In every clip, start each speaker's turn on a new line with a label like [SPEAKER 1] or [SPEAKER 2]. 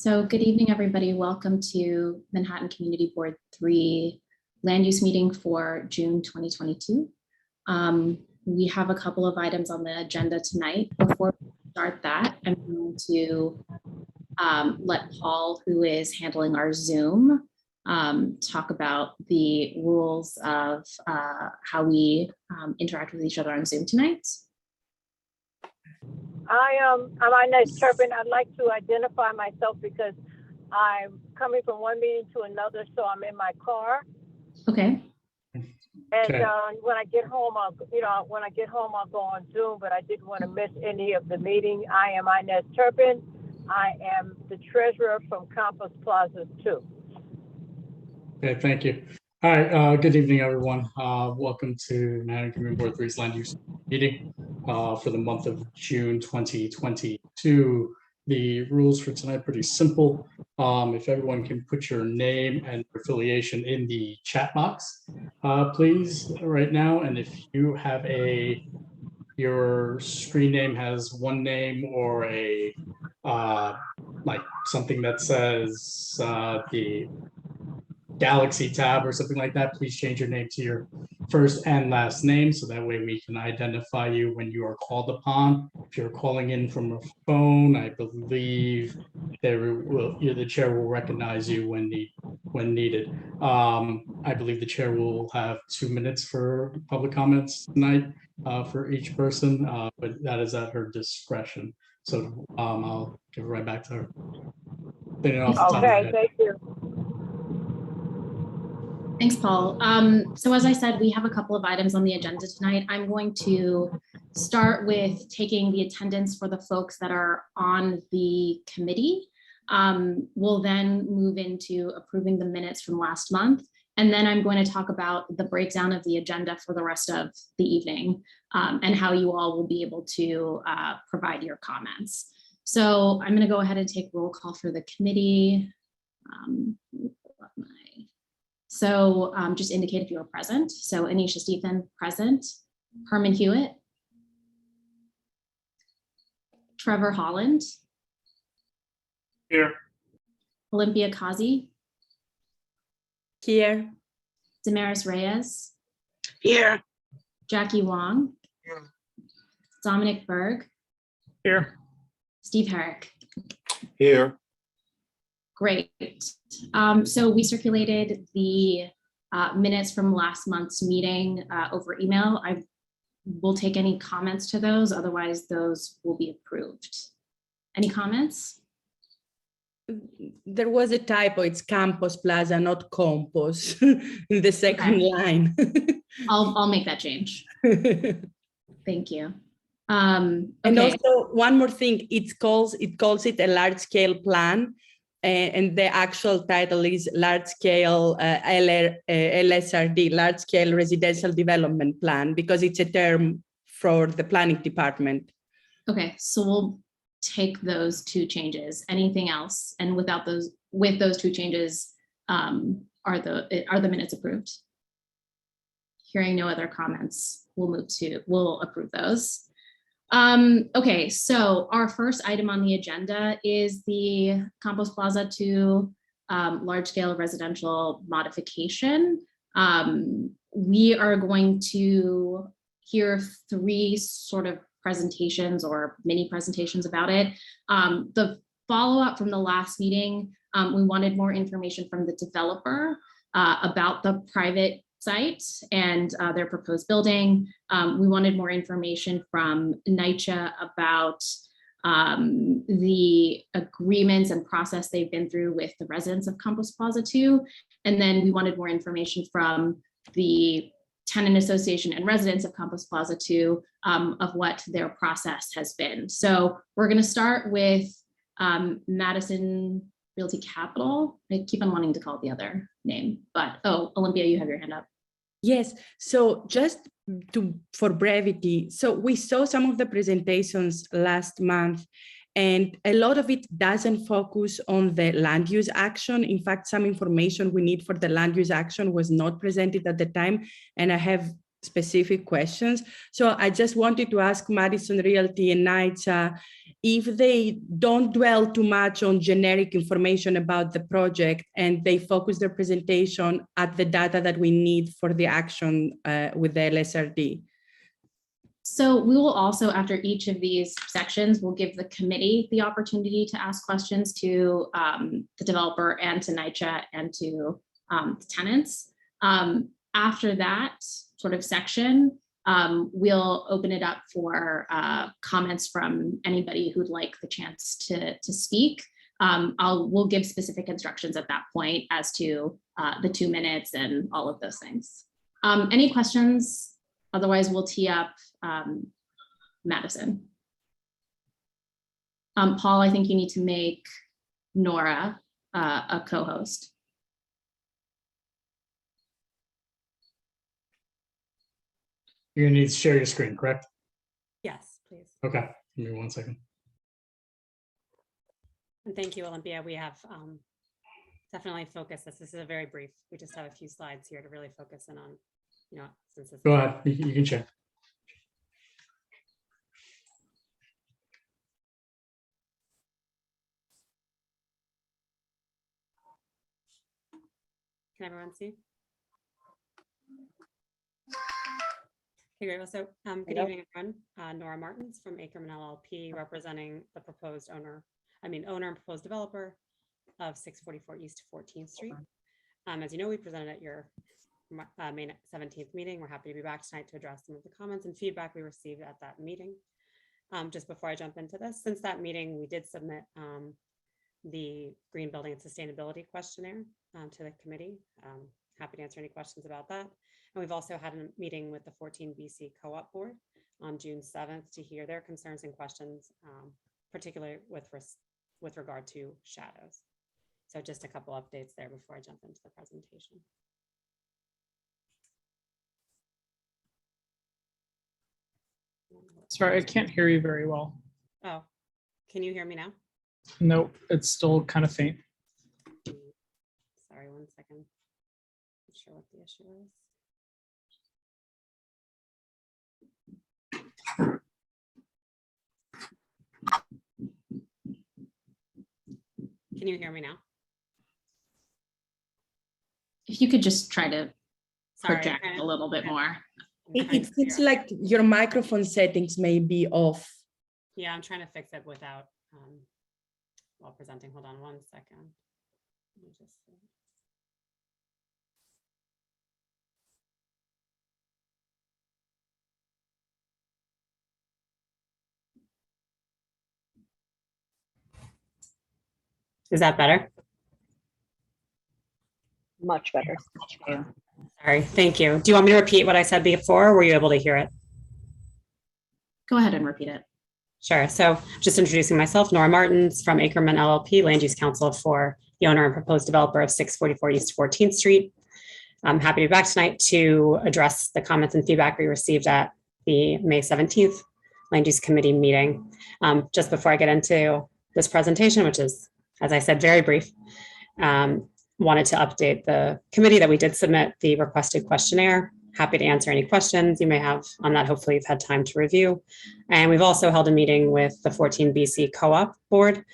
[SPEAKER 1] So good evening, everybody. Welcome to Manhattan Community Board 3 land use meeting for June 2022. We have a couple of items on the agenda tonight. Before we start that, I'm going to let Paul, who is handling our Zoom, talk about the rules of how we interact with each other on Zoom tonight.
[SPEAKER 2] I'm Inez Turpin. I'd like to identify myself because I'm coming from one meeting to another, so I'm in my car.
[SPEAKER 1] Okay.
[SPEAKER 2] And when I get home, I'll go on Zoom. But I didn't want to miss any of the meeting. I am Inez Turpin. I am the treasurer from Campos Plaza 2.
[SPEAKER 3] Okay, thank you. All right, good evening, everyone. Welcome to Manhattan Community Board 3's land use meeting for the month of June 2022. The rules for tonight are pretty simple. If everyone can put your name and affiliation in the chat box, please, right now. And if you have your screen name has one name or a like something that says the Galaxy tab or something like that, please change your name to your first and last name so that way we can identify you when you are called upon. If you're calling in from a phone, I believe the chair will recognize you when needed. I believe the chair will have 2 minutes for public comments tonight for each person, but that is at her discretion. So I'll give it right back to her.
[SPEAKER 2] Okay, thank you.
[SPEAKER 1] Thanks, Paul. So as I said, we have a couple of items on the agenda tonight. I'm going to start with taking the attendance for the folks that are on the committee. We'll then move into approving the minutes from last month. And then I'm going to talk about the breakdown of the agenda for the rest of the evening and how you all will be able to provide your comments. So I'm going to go ahead and take roll call for the committee. So just indicate if you are present. So Anisha Stephen, present. Herman Hewitt. Trevor Holland.
[SPEAKER 3] Here.
[SPEAKER 1] Olympia Kazi.
[SPEAKER 4] Here.
[SPEAKER 1] Damaris Reyes.
[SPEAKER 4] Here. Jackie
[SPEAKER 1] Wong.
[SPEAKER 4] Here.
[SPEAKER 1] Dominic Berg.
[SPEAKER 3] Here.
[SPEAKER 1] Steve Herrick.
[SPEAKER 4] Here.
[SPEAKER 1] Great. So we circulated the minutes from last month's meeting over email. I will take any comments to those, otherwise those will be approved. Any comments?
[SPEAKER 4] There was a typo. It's Campos Plaza, not Campos in the second line.
[SPEAKER 1] I'll make that change. Thank you.
[SPEAKER 4] And also one more thing, it calls it a large scale plan. And the actual title is large scale LSRD, large scale residential development plan, because it's a term for the planning department.
[SPEAKER 1] Okay, so we'll take those two changes. Anything else? And with those two changes, are the minutes approved? Hearing no other comments, we'll approve those. Okay, so our first item on the agenda is the Campos Plaza 2 large-scale residential modification. We are going to hear 3 sort of presentations or mini presentations about it. The follow-up from the last meeting, we wanted more information from the developer about the private site and their proposed building. We wanted more information from NYCHA about the agreements and process they've been through with the residents of Campos Plaza 2. And then we wanted more information from the tenant association and residents of Campos Plaza 2 of what their process has been. So we're going to start with Madison Realty Capital. I keep on wanting to call it the other name, but Olympia, you have your hand up.
[SPEAKER 4] Yes, so just for brevity, so we saw some of the presentations last month, and a lot of it doesn't focus on the land use action. In fact, some information we need for the land use action was not presented at the time, and I have specific questions. So I just wanted to ask Madison Realty and NYCHA if they don't dwell too much on generic information about the project and they focus their presentation at the data that we need for the action with the LSRD.
[SPEAKER 1] So we will also, after each of these sections, we'll give the committee the opportunity to ask questions to the developer and to NYCHA and to the tenants. After that sort of section, we'll open it up for comments from anybody who'd like the chance to speak. We'll give specific instructions at that point as to the 2 minutes and all of those things. Any questions? Otherwise, we'll tee up Madison. Paul, I think you need to make Nora a co-host.
[SPEAKER 3] You're gonna need to share your screen, correct?
[SPEAKER 5] Yes, please.
[SPEAKER 3] Okay, give me 1 second.
[SPEAKER 5] And thank you, Olympia. We have definitely focused this. This is a very brief. We just have a few slides here to really focus in on, since this.
[SPEAKER 3] Go ahead, you can share.
[SPEAKER 5] Can everyone see? Okay, great. So good evening, everyone. Nora Martins from Ackerman LLP, representing the proposed owner and proposed developer of 644 East 14th Street. As you know, we presented at your May 17th meeting. We're happy to be back tonight to address some of the comments and feedback we received at that meeting. Just before I jump into this, since that meeting, we did submit the Green Building and Sustainability Questionnaire to the committee. Happy to answer any questions about that. And we've also had a meeting with the 14 BC Co-op Board on June 7th to hear their concerns and questions, particularly with regard to shadows. So just a couple updates there before I jump into the presentation.
[SPEAKER 6] Sorry, I can't hear you very well.
[SPEAKER 5] Oh, can you hear me now?
[SPEAKER 6] Nope, it's still kind of faint.
[SPEAKER 5] Sorry, 1 second. Not sure what the issue is. Can you hear me now?
[SPEAKER 1] If you could just try to
[SPEAKER 5] Sorry,
[SPEAKER 1] project a little bit more.
[SPEAKER 4] It seems like your microphone settings may be off.
[SPEAKER 5] Yeah, I'm trying to fix it without while presenting. Hold on 1 second. Let me just see. Is that better?
[SPEAKER 7] Much better.
[SPEAKER 5] Sorry, thank you. Do you want me to repeat what I said before, or were you able to hear it?
[SPEAKER 1] Go ahead and repeat it.
[SPEAKER 5] Sure. So just introducing myself, Nora Martins from Ackerman LLP, Land Use Counsel for the owner and proposed developer of 644 East 14th Street. I'm happy to be back tonight to address the comments and feedback we received at the May 17th Land Use Committee meeting. Just before I get into this presentation, which is, as I said, very brief, wanted to update the committee that we did submit the requested questionnaire. Happy to answer any questions you may have on that. Hopefully you've had time to review. And we've also held a meeting with the 14 BC Co-op Board.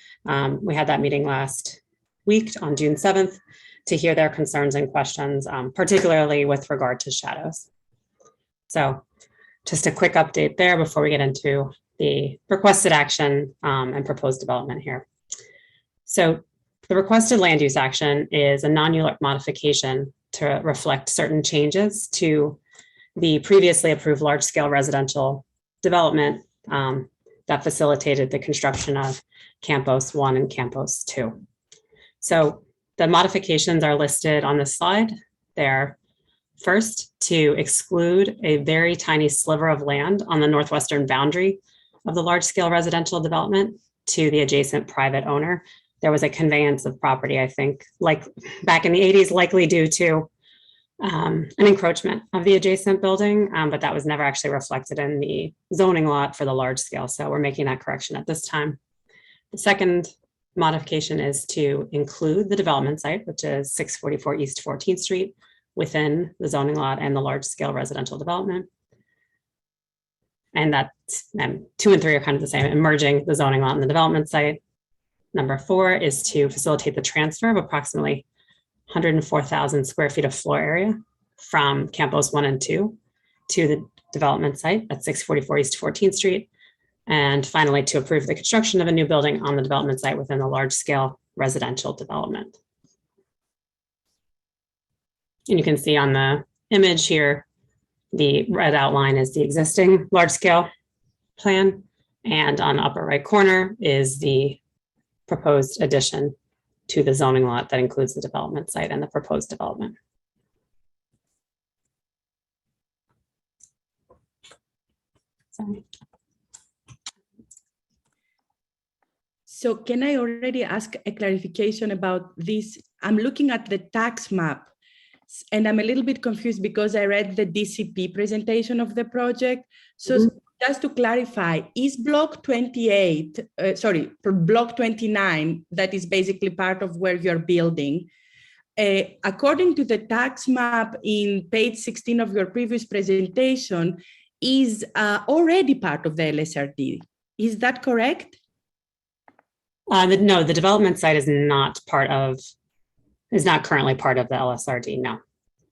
[SPEAKER 5] We had that meeting last week on June 7th to hear their concerns and questions, particularly with regard to shadows. So just a quick update there before we get into the requested action and proposed development here. So the requested land use action is a non-ULURP modification to reflect certain changes to the previously approved large-scale residential development that facilitated the construction of Campos 1 and Campos 2. So the modifications are listed on this slide. They're first to exclude a very tiny sliver of land on the northwestern boundary of the large-scale residential development to the adjacent private owner. There was a conveyance of property, I think, like back in the 80s, likely due to an encroachment of the adjacent building, but that was never actually reflected in the zoning lot for the large scale. So we're making that correction at this time. The second modification is to include the development site, which is 644 East 14th Street, within the zoning lot and the large scale residential development. And that's 2 and 3 are kind of the same, merging the zoning lot and the development site. Number 4 is to facilitate the transfer of approximately 104,000 square feet of floor area from Campos 1 and 2 to the development site at 644 East 14th Street. And finally, to approve the construction of a new building on the development site within the large scale residential development. And you can see on the image here, the red outline is the existing large scale plan. And on the upper right corner is the proposed addition to the zoning lot that includes the development site and the proposed development. Sorry.
[SPEAKER 4] So can I already ask a clarification about this? I'm looking at the tax map and I'm a little bit confused because I read the DCP presentation of the project. So just to clarify, is block 28, block 29, that is basically part of where you're building, according to the tax map in page 16 of your previous presentation, is already part of the LSRD. Is that correct?
[SPEAKER 5] No, the development site is not currently part of the LSRD, no.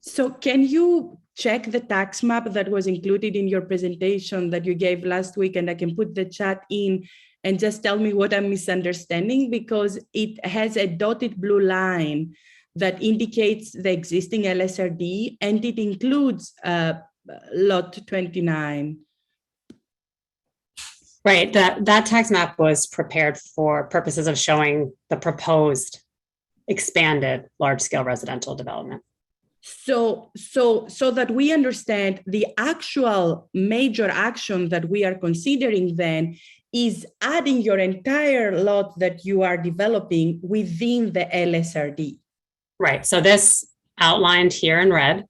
[SPEAKER 4] So can you check the tax map that was included in your presentation that you gave last week, and I can put the chat in and just tell me what I'm misunderstanding, because it has a dotted blue line that indicates the existing LSRD and it includes lot 29.
[SPEAKER 5] Right, that tax map was prepared for purposes of showing the proposed expanded large-scale residential development.
[SPEAKER 4] So that we understand, the actual major action that we are considering then is adding your entire lot that you are developing within the LSRD. Right.
[SPEAKER 5] So this outlined here in red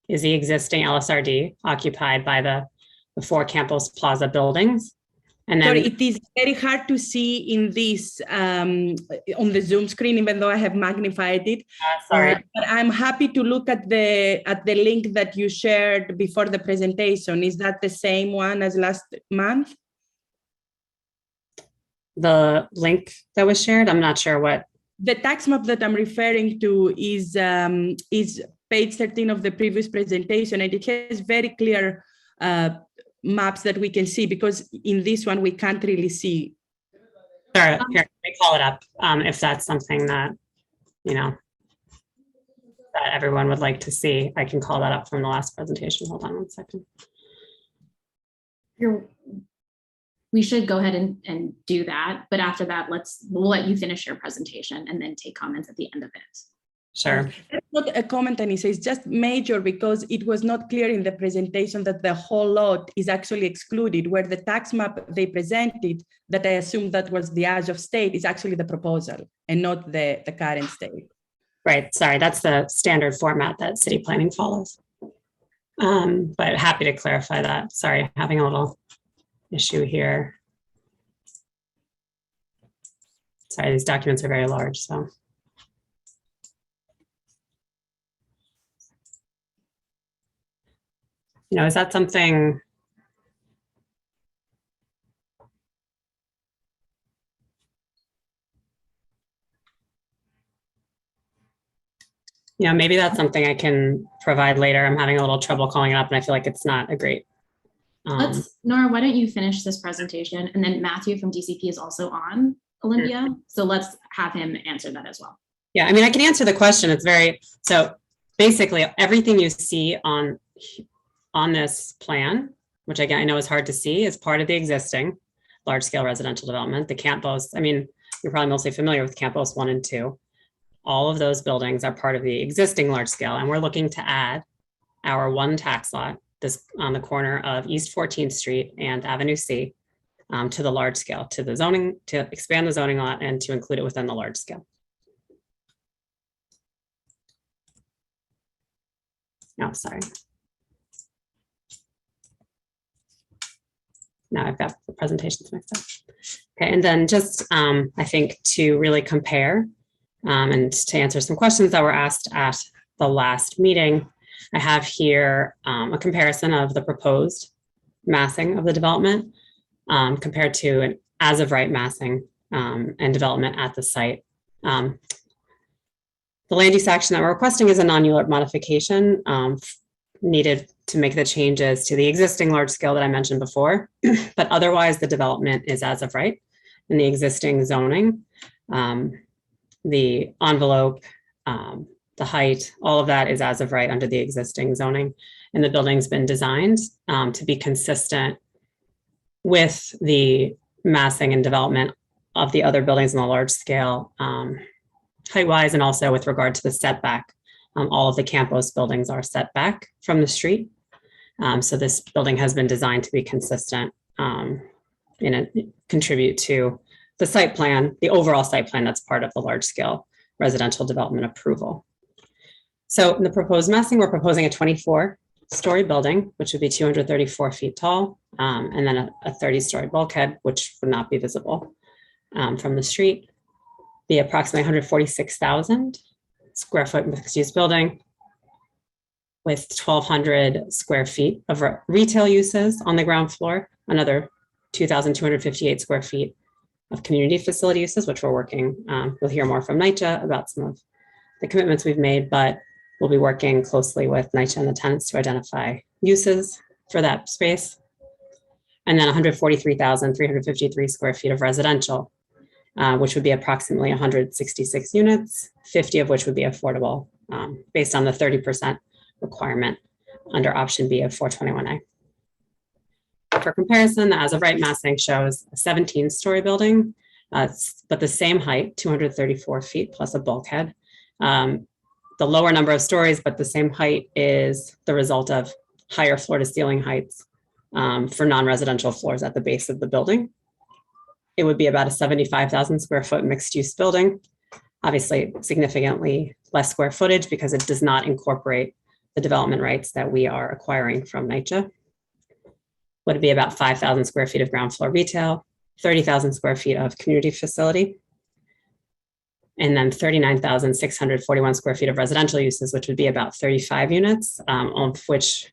[SPEAKER 5] is the existing LSRD occupied by the 4 Campos Plaza buildings. And then,
[SPEAKER 4] sorry, it is very hard to see in this on the Zoom screen, even though I have magnified it.
[SPEAKER 5] Sorry,
[SPEAKER 4] but I'm happy to look at the link that you shared before the presentation. Is that the same one as last month?
[SPEAKER 5] The link that was shared, I'm not sure what.
[SPEAKER 4] The tax map that I'm referring to is page 13 of the previous presentation, and it has very clear maps that we can see, because in this one we can't really see.
[SPEAKER 5] Sure, here, let me call it up if that's something that, that everyone would like to see. I can call that up from the last presentation. Hold on one second.
[SPEAKER 1] We should go ahead and do that, but after that, we'll let you finish your presentation and then take comments at the end of it.
[SPEAKER 5] Sure.
[SPEAKER 4] That's not a comment, Anissa, it's just major, because it was not clear in the presentation that the whole lot is actually excluded, where the tax map they presented, that I assume that was the as of state, is actually the proposal and not the current state.
[SPEAKER 5] Right, sorry, that's the standard format that city planning follows. But happy to clarify that. Sorry, having a little issue here. Sorry, these documents are very large, so. Is that something? Maybe that's something I can provide later. I'm having a little trouble calling it up and I feel like it's not a great.
[SPEAKER 1] Nora, why don't you finish this presentation, and then Matthew from DCP is also on, Olympia. So let's have him answer that as well.
[SPEAKER 5] Yeah, I mean, I can answer the question. So basically everything you see on this plan, which again, I know is hard to see, is part of the existing large scale residential development. The Campos, I mean, you're probably mostly familiar with Campos 1 and 2. All of those buildings are part of the existing large scale, and we're looking to add our 1 tax lot, this on the corner of East 14th Street and Avenue C, to the large scale, to the zoning, to expand the zoning lot and to include it within the large scale. No, sorry. Now I've got the presentations mixed up. Okay, and then just I think to really compare and to answer some questions that were asked at the last meeting, I have here a comparison of the proposed massing of the development compared to an as of right massing and development at the site. The land use action that we're requesting is a non-ULURP modification needed to make the changes to the existing large scale that I mentioned before, but otherwise the development is as of right in the existing zoning. The envelope, the height, all of that is as of right under the existing zoning. And the building's been designed to be consistent with the massing and development of the other buildings in the large scale height-wise, and also with regard to the setback. All of the Campos buildings are set back from the street. So this building has been designed to be consistent and contribute to the site plan, the overall site plan that's part of the large scale residential development approval. So in the proposed massing, we're proposing a 24-story building, which would be 234 feet tall, and then a 30-story bulkhead, which would not be visible from the street. Be approximately 146,000 square foot mixed-use building with 1,200 square feet of retail uses on the ground floor, another 2,258 square feet of community facility uses, which we're working, we'll hear more from NYCHA about some of the commitments we've made, but we'll be working closely with NYCHA and the tenants to identify uses for that space. And then 143,353 square feet of residential, which would be approximately 166 units, 50 of which would be affordable based on the 30% requirement under option B of 421A. For comparison, the as of right massing shows a 17-story building, but the same height, 234 feet plus a bulkhead. The lower number of stories, but the same height is the result of higher floor to ceiling heights for non-residential floors at the base of the building. It would be about a 75,000 square foot mixed use building, obviously significantly less square footage because it does not incorporate the development rights that we are acquiring from NYCHA. Would be about 5,000 square feet of ground floor retail, 30,000 square feet of community facility, and then 39,641 square feet of residential uses, which would be about 35 units, of which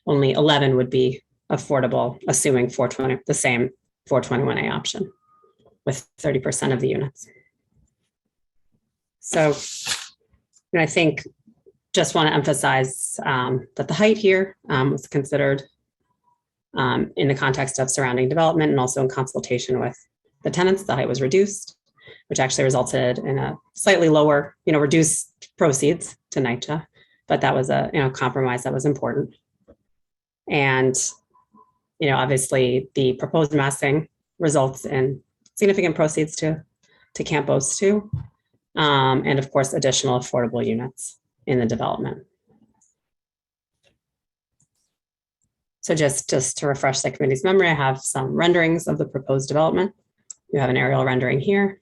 [SPEAKER 5] only 11 would be affordable, assuming the same 421A option with 30% of the units. So I think just want to emphasize that the height here was considered in the context of surrounding development and also in consultation with the tenants. The height was reduced, which actually resulted in a slightly lower, reduced proceeds to NYCHA, but that was a compromise that was important. And obviously the proposed massing results in significant proceeds to Campos too, and of course additional affordable units in the development. So just to refresh the committee's memory, I have some renderings of the proposed development. You have an aerial rendering here.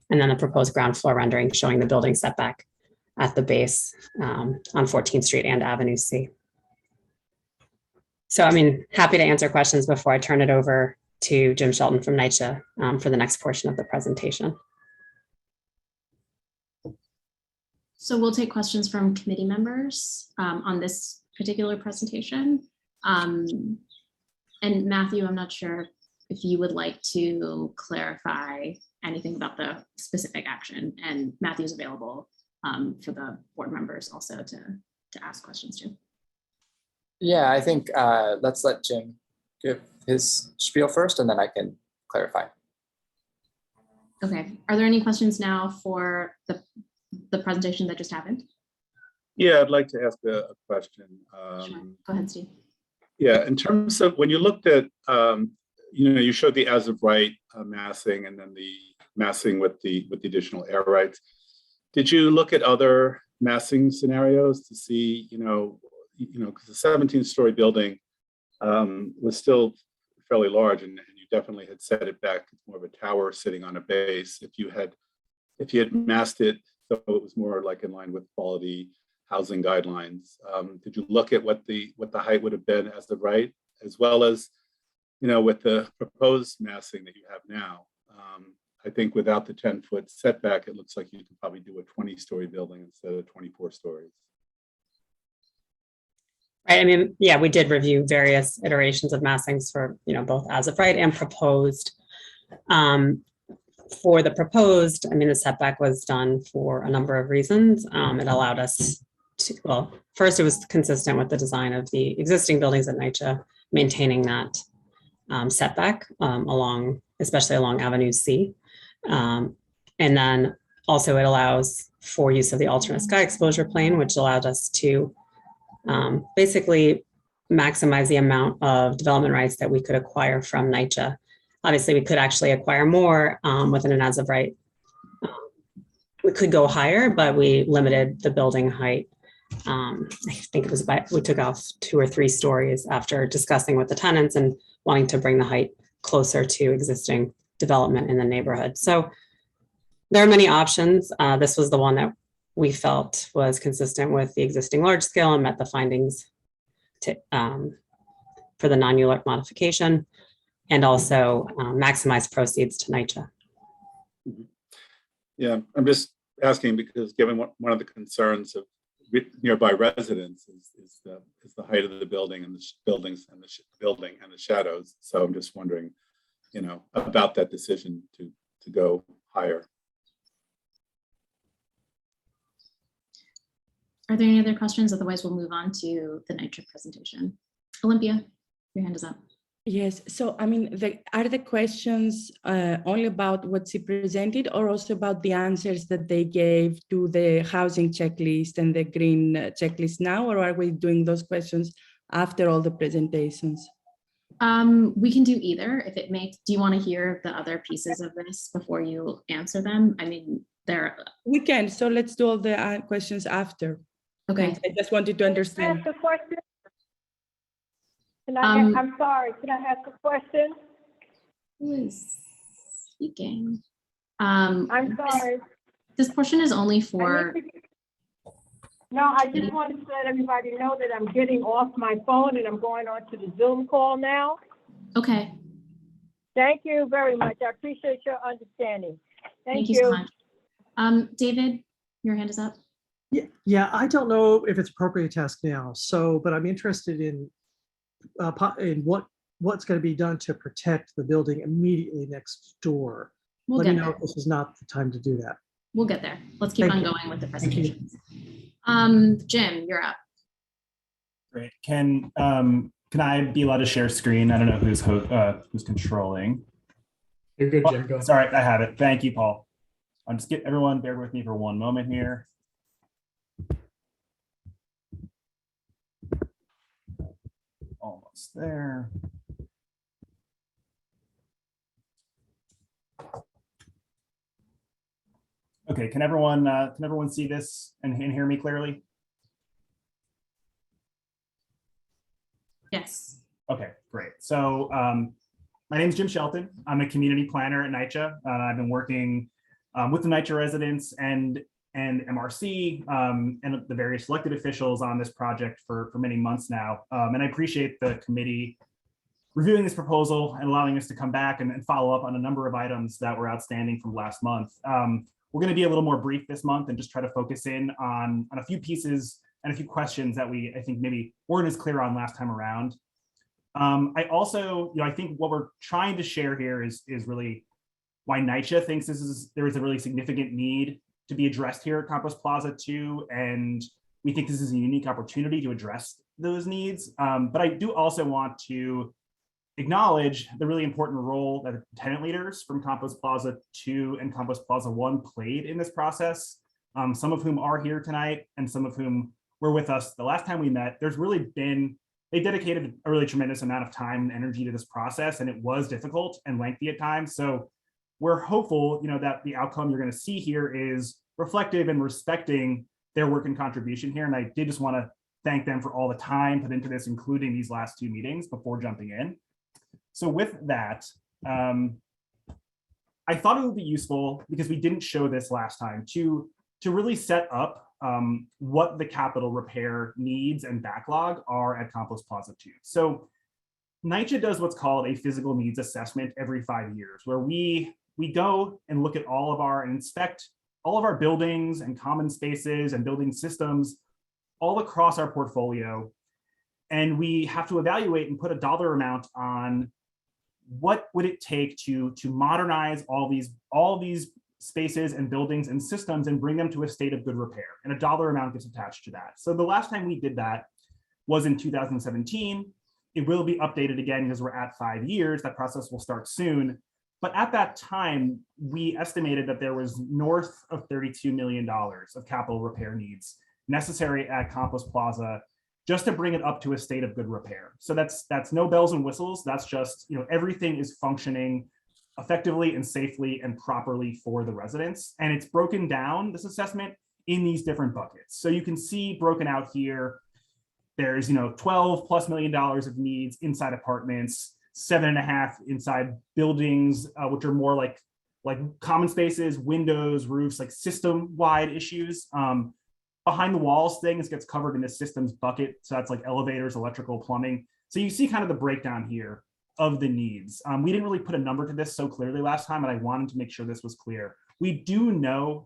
[SPEAKER 5] And then the proposed ground floor rendering showing the building setback at the base on 14th Street and Avenue C. So happy to answer questions before I turn it over to Jim Shelton from NYCHA for the next portion of the presentation.
[SPEAKER 1] So we'll take questions from committee members on this particular presentation. And Matthew, I'm not sure if you would like to clarify anything about the specific action, and Matthew's available for the board members also to ask questions too.
[SPEAKER 7] Yeah, I think let's let Jim give his spiel first and then I can clarify.
[SPEAKER 1] Okay, are there any questions now for the presentation that just happened?
[SPEAKER 8] Yeah, I'd like to ask a question.
[SPEAKER 1] Sure. Go ahead, Steve.
[SPEAKER 8] Yeah, in terms of when you looked at, you showed the as of right massing and then the massing with the additional air rights. Did you look at other massing scenarios to see, because the 17-story building was still fairly large, and you definitely had set it back more of a tower sitting on a base. If you had massed it so it was more like in line with quality housing guidelines, did you look at what the height would have been as of right, as well as with the proposed massing that you have now? I think without the 10-foot setback, it looks like you could probably do a 20-story building instead of 24 stories.
[SPEAKER 5] Right. I mean, yeah, we did review various iterations of massings for, both as of right and proposed. For the proposed, I mean, the setback was done for a number of reasons. It allowed us to, well, first, it was consistent with the design of the existing buildings at NYCHA, maintaining that setback especially along Avenue C. And then also it allows for use of the alternate sky exposure plane, which allowed us to basically maximize the amount of development rights that we could acquire from NYCHA. Obviously, we could actually acquire more within an as of right. We could go higher, but we limited the building height. I think it was we took off 2 or 3 stories after discussing with the tenants and wanting to bring the height closer to existing development in the neighborhood. So there are many options. This was the one that we felt was consistent with the existing large scale and met the findings for the non-ULURP modification, and also maximize proceeds to NYCHA.
[SPEAKER 8] Yeah, I'm just asking because given one of the concerns of nearby residents is the height of the building and the buildings and the building and the shadows. So I'm just wondering, about that decision to go higher.
[SPEAKER 1] Are there any other questions? Otherwise, we'll move on to the NYCHA presentation. Olympia, your hand is up.
[SPEAKER 4] Yes, so I mean, are the questions only about what she presented or also about the answers that they gave to the housing checklist and the green checklist now, or are we doing those questions after all the presentations?
[SPEAKER 1] We can do either if it makes, do you want to hear the other pieces of this before you answer them? I mean,
[SPEAKER 4] we can, so let's do all the questions after.
[SPEAKER 1] Okay.
[SPEAKER 4] I just wanted to understand.
[SPEAKER 2] Can I ask a question? I'm sorry, can I ask a question?
[SPEAKER 1] Who is speaking?
[SPEAKER 2] I'm sorry.
[SPEAKER 1] This portion is only for.
[SPEAKER 2] No, I just wanted to let everybody know that I'm getting off my phone and I'm going on to the Zoom call now.
[SPEAKER 1] Okay.
[SPEAKER 2] Thank you very much. I appreciate your understanding. Thank
[SPEAKER 1] you so much. David, your hand is up.
[SPEAKER 9] Yeah, I don't know if it's appropriate to ask now. But I'm interested in what's going to be done to protect the building immediately next door. Let me know if this is not the time to do that.
[SPEAKER 1] We'll get there. Let's keep on going with the presentations. Jim, you're up.
[SPEAKER 10] Great. Can I be allowed to share screen? I don't know who's controlling.
[SPEAKER 3] You're good, Jim. Go ahead.
[SPEAKER 10] Sorry, I have it. Thank you, Paul. I'll just get everyone, bear with me for one moment here. Almost there. Okay, can everyone see this and hear me clearly?
[SPEAKER 1] Yes.
[SPEAKER 10] Okay, great. So my name is Jim Shelton. I'm a community planner at NYCHA. I've been working with the NYCHA residents and MRC and the various elected officials on this project for many months now. And I appreciate the committee reviewing this proposal and allowing us to come back and follow up on a number of items that were outstanding from last month. We're going to be a little more brief this month and just try to focus in on a few pieces and a few questions that I think maybe weren't as clear on last time around. I also, I think what we're trying to share here is really why NYCHA thinks there is a really significant need to be addressed here at Campos Plaza 2, and we think this is a unique opportunity to address those needs. But I do also want to acknowledge the really important role that tenant leaders from Campos Plaza 2 and Campos Plaza 1 played in this process, some of whom are here tonight and some of whom were with us the last time we met. They dedicated a really tremendous amount of time and energy to this process, and it was difficult and lengthy at times. So we're hopeful, that the outcome you're going to see here is reflective and respecting their work and contribution here. And I did just want to thank them for all the time put into this, including these last 2 meetings before jumping in. So with that, I thought it would be useful, because we didn't show this last time, to really set up what the capital repair needs and backlog are at Campos Plaza 2. So NYCHA does what's called a physical needs assessment every 5 years, where we we go and look at all of our and inspect all of our buildings and common spaces and building systems all across our portfolio. And we have to evaluate and put a dollar amount on what would it take to modernize all these spaces and buildings and systems and bring them to a state of good repair. And a dollar amount gets attached to that. So the last time we did that was in 2017. It will be updated again because we're at 5 years. That process will start soon. But at that time, we estimated that there was north of $32 million of capital repair needs necessary at Campos Plaza just to bring it up to a state of good repair. So that's no bells and whistles. That's just, everything is functioning effectively and safely and properly for the residents. And it's broken down, this assessment, in these different buckets. So you can see broken out here, there's $12+ million of needs inside apartments, 7.5 inside buildings, which are more like common spaces, windows, roofs, like system-wide issues. Behind the walls things gets covered in the systems bucket. So that's like elevators, electrical, plumbing. So you see kind of the breakdown here of the needs. We didn't really put a number to this so clearly last time, and I wanted to make sure this was clear. We do know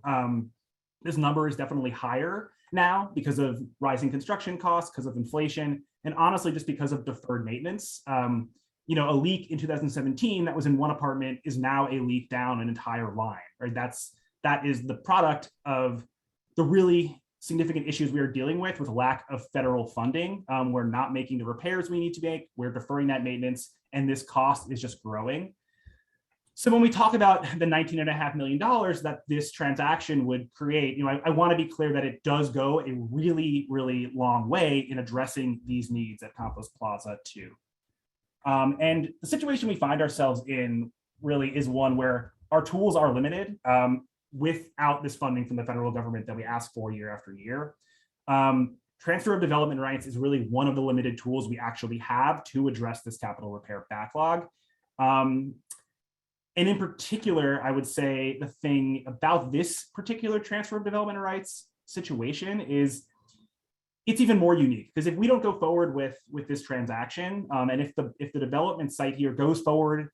[SPEAKER 10] this number is definitely higher now because of rising construction costs, because of inflation, and honestly, just because of deferred maintenance. A leak in 2017 that was in one apartment is now a leak down an entire line, right? That is the product of the really significant issues we are dealing with lack of federal funding. We're not making the repairs we need to make. We're deferring that maintenance, and this cost is just growing. So when we talk about the $19.5 million that this transaction would create, I want to be clear that it does go a really, really long way in addressing these needs at Campos Plaza too. And the situation we find ourselves in really is one where our tools are limited. Without this funding from the federal government that we ask for year after year. Transfer of development rights is really one of the limited tools we actually have to address this capital repair backlog. And in particular, I would say the thing about this particular transfer of development rights situation is it's even more unique, because if we don't go forward with this transaction, and if the development site here goes forward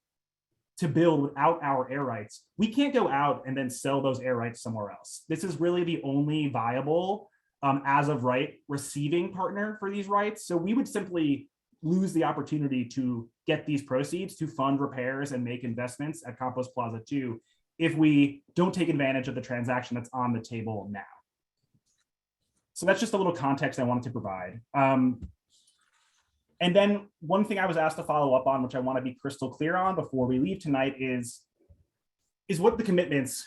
[SPEAKER 10] to build without our air rights, we can't go out and then sell those air rights somewhere else. This is really the only viable as of right receiving partner for these rights. So we would simply lose the opportunity to get these proceeds to fund repairs and make investments at Campos Plaza 2 if we don't take advantage of the transaction that's on the table now. So that's just a little context I wanted to provide. And then one thing I was asked to follow up on, which I want to be crystal clear on before we leave tonight, is what the commitments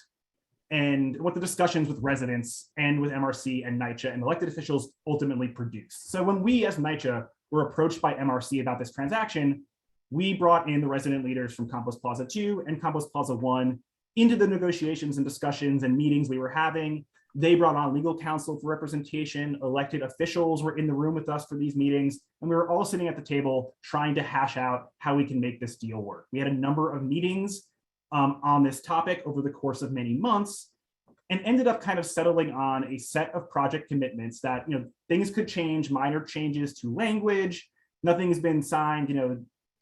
[SPEAKER 10] and what the discussions with residents and with MRC and NYCHA and elected officials ultimately produce. So when we as NYCHA were approached by MRC about this transaction, we brought in the resident leaders from Campos Plaza 2 and Campos Plaza 1 into the negotiations and discussions and meetings we were having. They brought on legal counsel for representation. Elected officials were in the room with us for these meetings, and we were all sitting at the table trying to hash out how we can make this deal work. We had a number of meetings on this topic over the course of many months, and ended up kind of settling on a set of project commitments that, things could change, minor changes to language. Nothing's been signed,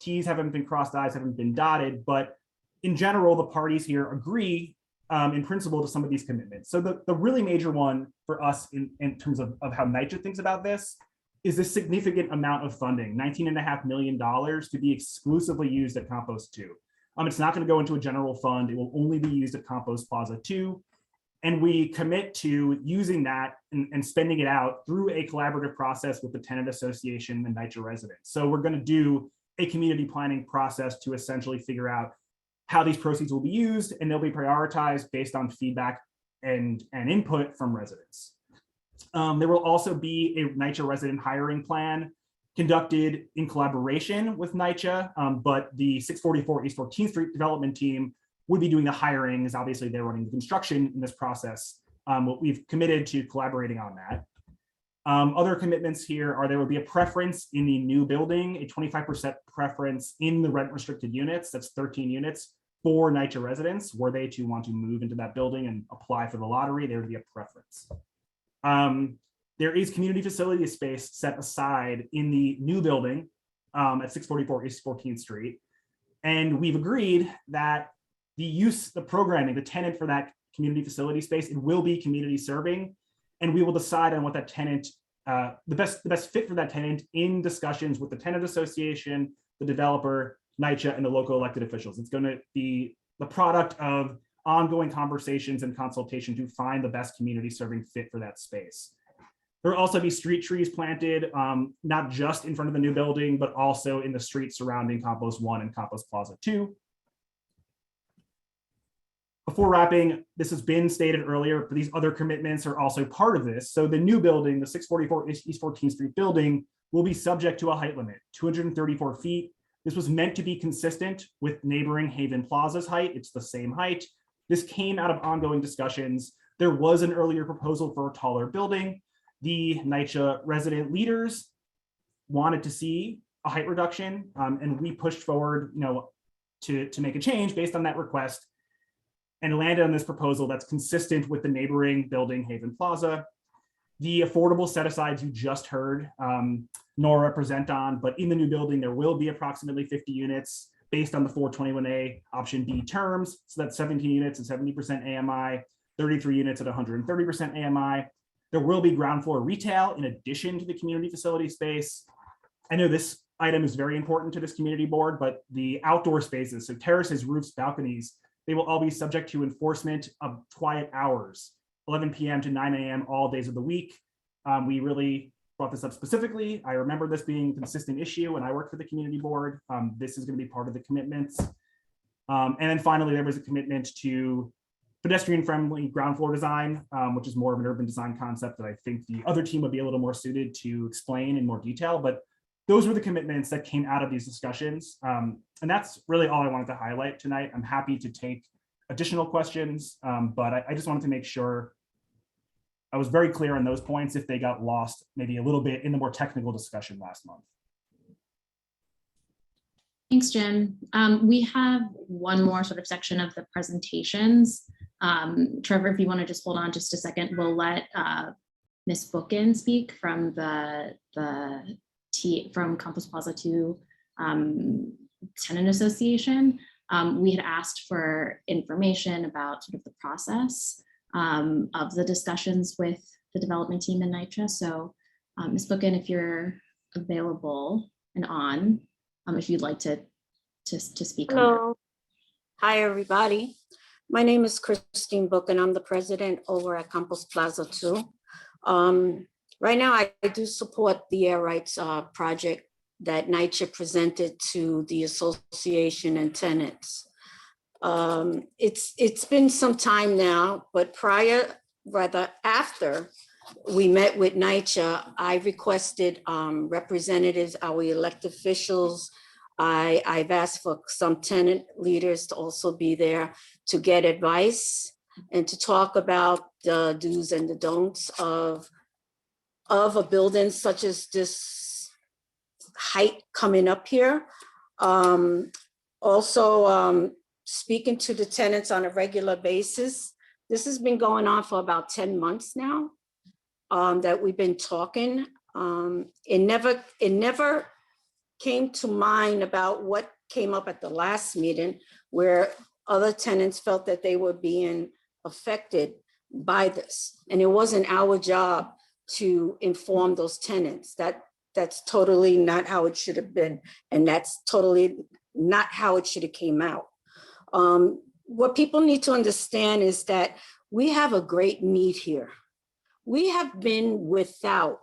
[SPEAKER 10] T's haven't been crossed, I's haven't been dotted, but in general, the parties here agree in principle to some of these commitments. So the really major one for us in terms of how NYCHA thinks about this is this significant amount of funding, $19.5 million to be exclusively used at Campos 2. It's not going to go into a general fund. It will only be used at Campos Plaza 2. And we commit to using that and spending it out through a collaborative process with the tenant association and NYCHA residents. So we're going to do a community planning process to essentially figure out how these proceeds will be used, and they'll be prioritized based on feedback and input from residents. There will also be a NYCHA resident hiring plan conducted in collaboration with NYCHA, but the 644 East 14th Street development team would be doing the hiring, as obviously they're running the construction in this process. We've committed to collaborating on that. Other commitments here are there will be a preference in the new building, a 25% preference in the rent restricted units, that's 13 units, for NYCHA residents. Were they to want to move into that building and apply for the lottery, there would be a preference. There is community facility space set aside in the new building at 644 East 14th Street. And we've agreed that the programming, the tenant for that community facility space, it will be community serving. And we will decide on what that tenant, the best fit for that tenant in discussions with the tenant association, the developer, NYCHA, and the local elected officials. It's going to be the product of ongoing conversations and consultation to find the best community serving fit for that space. There will also be street trees planted, not just in front of the new building, but also in the streets surrounding Campos 1 and Campos Plaza 2. Before wrapping, this has been stated earlier, but these other commitments are also part of this. So the new building, the 644 East 14th Street building, will be subject to a height limit, 234 feet. This was meant to be consistent with neighboring Haven Plaza's height. It's the same height. This came out of ongoing discussions. There was an earlier proposal for a taller building. The NYCHA resident leaders wanted to see a height reduction, and we pushed forward, to make a change based on that request, and landed on this proposal that's consistent with the neighboring building, Haven Plaza. The affordable set-asides you just heard Nora present on, but in the new building, there will be approximately 50 units based on the 421A option B terms. So that's 17 units at 70% AMI, 33 units at 130% AMI. There will be ground floor retail in addition to the community facility space. I know this item is very important to this community board, but the outdoor spaces, so terraces, roofs, balconies, they will all be subject to enforcement of quiet hours, 11 p.m. to 9 a.m. all days of the week. We really brought this up specifically. I remember this being a consistent issue when I worked for the community board. This is going to be part of the commitments. And then finally, there was a commitment to pedestrian friendly ground floor design, which is more of an urban design concept that I think the other team would be a little more suited to explain in more detail. But those were the commitments that came out of these discussions. And that's really all I wanted to highlight tonight. I'm happy to take additional questions, but I just wanted to make sure I was very clear on those points if they got lost maybe a little bit in the more technical discussion last month.
[SPEAKER 1] Thanks, Jim. We have one more sort of section of the presentations. Trevor, if you want to just hold on just a second, we'll let Ms. Bookin speak from from Campos Plaza 2 Tenant Association. We had asked for information about sort of the process of the discussions with the development team in NYCHA. So Ms. Bookin, if you're available and on, if you'd like to speak.
[SPEAKER 11] Hello. Hi, everybody. My name is Christine Bookin. I'm the president over at Campos Plaza 2. Right now, I do support the air rights project that NYCHA presented to the association and tenants. It's been some time now, but after we met with NYCHA, I requested representatives, our elected officials. I've asked for some tenant leaders to also be there to get advice and to talk about the do's and the don'ts of a building such as this height coming up here. Also speaking to the tenants on a regular basis. This has been going on for about 10 months now that we've been talking. It never came to mind about what came up at the last meeting where other tenants felt that they were being affected by this. And it wasn't our job to inform those tenants. That's totally not how it should have been. And that's totally not how it should have came out. What people need to understand is that we have a great need here. We have been without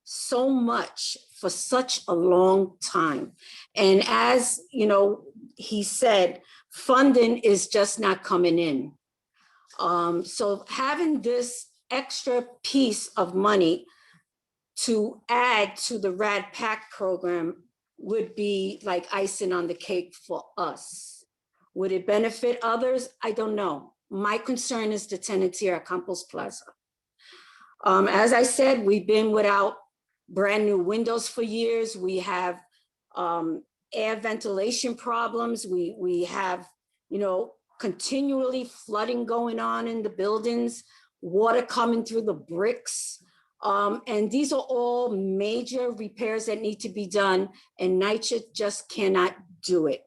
[SPEAKER 11] so much for such a long time. And as you know, he said, funding is just not coming in. So having this extra piece of money to add to the RAD PAC program would be like icing on the cake for us. Would it benefit others? I don't know. My concern is the tenants here at Campos Plaza. As I said, we've been without brand new windows for years. We have air ventilation problems. We have, continually flooding going on in the buildings, water coming through the bricks. And these are all major repairs that need to be done, and NYCHA just cannot do it.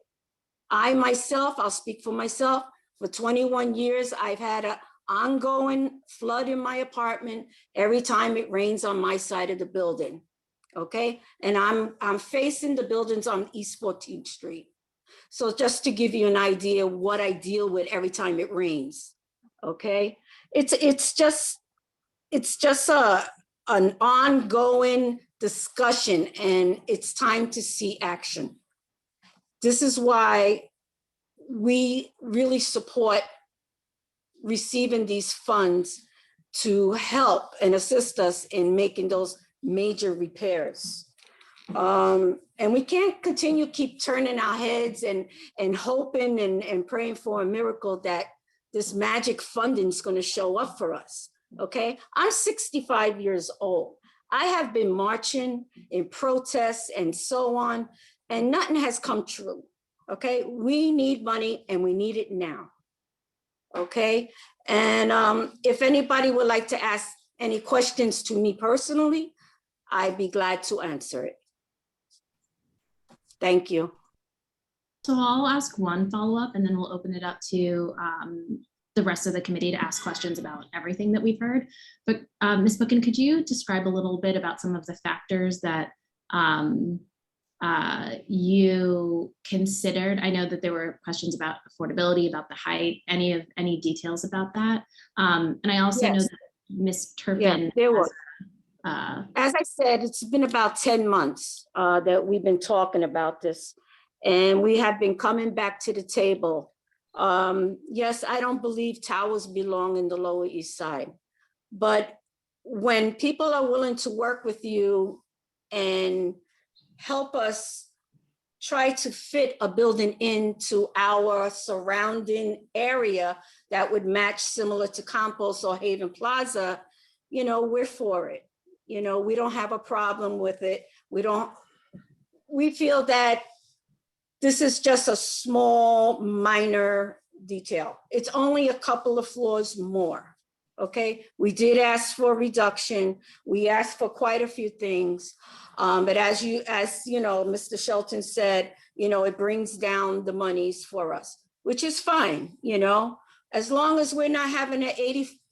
[SPEAKER 11] I myself, I'll speak for myself, For 21 years, I've had an ongoing flood in my apartment every time it rains on my side of the building. Okay, and I'm facing the buildings on East 14th Street. So just to give you an idea what I deal with every time it rains. Okay, it's just an ongoing discussion, and it's time to see action. This is why we really support receiving these funds to help and assist us in making those major repairs. And we can't continue keep turning our heads and hoping and praying for a miracle that this magic funding is going to show up for us. Okay, I'm 65 years old. I have been marching in protests and so on, and nothing has come true. Okay, we need money and we need it now. Okay, and if anybody would like to ask any questions to me personally, I'd be glad to answer it. Thank you.
[SPEAKER 1] So I'll ask one follow-up and then we'll open it up to the rest of the committee to ask questions about everything that we've heard. But Ms. Bookin, could you describe a little bit about some of the factors that you considered? I know that there were questions about affordability, about the height, any details about that. And I also know that Ms. Turpin.
[SPEAKER 11] Yeah, there were. As I said, it's been about 10 months that we've been talking about this, and we have been coming back to the table. Yes, I don't believe towers belong in the Lower East Side, but when people are willing to work with you and help us try to fit a building into our surrounding area that would match similar to Campos or Haven Plaza, you know, we're for it. You know, we don't have a problem with it. We feel that this is just a small, minor detail. It's only a couple of floors more, okay? We did ask for reduction. We asked for quite a few things. But as you know, Mr. Shelton said, you know, it brings down the monies for us, which is fine, you know, as long as we're not having an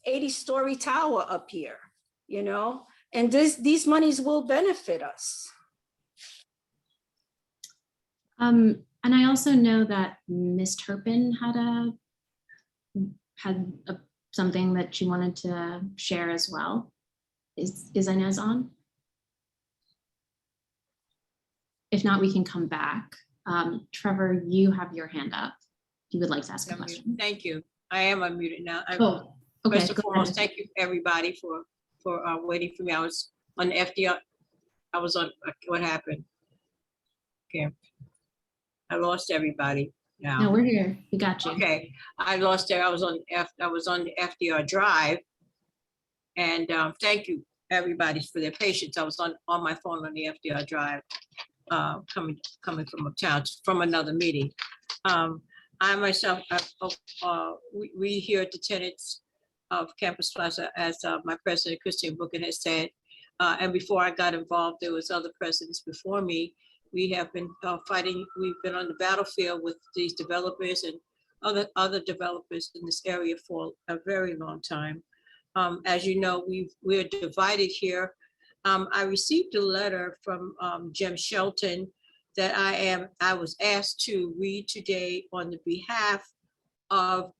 [SPEAKER 11] 80-story tower up here, you know? And these monies will benefit us.
[SPEAKER 1] And I also know that Ms. Turpin had something that she wanted to share as well. Is Inez on? If not, we can come back. Trevor, you have your hand up. If you would like to ask a question.
[SPEAKER 12] Thank you. I am unmuted now.
[SPEAKER 1] Oh, okay.
[SPEAKER 12] First and foremost, thank you everybody for waiting for me. I was on the FDR. I was on, what happened? Okay. I lost everybody now.
[SPEAKER 1] No, we're here. We got you.
[SPEAKER 12] Okay. I lost there. I was on the FDR drive. And thank you everybody for their patience. I was on my phone on the FDR drive, coming from uptown from another meeting. I myself, we here at the tenants of Campus Plaza, as my president, Christine Bookin, has said, and before I got involved, there was other presidents before me. We have been fighting, we've been on the battlefield with these developers and other developers in this area for a very long time. As you know, we're divided here. I received a letter from Jim Shelton that I was asked to read today on the behalf of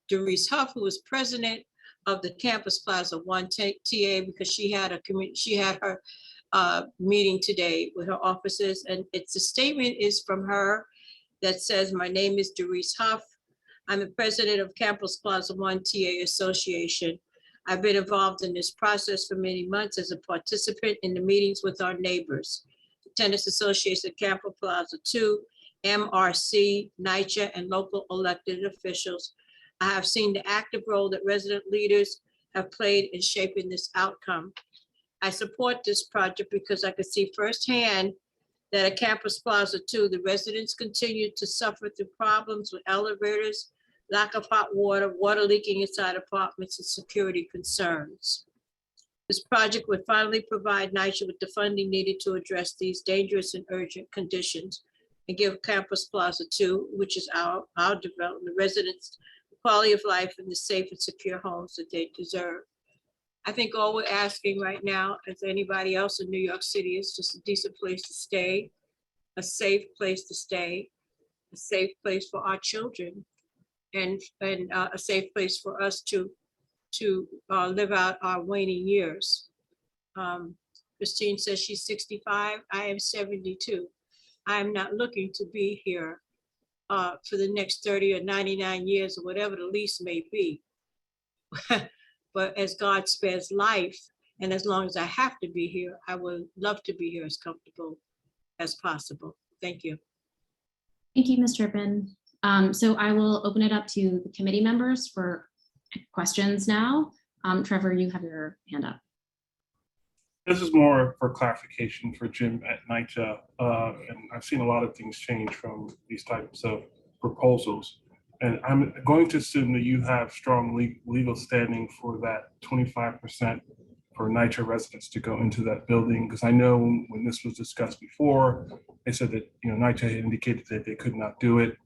[SPEAKER 12] Doris Huff, who is president of the Campus Plaza 1 TA, because she had her meeting today with her officers, and the statement is from her that says, "My name is Doris Huff. I'm the president of Campus Plaza 1 TA Association. I've been involved in this process for many months as a participant in the meetings with our neighbors, the Tenants Association of Campus Plaza 2, MRC, NYCHA, and local elected officials. I have seen the active role that resident leaders have played in shaping this outcome. I support this project because I could see firsthand that at Campus Plaza 2, the residents continue to suffer through problems with elevators, lack of hot water, water leaking inside apartments, and security concerns. This project would finally provide NYCHA with the funding needed to address these dangerous and urgent conditions. and give Campos Plaza 2, which is our development, residents the quality of life and the safe and secure homes that they deserve. I think all we're asking right now, as anybody else in New York City, is just a decent place to stay, a safe place to stay, a safe place for our children, and a safe place for us to live out our waning years. Christine says she's 65. I am 72. I am not looking to be here for the next 30 or 99 years or whatever the lease may be. But as God spares life, and as long as I have to be here, I would love to be here as comfortable as possible. Thank you.
[SPEAKER 1] Thank you, Ms. Turpin. So I will open it up to the committee members for questions now. Trevor, you have your hand up.
[SPEAKER 13] This is more for clarification for Jim at NYCHA. And I've seen a lot of things change from these types of proposals. And I'm going to assume that you have strong legal standing for that 25% for NYCHA residents to go into that building. Because I know when this was discussed before, they said that, NYCHA had indicated that they could not do it,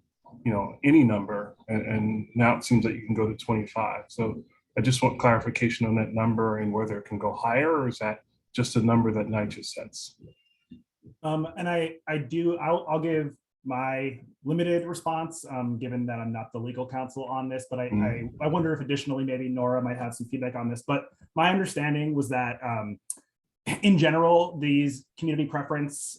[SPEAKER 13] any number. And now it seems that you can go to 25. So I just want clarification on that number and whether it can go higher, or is that just a number that NYCHA sets?
[SPEAKER 10] And I'll give my limited response, given that I'm not the legal counsel on this, but I wonder if additionally maybe Nora might have some feedback on this. But my understanding was that in general, these community preference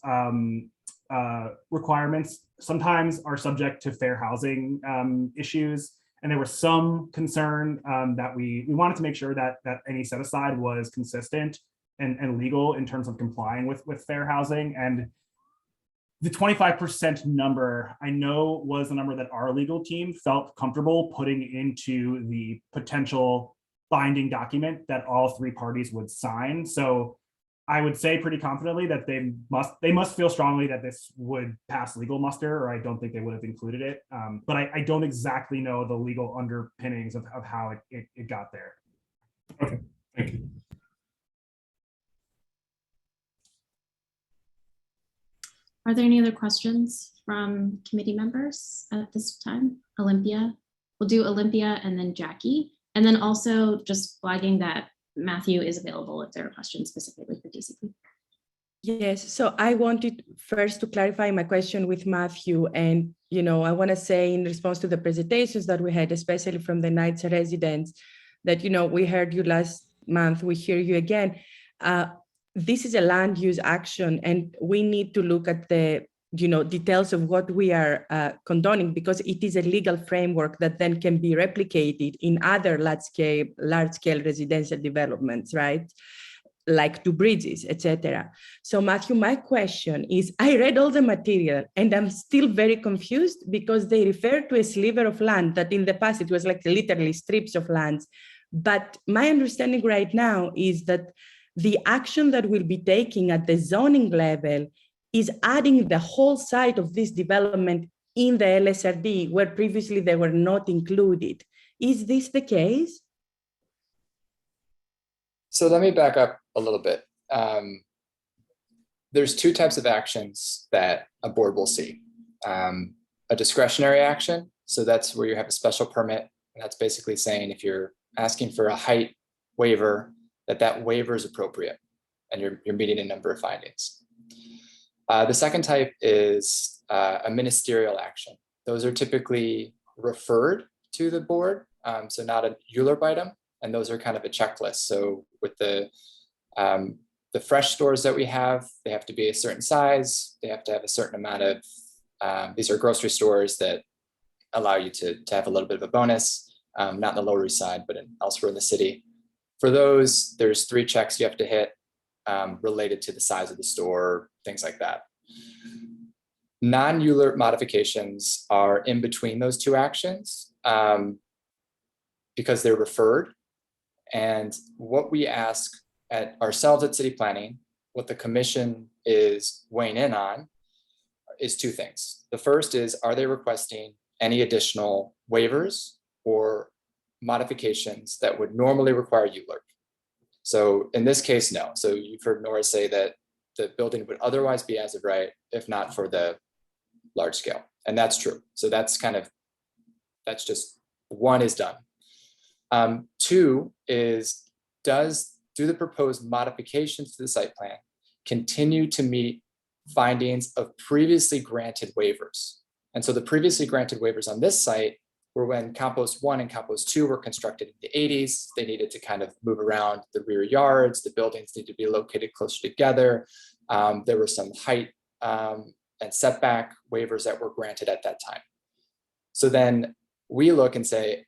[SPEAKER 10] requirements sometimes are subject to fair housing issues. And there was some concern that we wanted to make sure that any set aside was consistent and legal in terms of complying with fair housing. And the 25% number, I know, was the number that our legal team felt comfortable putting into the potential binding document that all three parties would sign. So I would say pretty confidently that they must feel strongly that this would pass legal muster, or I don't think they would have included it. But I don't exactly know the legal underpinnings of how it got there.
[SPEAKER 13] Okay, thank you.
[SPEAKER 1] Are there any other questions from committee members at this time? Olympia, we'll do Olympia and then Jackie. And then also just flagging that Matthew is available if there are questions specifically for DCP.
[SPEAKER 4] Yes, so I wanted first to clarify my question with Matthew. And, I want to say in response to the presentations that we had, especially from the NYCHA residents, that, we heard you last month, we hear you again. This is a land use action, and we need to look at the details of what we are condoning, because it is a legal framework that then can be replicated in other large-scale residential developments, right? Like 2 bridges, etc. So Matthew, my question is, I read all the material and I'm still very confused because they refer to a sliver of land that in the past it was like literally strips of lands. But my understanding right now is that the action that we'll be taking at the zoning level is adding the whole site of this development in the LSRD, where previously they were not included. Is this the case?
[SPEAKER 7] So let me back up a little bit. There's 2 types of actions that a board will see. A discretionary action, so that's where you have a special permit, and that's basically saying if you're asking for a height waiver, that waiver is appropriate and you're meeting a number of findings. The second type is a ministerial action. Those are typically referred to the board, so not a ULURP item, and those are kind of a checklist. So with the fresh stores that we have, they have to be a certain size, they have to have a certain amount of, these are grocery stores that allow you to have a little bit of a bonus, not in the Lower East Side, but elsewhere in the city. For those, there's 3 checks you have to hit related to the size of the store, things like that. Non-ULURP modifications are in between those 2 actions because they're referred. And what we ask at ourselves at City Planning, what the commission is weighing in on, is 2 things. The first is, are they requesting any additional waivers or modifications that would normally require ULURP? So in this case, no. So you've heard Nora say that the building would otherwise be as of right, if not for the large scale. And that's true. So that's just one is done. Two is, do the proposed modifications to the site plan continue to meet findings of previously granted waivers? And so the previously granted waivers on this site were when Campos 1 and Campos 2 were constructed in the 80s. They needed to kind of move around the rear yards. The buildings need to be located closer together. There were some height and setback waivers that were granted at that time. So then we look and say,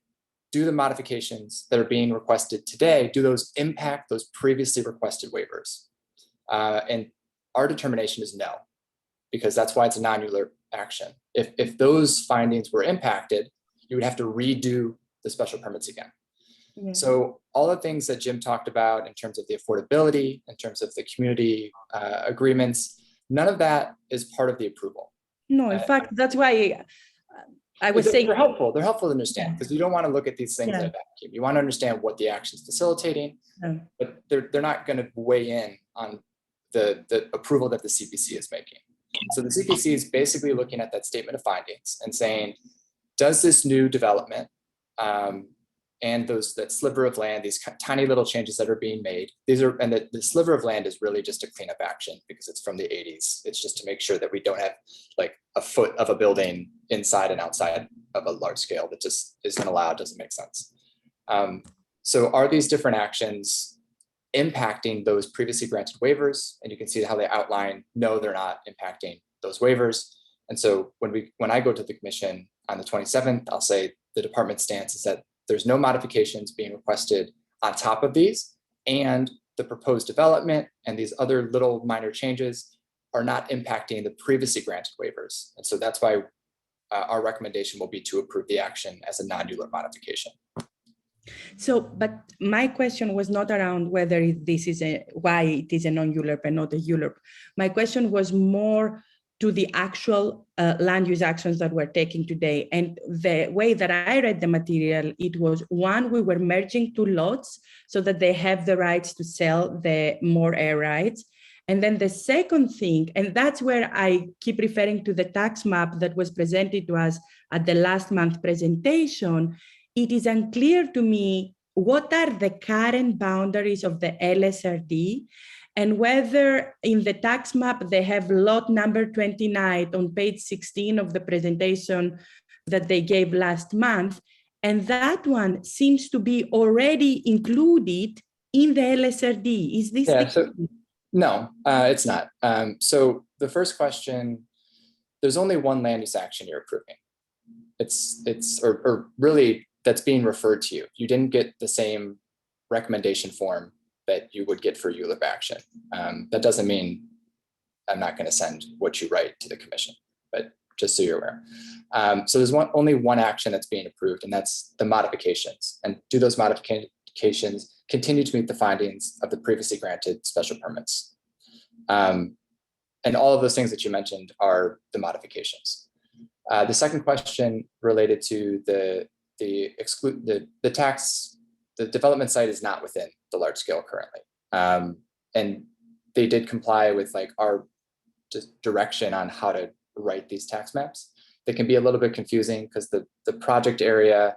[SPEAKER 7] do the modifications that are being requested today, do those impact those previously requested waivers? And our determination is no, because that's why it's a non-ULURP action. If those findings were impacted, you would have to redo the special permits again. Yeah. So all the things that Jim talked about in terms of the affordability, in terms of the community agreements, none of that is part of the approval.
[SPEAKER 4] No, in fact, that's why I was saying
[SPEAKER 7] they're helpful. They're helpful to understand, because you don't want to look at these things in a vacuum. You want to understand what the action is facilitating, but they're not going to weigh in on the approval that the CPC is making. So the CPC is basically looking at that statement of findings and saying, does this new development and that sliver of land, these tiny little changes that are being made, and the sliver of land is really just a cleanup action because it's from the 80s. It's just to make sure that we don't have like a foot of a building inside and outside of a large scale that just isn't allowed, doesn't make sense. So are these different actions impacting those previously granted waivers? And you can see how they outline, no, they're not impacting those waivers. And so when I go to the commission on the 27th, I'll say the department's stance is that there's no modifications being requested on top of these, and the proposed development and these other little minor changes are not impacting the previously granted waivers. And so that's why our recommendation will be to approve the action as a non-ULURP modification.
[SPEAKER 4] So, but my question was not around whether why it is a non-ULURP and not a ULURP. My question was more to the actual land use actions that we're taking today. And the way that I read the material, it was one, we were merging two lots so that they have the rights to sell the more air rights. And then the second thing, and that's where I keep referring to the tax map that was presented to us at the last month presentation, it is unclear to me what are the current boundaries of the LSRD, and whether in the tax map they have lot number 29 on page 16 of the presentation that they gave last month. And that one seems to be already included in the LSRD. Is this
[SPEAKER 7] No, it's not. So the first question, there's only one land use action you're approving. Or really that's being referred to you. You didn't get the same recommendation form that you would get for ULURP action. That doesn't mean I'm not going to send what you write to the commission, but just so you're aware. So there's only one action that's being approved, and that's the modifications. And do those modifications continue to meet the findings of the previously granted special permits? And all of those things that you mentioned are the modifications. The second question related to the development site is not within the large scale currently. And they did comply with like our just direction on how to write these tax maps. They can be a little bit confusing because the project area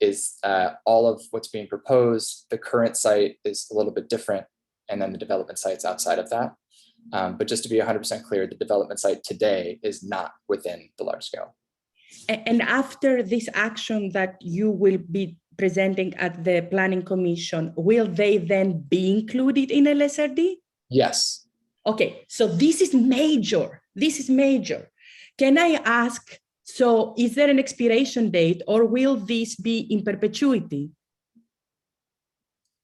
[SPEAKER 7] is all of what's being proposed. The current site is a little bit different, and then the development site's outside of that. But just to be 100% clear, the development site today is not within the large scale.
[SPEAKER 4] And after this action that you will be presenting at the Planning Commission, will they then be included in LSRD?
[SPEAKER 7] Yes.
[SPEAKER 4] Okay, so this is major. This is major. Can I ask, so is there an expiration date, or will this be in perpetuity?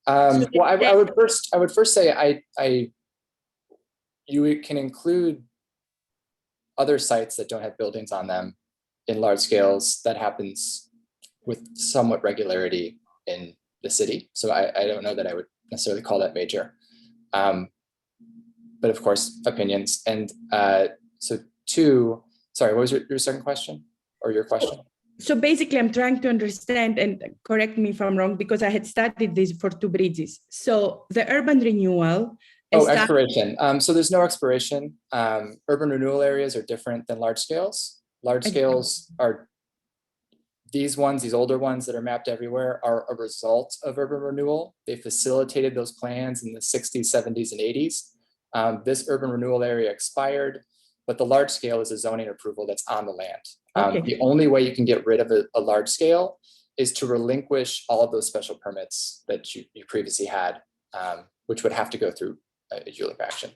[SPEAKER 7] Well, I would first say you can include other sites that don't have buildings on them in large scales. That happens with somewhat regularity in the city. So I don't know that I would necessarily call that major. But of course, opinions. And so sorry, what was your second question or your question?
[SPEAKER 4] So basically, I'm trying to understand, and correct me if I'm wrong, because I had studied this for two bridges. So the urban renewal
[SPEAKER 7] Oh,
[SPEAKER 4] Start-
[SPEAKER 7] expiration. So there's no expiration. Urban renewal areas are different than large scales. Large scales are these ones, these older ones that are mapped everywhere, are a result of urban renewal. They facilitated those plans in the 60s, 70s, and 80s. This urban renewal area expired, but the large scale is a zoning approval that's on the land. The only way you can get rid of a large scale is to relinquish all of those special permits that you previously had, which would have to go through a ULURP action.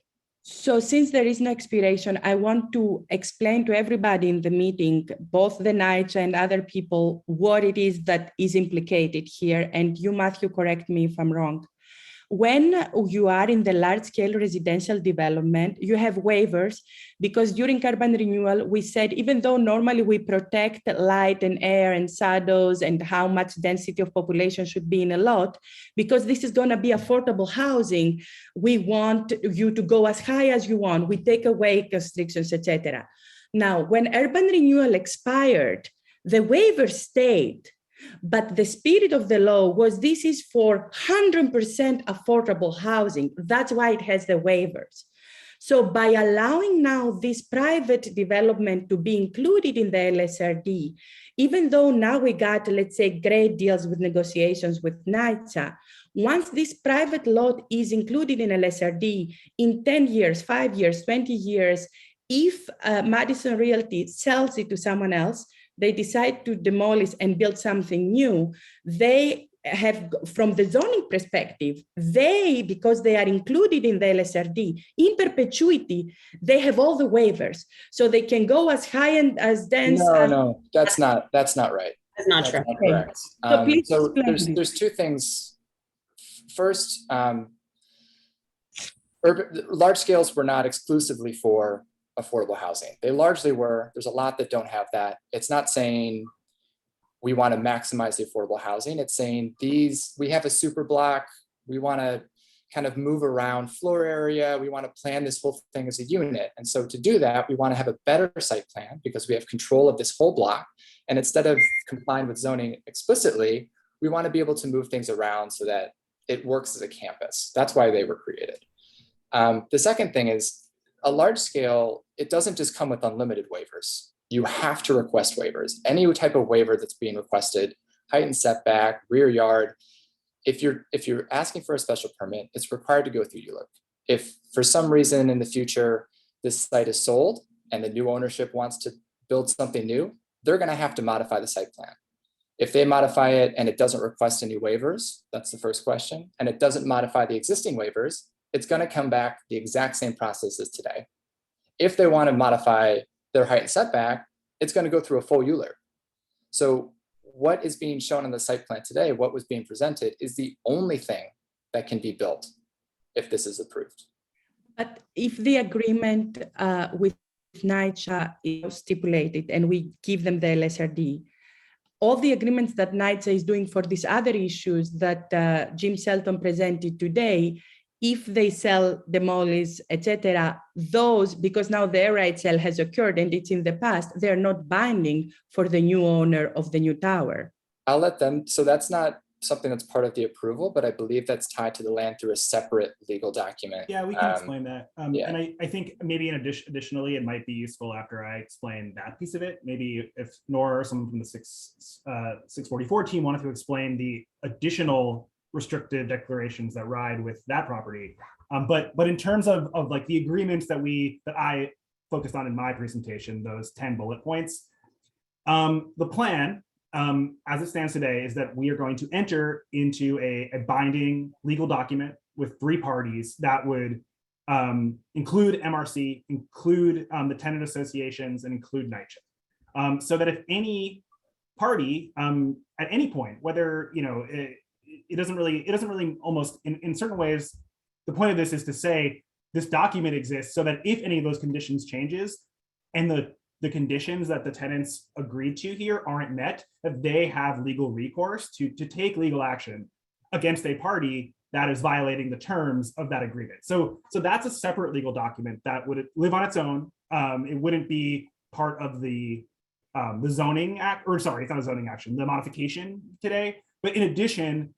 [SPEAKER 4] So since there is no expiration, I want to explain to everybody in the meeting, both the NYCHA and other people, what it is that is implicated here. And you, Matthew, correct me if I'm wrong. When you are in the large scale residential development, you have waivers because during urban renewal, we said, even though normally we protect light and air and shadows and how much density of population should be in a lot, because this is going to be affordable housing, we want you to go as high as you want. We take away restrictions, etc. Now, when urban renewal expired, the waiver stayed. But the spirit of the law was this is for 100% affordable housing. That's why it has the waivers. So by allowing now this private development to be included in the LSRD, even though now we got, let's say, great deals with negotiations with NYCHA, once this private lot is included in LSRD in 10 years, 5 years, 20 years, if Madison Realty sells it to someone else, they decide to demolish and build something new, they have, from the zoning perspective, because they are included in the LSRD, in perpetuity, they have all the waivers. So they can go as high and as dense.
[SPEAKER 7] No, that's not right.
[SPEAKER 5] That's not
[SPEAKER 7] That's
[SPEAKER 5] true.
[SPEAKER 7] not correct.
[SPEAKER 4] So please
[SPEAKER 7] So
[SPEAKER 4] explain
[SPEAKER 7] there's two things. First, large scales were not exclusively for affordable housing. They largely were. There's a lot that don't have that. It's not saying we want to maximize the affordable housing. It's saying we have a super block. We want to kind of move around floor area. We want to plan this whole thing as a unit. And so to do that, we want to have a better site plan because we have control of this whole block. And instead of complying with zoning explicitly, we want to be able to move things around so that it works as a campus. That's why they were created. The second thing is, a large scale, it doesn't just come with unlimited waivers. You have to request waivers. Any type of waiver that's being requested, height and setback, rear yard, if you're asking for a special permit, it's required to go through ULURP. If for some reason in the future, this site is sold and the new ownership wants to build something new, they're gonna have to modify the site plan. If they modify it and it doesn't request any waivers, that's the first question, and it doesn't modify the existing waivers, it's going to come back the exact same process as today. If they want to modify their height and setback, it's going to go through a full ULURP. So what is being shown on the site plan today, what was being presented, is the only thing that can be built if this is approved.
[SPEAKER 4] But if the agreement with NYCHA is stipulated and we give them the LSRD, all the agreements that NYCHA is doing for these other issues that Jim Shelton presented today, if they sell, demolish, etc., those, because now their right sale has occurred and it's in the past, they're not binding for the new owner of the new tower.
[SPEAKER 7] I'll let them, so that's not something that's part of the approval, but I believe that's tied to the land through a separate legal document.
[SPEAKER 10] Yeah, we can explain that.
[SPEAKER 7] Yeah.
[SPEAKER 10] And I think maybe additionally, it might be useful after I explain that piece of it. Maybe if Nora or someone from the 644 team wanted to explain the additional restrictive declarations that ride with that property. But in terms of like the agreements that I focused on in my presentation, those 10 bullet points, the plan as it stands today is that we are going to enter into a binding legal document with 3 parties that would include MRC, include the tenant associations, and include NYCHA. So that if any party at any point, whether it doesn't really almost in certain ways, the point of this is to say this document exists so that if any of those conditions changes and the conditions that the tenants agreed to here aren't met, that they have legal recourse to take legal action against a party that is violating the terms of that agreement. So that's a separate legal document that would live on its own. It wouldn't be part of the zoning act, or sorry, it's not a zoning action, the modification today. But in addition,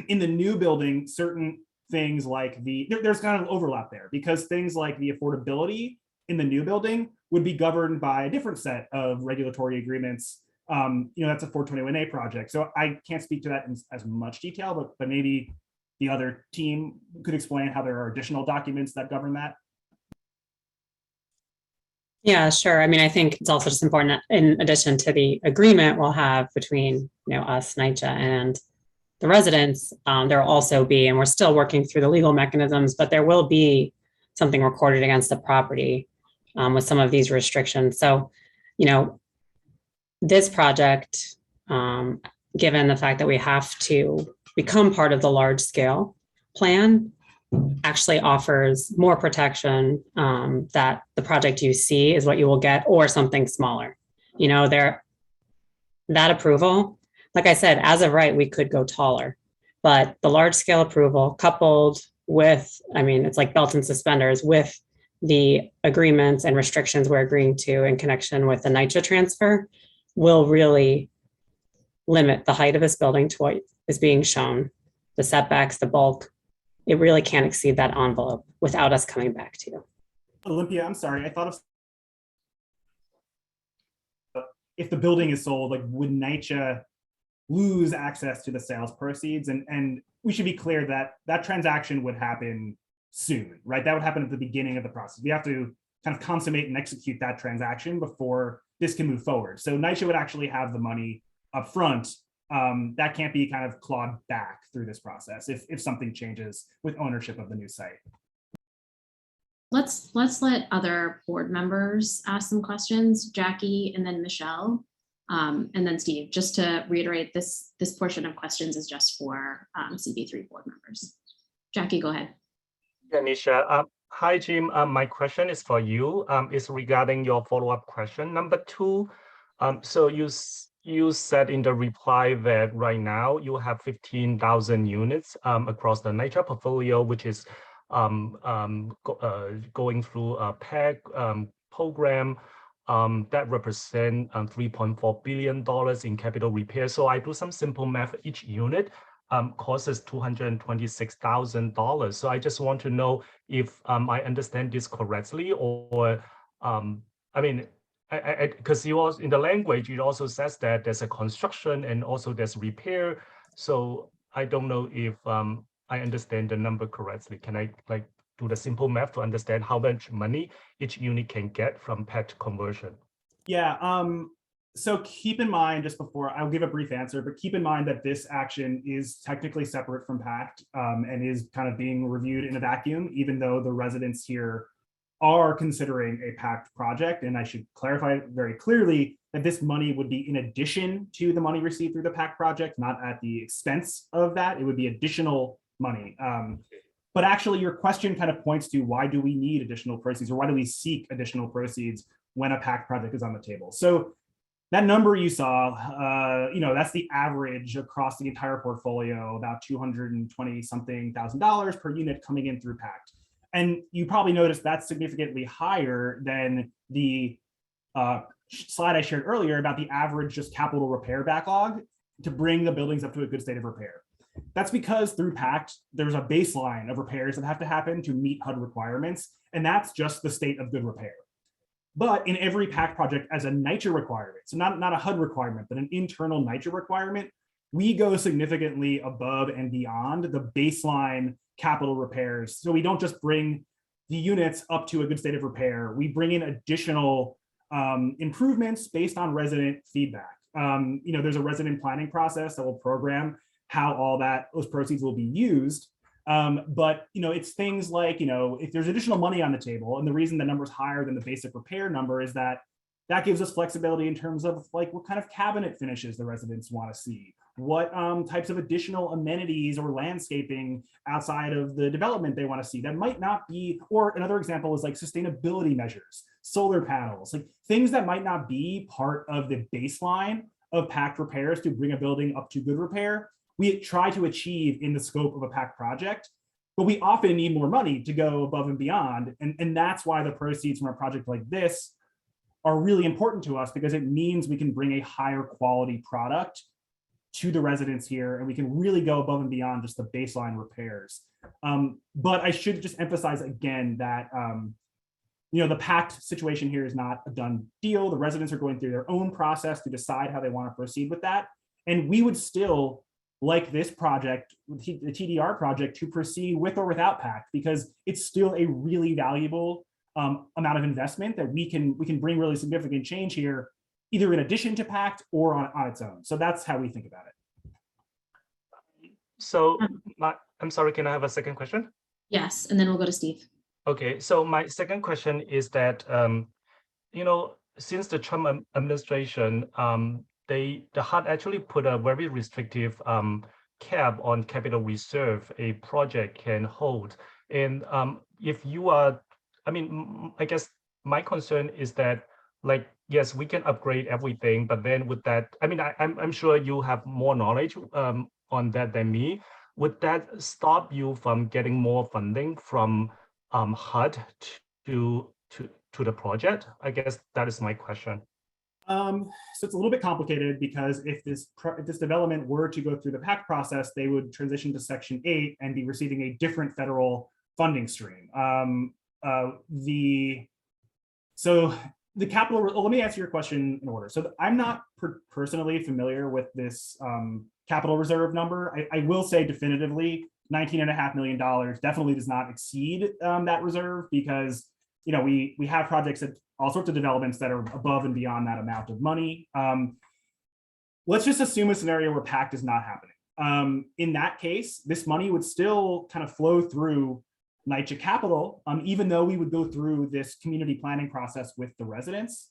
[SPEAKER 10] in the new building, certain things like there's kind of overlap there, because things like the affordability in the new building would be governed by a different set of regulatory agreements. That's a 421A project. So I can't speak to that in as much detail, but maybe the other team could explain how there are additional documents that govern that.
[SPEAKER 5] Yeah, sure. I mean, I think it's also just important that in addition to the agreement we'll have between, us, NYCHA, and the residents, there will also be, and we're still working through the legal mechanisms, but there will be something recorded against the property with some of these restrictions. So, this project, given the fact that we have to become part of the large scale plan, actually offers more protection that the project you see is what you will get, or something smaller. That approval, like I said, as of right, we could go taller, but the large scale approval coupled with, it's like belt and suspenders with the agreements and restrictions we're agreeing to in connection with the NYCHA transfer will really limit the height of this building to what is being shown, the setbacks, the bulk. It really can't exceed that envelope without us coming back to you.
[SPEAKER 10] Olympia, I'm sorry, I thought of if the building is sold, like would NYCHA lose access to the sales proceeds? And we should be clear that that transaction would happen soon, right? That would happen at the beginning of the process. We have to kind of consummate and execute that transaction before this can move forward. So NYCHA would actually have the money up front. That can't be kind of clawed back through this process if something changes with ownership of the new site.
[SPEAKER 1] Let's let other board members ask some questions, Jackie and then Michelle, and then Steve. Just to reiterate, this portion of questions is just for CB3 board members. Jackie, go ahead.
[SPEAKER 14] Nisha, hi Jim. My question is for you. It's regarding your follow-up question number 2. So you said in the reply that right now you have 15,000 units across the NYCHA portfolio, which is going through a PEG program that represent $3.4 billion in capital repair. So I do some simple math. Each unit costs $226,000. So I just want to know if I understand this correctly, or because you also in the language it also says that there's a construction and also there's repair. So I don't know if I understand the number correctly. Can I do the simple math to understand how much money each unit can get from PET conversion?
[SPEAKER 10] Yeah. So keep in mind, just before I'll give a brief answer, but keep in mind that this action is technically separate from PACT and is kind of being reviewed in a vacuum, even though the residents here are considering a PACT project. And I should clarify very clearly that this money would be in addition to the money received through the PACT project, not at the expense of that. It would be additional money. But actually your question kind of points to why do we need additional proceeds, or why do we seek additional proceeds when a PACT project is on the table? So that number you saw, that's the average across the entire portfolio, about $220,000 per unit coming in through PACT. And you probably noticed that's significantly higher than the slide I shared earlier about the average just capital repair backlog to bring the buildings up to a good state of repair. That's because through PACT, there's a baseline of repairs that have to happen to meet HUD requirements, and that's just the state of good repair. But in every PACT project as a NYCHA requirement, so not a HUD requirement, but an internal NYCHA requirement, we go significantly above and beyond the baseline capital repairs. So we don't just bring the units up to a good state of repair, we bring in additional improvements based on resident feedback. There's a resident planning process that will program how all those proceeds will be used. But it's things like, if there's additional money on the table, and the reason the number is higher than the basic repair number is that gives us flexibility in terms of what kind of cabinet finishes the residents want to see, what types of additional amenities or landscaping outside of the development they want to see that might not be, or another example is like sustainability measures, solar panels, like things that might not be part of the baseline of PACT repairs to bring a building up to good repair. We try to achieve in the scope of a PACT project, but we often need more money to go above and beyond. And that's why the proceeds from a project like this are really important to us, because it means we can bring a higher quality product to the residents here, and we can really go above and beyond just the baseline repairs. But I should just emphasize again that the PACT situation here is not a done deal. The residents are going through their own process to decide how they want to proceed with that. And we would still like this project, the TDR project, to proceed with or without PACT, because it's still a really valuable amount of investment that we can bring really significant change here, either in addition to PACT or on its own. So that's how we think about it.
[SPEAKER 14] So I'm sorry, can I have a second question?
[SPEAKER 1] Yes, and then we'll go to Steve.
[SPEAKER 14] Okay, so my second question is that, since the Trump administration, the HUD actually put a very restrictive cap on capital reserve a project can hold. And if you are, I guess my concern is that, like, yes, we can upgrade everything, but then with that, I'm sure you have more knowledge on that than me. Would that stop you from getting more funding from HUD to the project? I guess that is my question.
[SPEAKER 10] So it's a little bit complicated, because if this development were to go through the PACT process, they would transition to Section 8 and be receiving a different federal funding stream. The capital, let me answer your question in order. So I'm not personally familiar with this capital reserve number. I will say definitively $19.5 million definitely does not exceed that reserve, because we have projects at all sorts of developments that are above and beyond that amount of money. Let's just assume a scenario where PACT is not happening. In that case, this money would still kind of flow through NYCHA capital, even though we would go through this community planning process with the residents.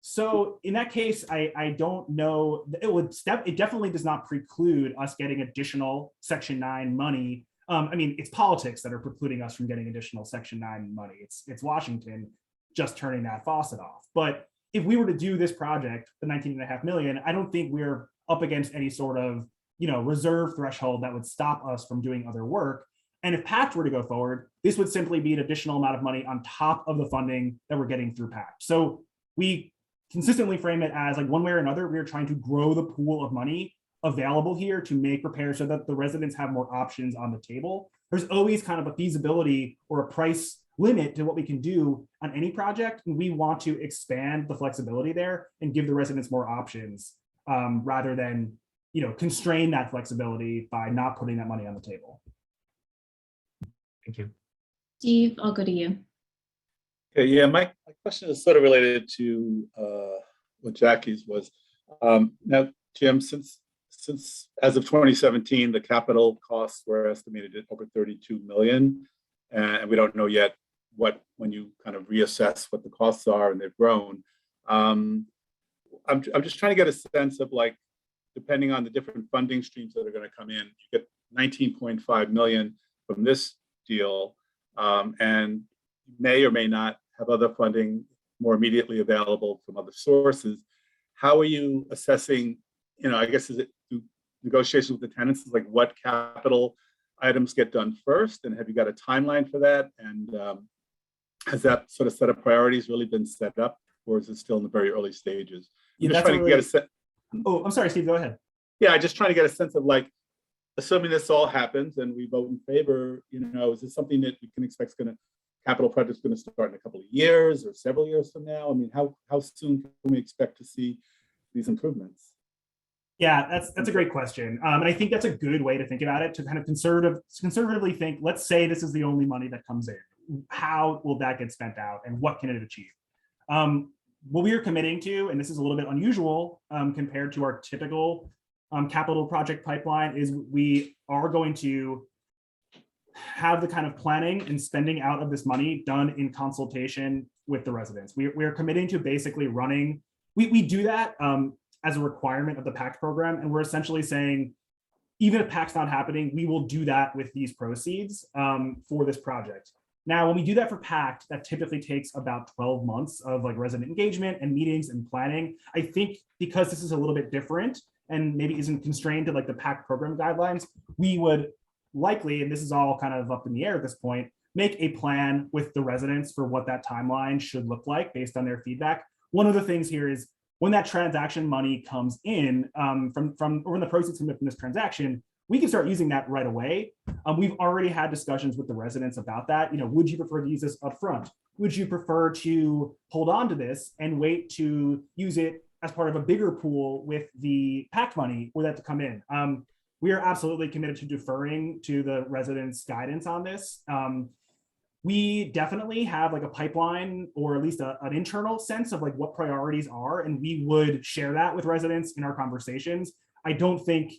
[SPEAKER 10] So in that case, I don't know, it definitely does not preclude us getting additional Section 9 money. It's politics that are precluding us from getting additional Section 9 money. It's Washington just turning that faucet off. But if we were to do this project, the $19.5 million, I don't think we're up against any sort of reserve threshold that would stop us from doing other work. And if PACT were to go forward, this would simply be an additional amount of money on top of the funding that we're getting through PACT. So we consistently frame it as, like, one way or another, we are trying to grow the pool of money available here to make repairs so that the residents have more options on the table. There's always kind of a feasibility or a price limit to what we can do on any project, and we want to expand the flexibility there and give the residents more options, rather than constrain that flexibility by not putting that money on the table.
[SPEAKER 14] Thank you.
[SPEAKER 1] Steve, I'll go to you.
[SPEAKER 8] Okay, yeah, my question is sort of related to what Jackie's was. Now, Jim, since as of 2017, the capital costs were estimated at over 32 million, and we don't know yet when you kind of reassess what the costs are, and they've grown. I'm just trying to get a sense of, like, depending on the different funding streams that are going to come in, you get 19.5 million from this deal, and may or may not have other funding more immediately available from other sources. How are you assessing, I guess, is it through negotiations with the tenants, like what capital items get done first, and have you got a timeline for that? And has that sort of set of priorities really been set up, or is it still in the very early stages?
[SPEAKER 10] Oh, I'm sorry, Steve, go ahead.
[SPEAKER 8] Yeah, just trying to get a sense of, like, assuming this all happens and we vote in favor, is this something that we can expect capital project's going to start in a couple of years or several years from now? How soon can we expect to see these improvements?
[SPEAKER 10] Yeah, that's a great question. And I think that's a good way to think about it, to kind of conservatively think, let's say this is the only money that comes in. How will that get spent out, and what can it achieve? What we are committing to, and this is a little bit unusual compared to our typical capital project pipeline, is we are going to have the kind of planning and spending out of this money done in consultation with the residents. We are committing to basically running, we do that as a requirement of the PACT program, and we're essentially saying, even if PACT's not happening, we will do that with these proceeds for this project. Now, when we do that for PACT, that typically takes about 12 months of, like, resident engagement and meetings and planning. I think because this is a little bit different and maybe isn't constrained to, like, the PACT program guidelines, we would likely, and this is all kind of up in the air at this point, make a plan with the residents for what that timeline should look like based on their feedback. One of the things here is when that transaction money comes in from or when the proceeds come in from this transaction, we can start using that right away. We've already had discussions with the residents about that. Would you prefer to use this upfront? Would you prefer to hold on to this and wait to use it as part of a bigger pool with the PACT money for that to come in? We are absolutely committed to deferring to the residents' guidance on this. We definitely have like a pipeline or at least an internal sense of like what priorities are, and we would share that with residents in our conversations. I don't think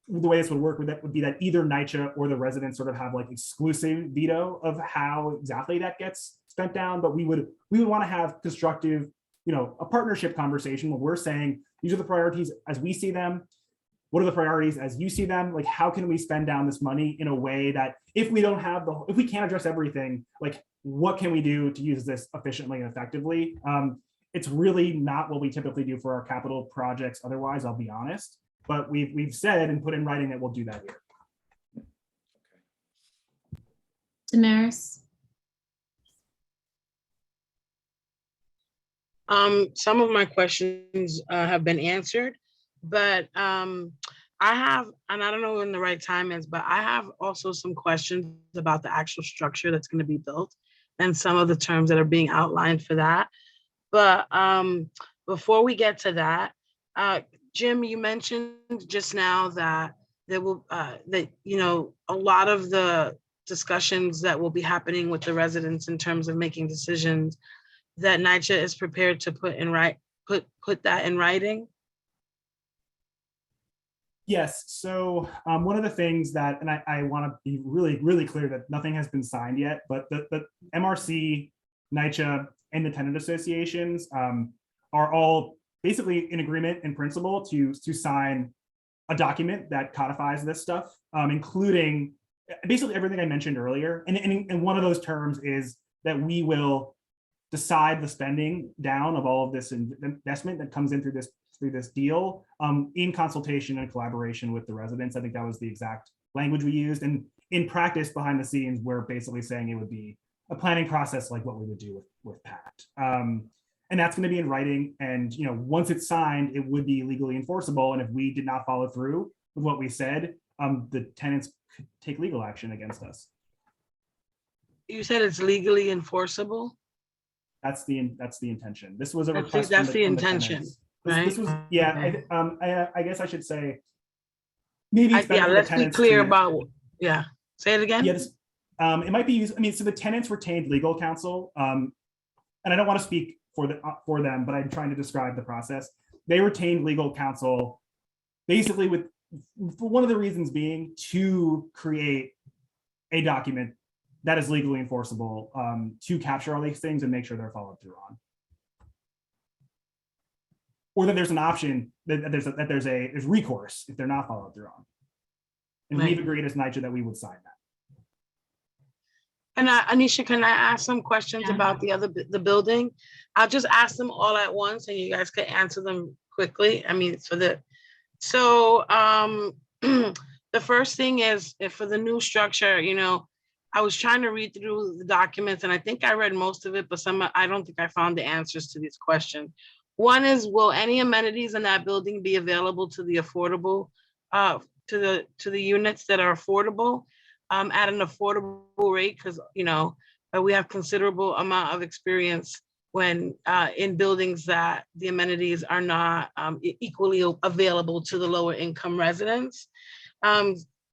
[SPEAKER 10] the way this would work would be that either NYCHA or the residents sort of have like exclusive veto of how exactly that gets spent down, but we would want to have constructive, a partnership conversation where we're saying, these are the priorities as we see them. What are the priorities as you see them? Like, how can we spend down this money in a way that if we can't address everything, like what can we do to use this efficiently and effectively? It's really not what we typically do for our capital projects. Otherwise, I'll be honest, but we've said and put in writing that we'll do that here.
[SPEAKER 1] Damaris.
[SPEAKER 15] Some of my questions have been answered, but I have, and I don't know when the right time is, but I have also some questions about the actual structure that's going to be built and some of the terms that are being outlined for that. But before we get to that, Jim, you mentioned just now that there will, a lot of the discussions that will be happening with the residents in terms of making decisions, that NYCHA is prepared to put that in writing.
[SPEAKER 10] Yes. So one of the things that, and I want to be really, really clear that nothing has been signed yet, but the MRC, NYCHA, and the tenant associations are all basically in agreement in principle to sign a document that codifies this stuff, including basically everything I mentioned earlier. And one of those terms is that we will decide the spending down of all of this investment that comes in through this deal in consultation and collaboration with the residents. I think that was the exact language we used. And in practice, behind the scenes, we're basically saying it would be a planning process like what we would do with PACT. And that's going to be in writing. And once it's signed, it would be legally enforceable. And if we did not follow through with what we said, the tenants could take legal action against us.
[SPEAKER 15] You said it's legally enforceable?
[SPEAKER 10] That's the intention. This was a request.
[SPEAKER 15] That's the intention. Right?
[SPEAKER 10] This was, yeah. Okay. I guess I should say, maybe it's better for the
[SPEAKER 15] let's be clear about, say it again.
[SPEAKER 10] Yes, it might be used. So the tenants retained legal counsel, and I don't want to speak for them, but I'm trying to describe the process. They retained legal counsel, basically for one of the reasons being to create a document that is legally enforceable, to capture all these things and make sure they're followed through on. Or that there's an option that there's recourse if they're not followed through on. And we've agreed as NYCHA that we would sign that.
[SPEAKER 15] And Anisha, can I ask some questions about the building? I'll just ask them all at once and you guys can answer them quickly. The first thing is, if for the new structure, I was trying to read through the documents and I think I read most of it, but I don't think I found the answers to these questions. One is, will any amenities in that building be available to the affordable, to the units that are affordable at an affordable rate? Because, we have considerable amount of experience when in buildings that the amenities are not equally available to the lower income residents.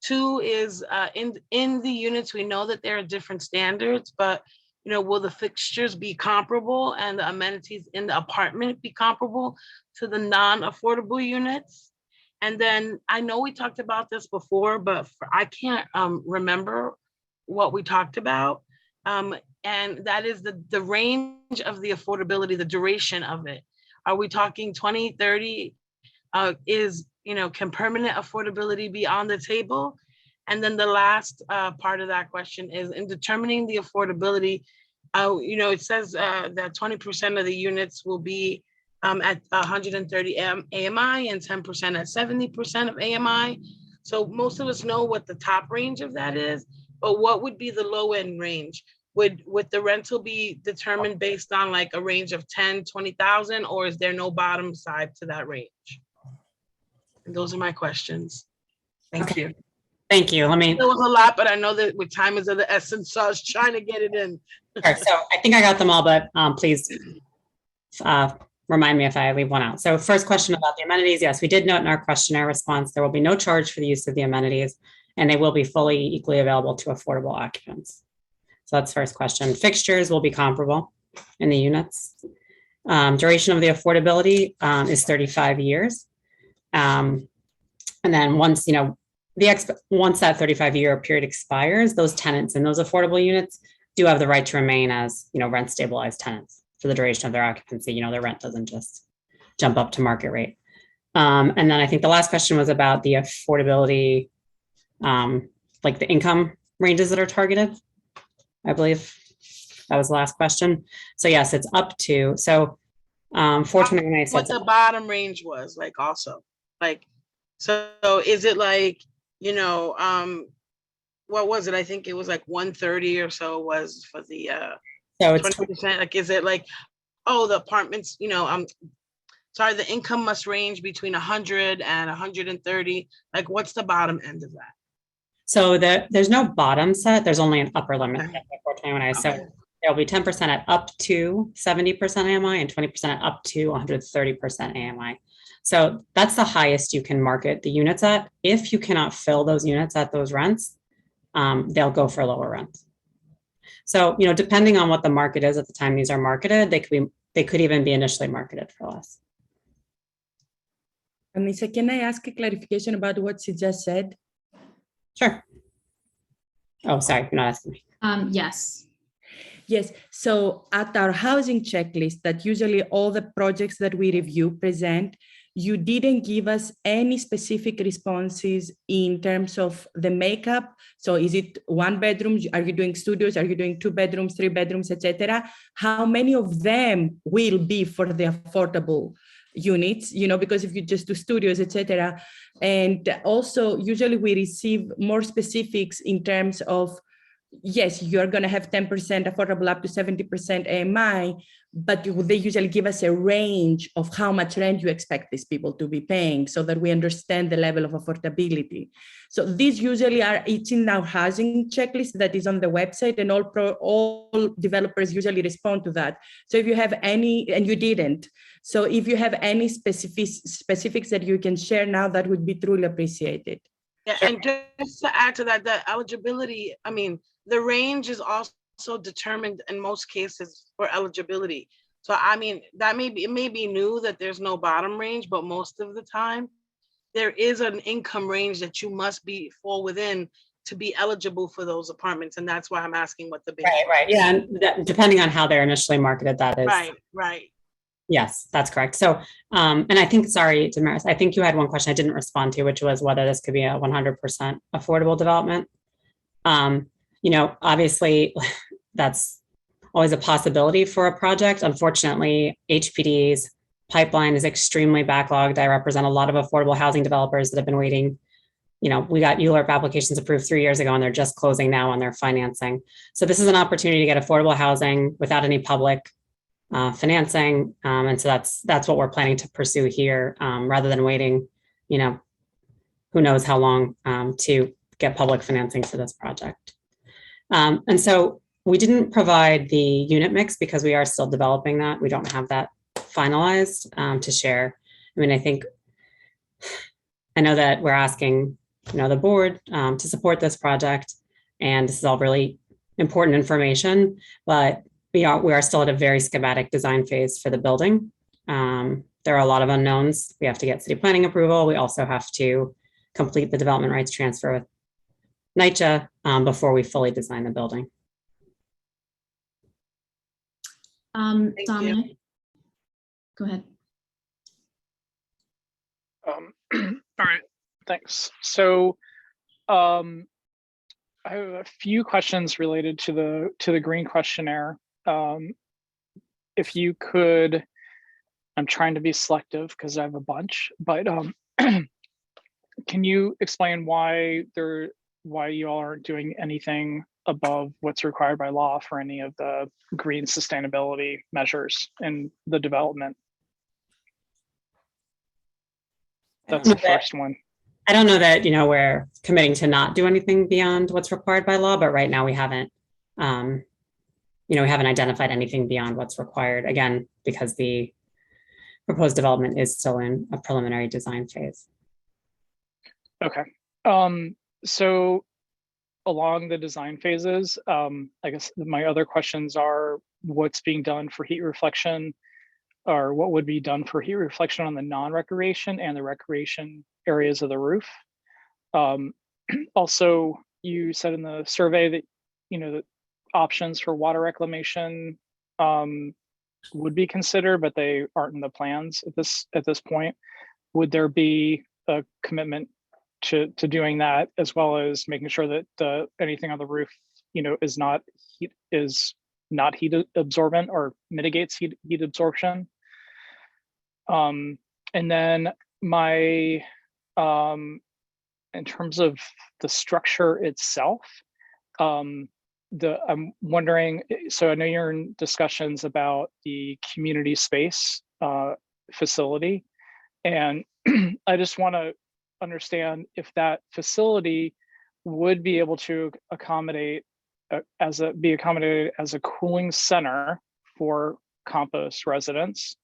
[SPEAKER 15] Two is in the units, we know that there are different standards, but will the fixtures be comparable and the amenities in the apartment be comparable to the non-affordable units? And then I know we talked about this before, but I can't remember what we talked about. And that is the range of the affordability, the duration of it. Are we talking 20, 30? Can permanent affordability be on the table? And then the last part of that question is, in determining the affordability, it says that 20% of the units will be at 130 AMI and 10% at 70% of AMI. So most of us know what the top range of that is, but what would be the low end range? would the rental be determined based on like a range of 10, 20,000, or is there no bottom side to that range? And those are my questions. Thank you.
[SPEAKER 5] Thank you. Let me.
[SPEAKER 15] There was a lot, but I know that with time is of the essence, so I was trying to get it in.
[SPEAKER 5] All right, so I think I got them all, but please remind me if I leave one out. So first question about the amenities. Yes, we did note in our questionnaire response, there will be no charge for the use of the amenities, and they will be fully equally available to affordable occupants. So that's first question. Fixtures will be comparable in the units. Duration of the affordability is 35 years. And then once, once that 35-year period expires, those tenants in those affordable units do have the right to remain as, rent stabilized tenants for the duration of their occupancy. Their rent doesn't just jump up to market rate. And then I think the last question was about the affordability, like the income ranges that are targeted. I believe that was the last question. So yes, it's up to, so 429.
[SPEAKER 15] What the bottom range was like also, like, so is it like, what was it? I think it was like 130 or so was for the
[SPEAKER 5] so it's
[SPEAKER 15] 20%. Like, is it like, oh, the apartments, sorry, the income must range between 100 and 130. Like, what's the bottom end of that?
[SPEAKER 5] So there's no bottom set. There's only an upper limit.
[SPEAKER 15] Okay.
[SPEAKER 5] Okay. So there'll be 10% at up to 70% AMI and 20% at up to 130% AMI. So that's the highest you can market the units at. If you cannot fill those units at those rents, they'll go for lower rents. So, depending on what the market is at the time these are marketed, they could even be initially marketed for less.
[SPEAKER 4] Anissa, can I ask a clarification about what she just said?
[SPEAKER 5] Sure. Oh, sorry, you're not asking me.
[SPEAKER 1] Yes.
[SPEAKER 4] Yes. So at our housing checklist that usually all the projects that we review present, you didn't give us any specific responses in terms of the makeup. So is it one bedroom? Are you doing studios? Are you doing 2 bedrooms, 3 bedrooms, etc.? How many of them will be for the affordable units, because if you just do studios, etc. And also usually we receive more specifics in terms of, yes, you're going to have 10% affordable up to 70% AMI, but they usually give us a range of how much rent you expect these people to be paying so that we understand the level of affordability. So these usually it's in our housing checklist that is on the website, and all developers usually respond to that. So if you have any, and you didn't, so if you have any specifics that you can share now, that would be truly appreciated.
[SPEAKER 15] Yeah, and just to add to that, the eligibility, the range is also determined in most cases for eligibility. So that it may be new that there's no bottom range, but most of the time there is an income range that you must fall within to be eligible for those apartments. And that's why I'm asking what the base.
[SPEAKER 5] Right. Yeah. And depending on how they're initially marketed, that is.
[SPEAKER 15] Right.
[SPEAKER 5] Yes, that's correct. So, and I think, sorry, Damaris, I think you had one question I didn't respond to, which was whether this could be a 100% affordable development. Obviously that's always a possibility for a project. Unfortunately, HPD's pipeline is extremely backlogged. I represent a lot of affordable housing developers that have been waiting. We got ULURP applications approved 3 years ago, and they're just closing now on their financing. So this is an opportunity to get affordable housing without any public financing. And so that's what we're planning to pursue here, rather than waiting, who knows how long to get public financing for this project. And so we didn't provide the unit mix because we are still developing that. We don't have that finalized to share. I know that we're asking, the board to support this project, and this is all really important information, but we are still at a very schematic design phase for the building. There are a lot of unknowns. We have to get city planning approval. We also have to complete the development rights transfer with NYCHA before we fully design the building.
[SPEAKER 1] Dominic, go ahead.
[SPEAKER 6] All right, thanks. So I have a few questions related to the green questionnaire. If you could, I'm trying to be selective because I have a bunch, but can you explain why you all aren't doing anything above what's required by law for any of the green sustainability measures in the development. That's the first one.
[SPEAKER 5] I don't know that, we're committing to not do anything beyond what's required by law, but right now we haven't, we haven't identified anything beyond what's required, again, because the proposed development is still in a preliminary design phase.
[SPEAKER 6] Okay. So along the design phases, I guess my other questions are what's being done for heat reflection, or what would be done for heat reflection on the non-recreation and the recreation areas of the roof. Also, you said in the survey that, the options for water reclamation would be considered, but they aren't in the plans at this point. Would there be a commitment to doing that, as well as making sure that anything on the roof, is not heat absorbent or mitigates heat absorption? And then in terms of the structure itself, I'm wondering, so I know you're in discussions about the community space facility, and I just want to understand if that facility would be able to accommodate be accommodated as a cooling center for Campos residents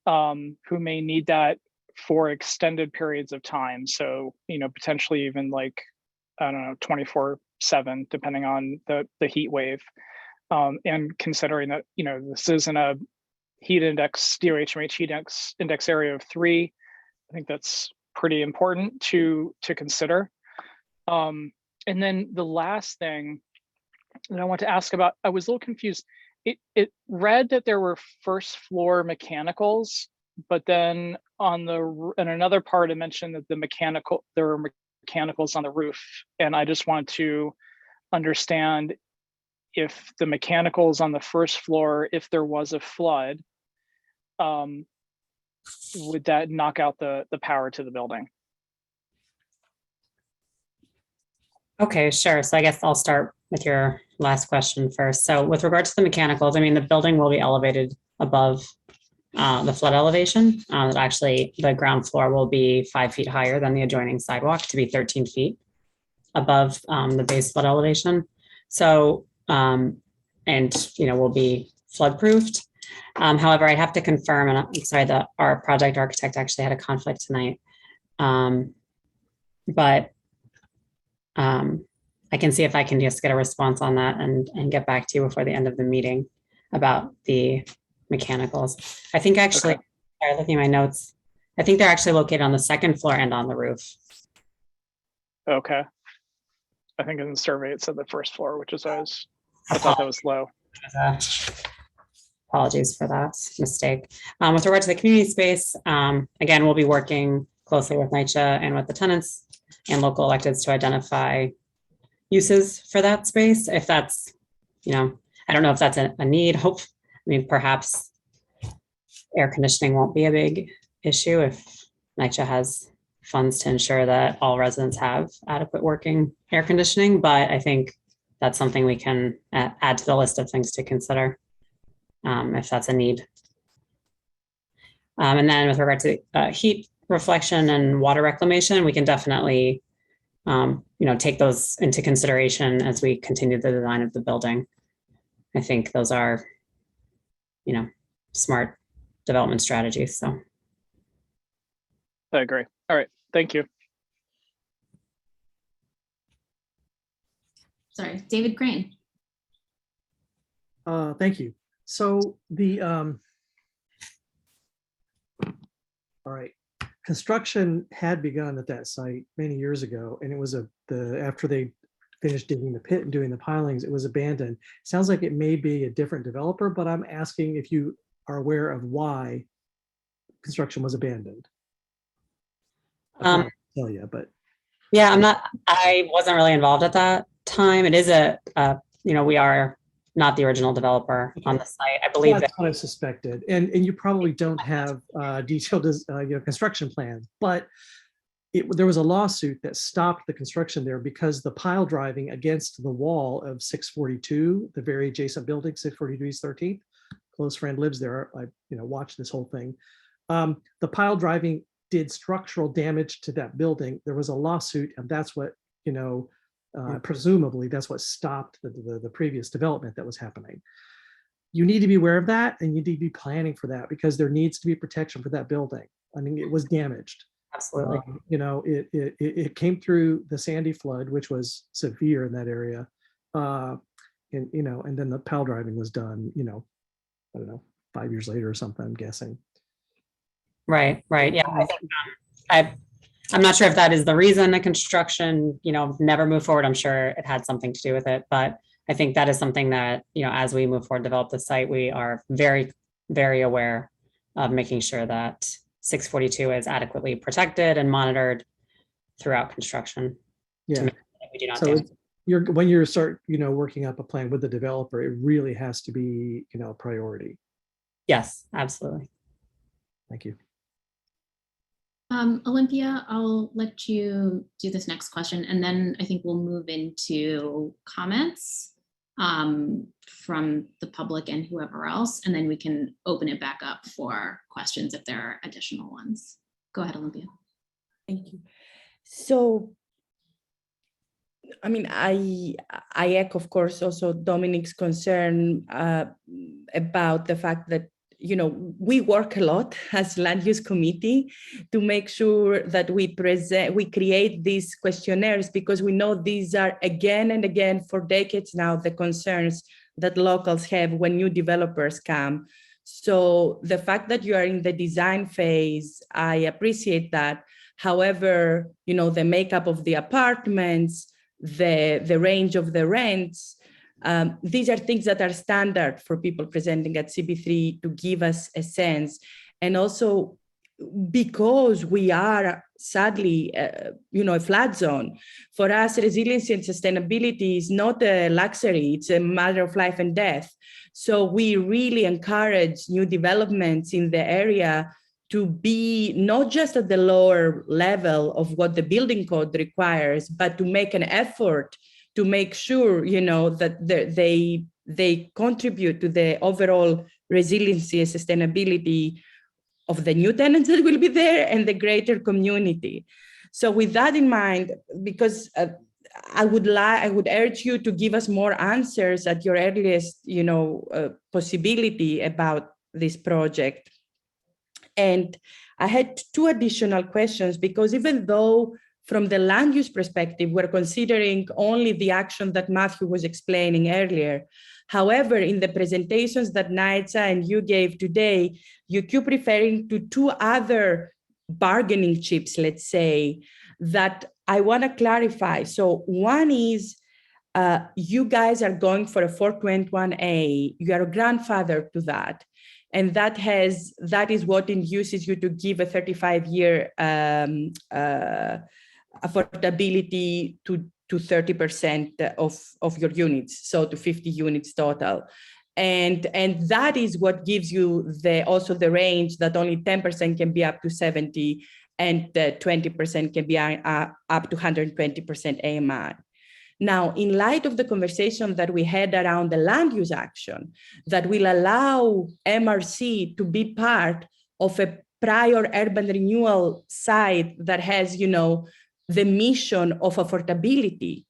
[SPEAKER 6] who may need that for extended periods of time. So, potentially even like, I don't know, 24/7, depending on the heat wave. And considering that, this isn't a heat index, DOHMH heat index area of 3, I think that's pretty important to consider. And then the last thing that I want to ask about, I was a little confused. It read that there were first floor mechanicals, but then in another part it mentioned that there were mechanicals on the roof, and I just want to understand if the mechanicals on the first floor, if there was a flood, would that knock out the power to the building?
[SPEAKER 5] Okay, sure. So I guess I'll start with your last question first. So with regard to the mechanicals, the building will be elevated above the flood elevation. Actually, the ground floor will be 5 feet higher than the adjoining sidewalk to be 13 feet above the base flood elevation. So, will be flood proofed. However, I have to confirm, and I'm sorry that our project architect actually had a conflict tonight. But I can see if I can just get a response on that and get back to you before the end of the meeting about the mechanicals. I think actually, sorry, looking at my notes, I think they're actually located on the second floor and on the roof.
[SPEAKER 6] Okay. I think in the survey it said the first floor, which is I thought that was low.
[SPEAKER 5] Apologies for that mistake. With regard to the community space, again, we'll be working closely with NYCHA and with the tenants and local electeds to identify uses for that space. If that's, I don't know if that's a need. Perhaps air conditioning won't be a big issue if NYCHA has funds to ensure that all residents have adequate working air conditioning, but I think that's something we can add to the list of things to consider if that's a need. And then with regard to heat reflection and water reclamation, we can definitely take those into consideration as we continue the design of the building. I think those are, smart development strategies. So
[SPEAKER 6] I agree. All right. Thank you.
[SPEAKER 1] Sorry, David Crane.
[SPEAKER 9] Thank you. So all right, construction had begun at that site many years ago, and it was after they finished digging the pit and doing the pilings, it was abandoned. Sounds like it may be a different developer, but I'm asking if you are aware of why construction was abandoned. Tell you, but
[SPEAKER 5] yeah, I wasn't really involved at that time. It is we are not the original developer on the site. I believe
[SPEAKER 9] that's what I suspected. And you probably don't have detailed construction plans, but there was a lawsuit that stopped the construction there because the pile driving against the wall of 642, the very adjacent building, 642 East 13th, close friend lives there. I watched this whole thing. The pile driving did structural damage to that building. There was a lawsuit, and that's what, presumably that's what stopped the previous development that was happening. You need to be aware of that, and you need to be planning for that, because there needs to be protection for that building. I mean, it was damaged.
[SPEAKER 5] Absolutely.
[SPEAKER 9] It came through the Sandy flood, which was severe in that area. And then the pile driving was done, I don't know, 5 years later or something, I'm guessing.
[SPEAKER 5] Right. Yeah, I think I'm not sure if that is the reason the construction, never moved forward. I'm sure it had something to do with it, but I think that is something that, as we move forward, develop the site, we are very, very aware of making sure that 642 is adequately protected and monitored throughout construction.
[SPEAKER 9] Yeah.
[SPEAKER 5] To make sure that we do not
[SPEAKER 9] So
[SPEAKER 5] damage.
[SPEAKER 9] when you start, working up a plan with the developer, it really has to be, a priority.
[SPEAKER 5] Yes, absolutely.
[SPEAKER 9] Thank you.
[SPEAKER 1] Olympia, I'll let you do this next question, and then I think we'll move into comments from the public and whoever else, and then we can open it back up for questions if there are additional ones. Go ahead, Olympia.
[SPEAKER 4] Thank you. So, I mean, I echo, of course, also Dominic's concern about the fact that, we work a lot as land use committee to make sure that we create these questionnaires, because we know these are again and again for decades now the concerns that locals have when new developers come. So the fact that you are in the design phase, I appreciate that. However, the makeup of the apartments, the range of the rents, these are things that are standard for people presenting at CB3 to give us a sense. And also because we are sadly, a flood zone, for us, resiliency and sustainability is not a luxury, it's a matter of life and death. So we really encourage new developments in the area to be not just at the lower level of what the building code requires, but to make an effort to make sure, that they contribute to the overall resiliency and sustainability of the new tenants that will be there and the greater community. So with that in mind, because I would urge you to give us more answers at your earliest, possibility about this project. And I had two additional questions, because even though from the land use perspective, we're considering only the action that Matthew was explaining earlier. However, in the presentations that NYCHA and you gave today, you keep referring to two other bargaining chips, let's say, that I want to clarify. So one is you guys are going for a 421A, you are a grandfather to that. And that is what induces you to give a 35-year affordability to 30% of your units, so to 50 units total. And that is what gives you also the range that only 10% can be up to 70 and 20% can be up to 120% AMI. Now, in light of the conversation that we had around the land use action that will allow MRC to be part of a prior urban renewal site that has, the mission of affordability,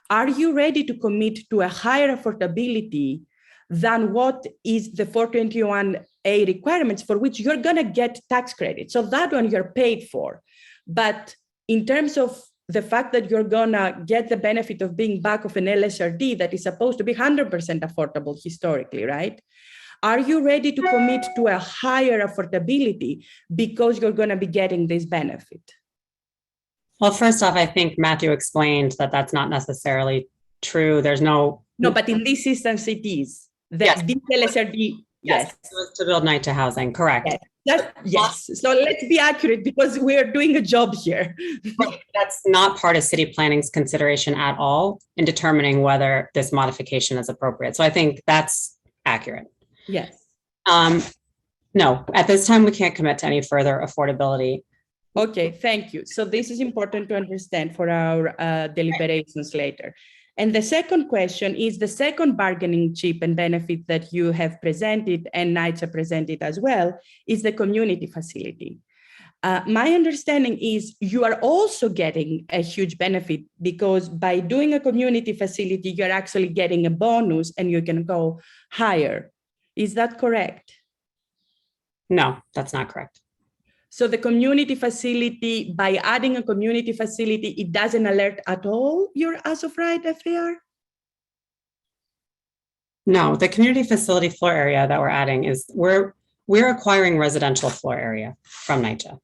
[SPEAKER 4] are you ready to commit to a higher affordability than what is the 421A requirements for which you're going to get tax credit? So that one you're paid for. But in terms of the fact that you're going to get the benefit of being back of an LSRD that is supposed to be 100% affordable historically, right? Are you ready to commit to a higher affordability because you're going to be getting this benefit?
[SPEAKER 5] Well, first off, I think Matthew explained that that's not necessarily true. There's no...
[SPEAKER 4] No, but in this instance, it is.
[SPEAKER 5] Yes.
[SPEAKER 4] This LSRD, yes.
[SPEAKER 5] To build NYCHA housing, correct.
[SPEAKER 4] Yes. So let's be accurate, because we're doing a job here.
[SPEAKER 5] That's not part of city planning's consideration at all in determining whether this modification is appropriate. So I think that's accurate.
[SPEAKER 4] Yes.
[SPEAKER 5] No, at this time, we can't commit to any further affordability.
[SPEAKER 4] Okay, thank you. So this is important to understand for our deliberations later. And the second question is the second bargaining chip and benefit that you have presented and NYCHA presented as well is the community facility. My understanding is you are also getting a huge benefit because by doing a community facility, you're actually getting a bonus and you can go higher. Is that correct?
[SPEAKER 5] No, that's not correct.
[SPEAKER 4] So the community facility, by adding a community facility, it doesn't alert at all your as of right FAR?
[SPEAKER 5] No, the community facility floor area that we're adding is we're acquiring residential floor area from NYCHA.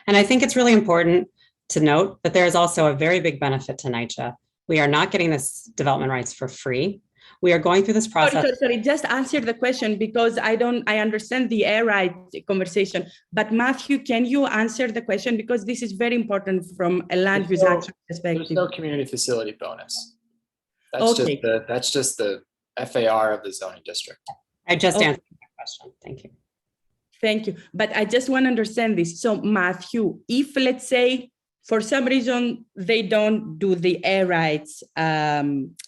[SPEAKER 5] And I think it's really important to note that there is also a very big benefit to NYCHA. We are not getting this development rights for free. We are going through this process.
[SPEAKER 4] Sorry, just answer the question because I understand the air right conversation, but Matthew, can you answer the question? Because this is very important from a land use action perspective.
[SPEAKER 7] There's no community facility bonus. That's just the FAR of the zoning district.
[SPEAKER 5] I just answered that question. Thank you.
[SPEAKER 4] Thank you. But I just want to understand this. So Matthew, if let's say for some reason they don't do the air rights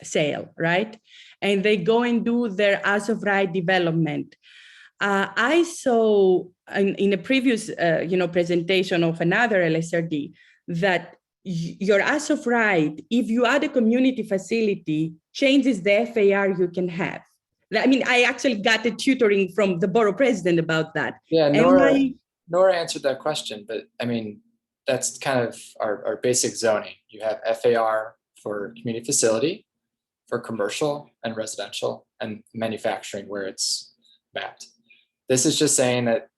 [SPEAKER 4] sale, right? And they go and do their as of right development. I saw in a previous presentation of another LSRD that your as of right, if you add a community facility, changes the FAR you can have. I mean, I actually got a tutoring from the borough president about that.
[SPEAKER 7] Yeah, Nora answered that question, but I mean, that's kind of our basic zoning. You have FAR for community facility, for commercial and residential and manufacturing where it's mapped. This is just saying that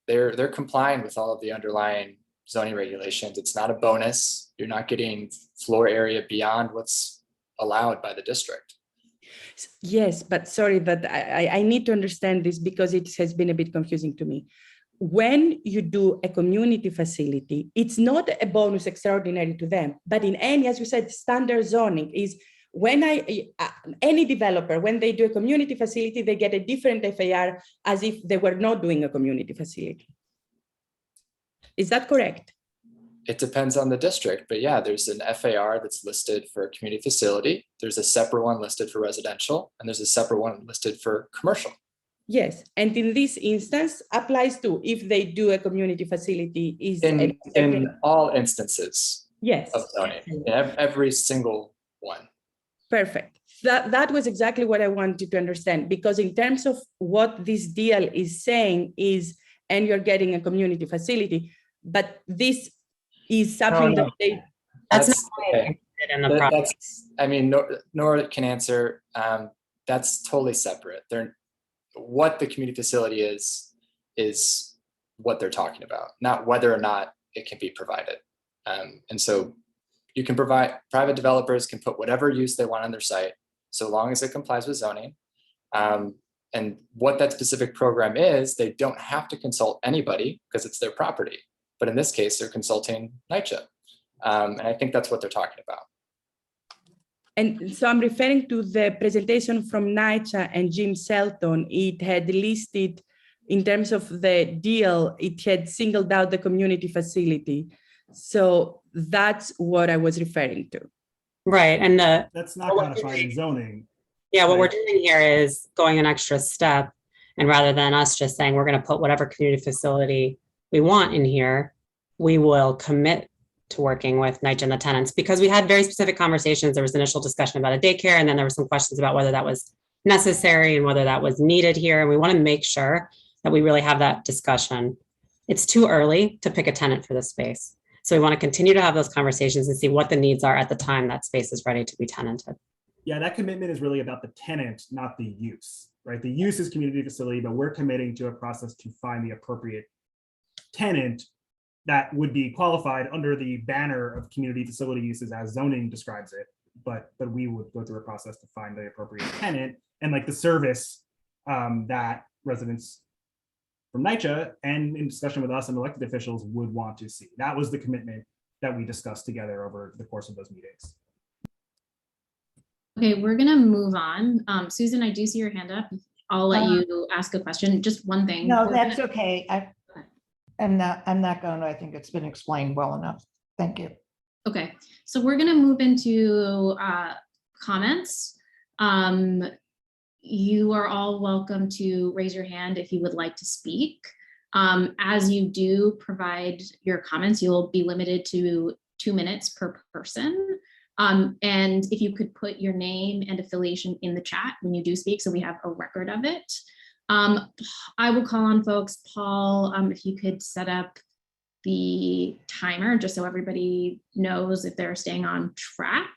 [SPEAKER 7] they're complying with all of the underlying zoning regulations. It's not a bonus. You're not getting floor area beyond what's allowed by the district.
[SPEAKER 4] Yes, but sorry that I need to understand this because it has been a bit confusing to me. When you do a community facility, it's not a bonus extraordinary to them, but in any, as you said, standard zoning is when any developer, when they do a community facility, they get a different FAR as if they were not doing a community facility. Is that correct?
[SPEAKER 7] It depends on the district, but yeah, there's an FAR that's listed for a community facility. There's a separate one listed for residential, and there's a separate one listed for commercial.
[SPEAKER 4] Yes, and in this instance applies to if they do a community facility is
[SPEAKER 7] in all instances.
[SPEAKER 4] Yes,
[SPEAKER 7] of zoning, every single one.
[SPEAKER 4] Perfect. That was exactly what I wanted to understand because in terms of what this deal is saying is, and you're getting a community facility, but this is something that they.
[SPEAKER 5] That's not okay. In the process.
[SPEAKER 7] I mean, Nora can answer. That's totally separate. What the community facility is what they're talking about, not whether or not it can be provided. And so you can private developers can put whatever use they want on their site, so long as it complies with zoning. And what that specific program is, they don't have to consult anybody because it's their property. But in this case, they're consulting NYCHA. And I think that's what they're talking about.
[SPEAKER 4] And so I'm referring to the presentation from NYCHA and Jim Shelton. It had listed, in terms of the deal, it had singled out the community facility. So that's what I was referring to.
[SPEAKER 5] Right, and
[SPEAKER 10] that's not codified in zoning.
[SPEAKER 5] Yeah, what we're doing here is going an extra step, and rather than us just saying we're going to put whatever community facility we want in here, we will commit to working with NYCHA and the tenants because we had very specific conversations. There was initial discussion about a daycare, and then there were some questions about whether that was necessary and whether that was needed here. And we want to make sure that we really have that discussion. It's too early to pick a tenant for this space. So we want to continue to have those conversations and see what the needs are at the time that space is ready to be tenanted.
[SPEAKER 10] Yeah, that commitment is really about the tenant, not the use, right? The use is community facility, but we're committing to a process to find the appropriate tenant that would be qualified under the banner of community facility uses as zoning describes it. But we would go through a process to find the appropriate tenant and like the service that residents from NYCHA and in discussion with us and elected officials would want to see. That was the commitment that we discussed together over the course of those meetings.
[SPEAKER 1] Okay, we're gonna move on. Susan, I do see your hand up. I'll let you ask a question. Just one thing.
[SPEAKER 16] No, that's okay. I'm not going to, I think it's been explained well enough. Thank you.
[SPEAKER 1] Okay, so we're gonna move into comments. You are all welcome to raise your hand if you would like to speak. As you do provide your comments, you'll be limited to 2 minutes per person. And if you could put your name and affiliation in the chat when you do speak, so we have a record of it. I will call on folks. Paul, if you could set up the timer just so everybody knows if they're staying on track.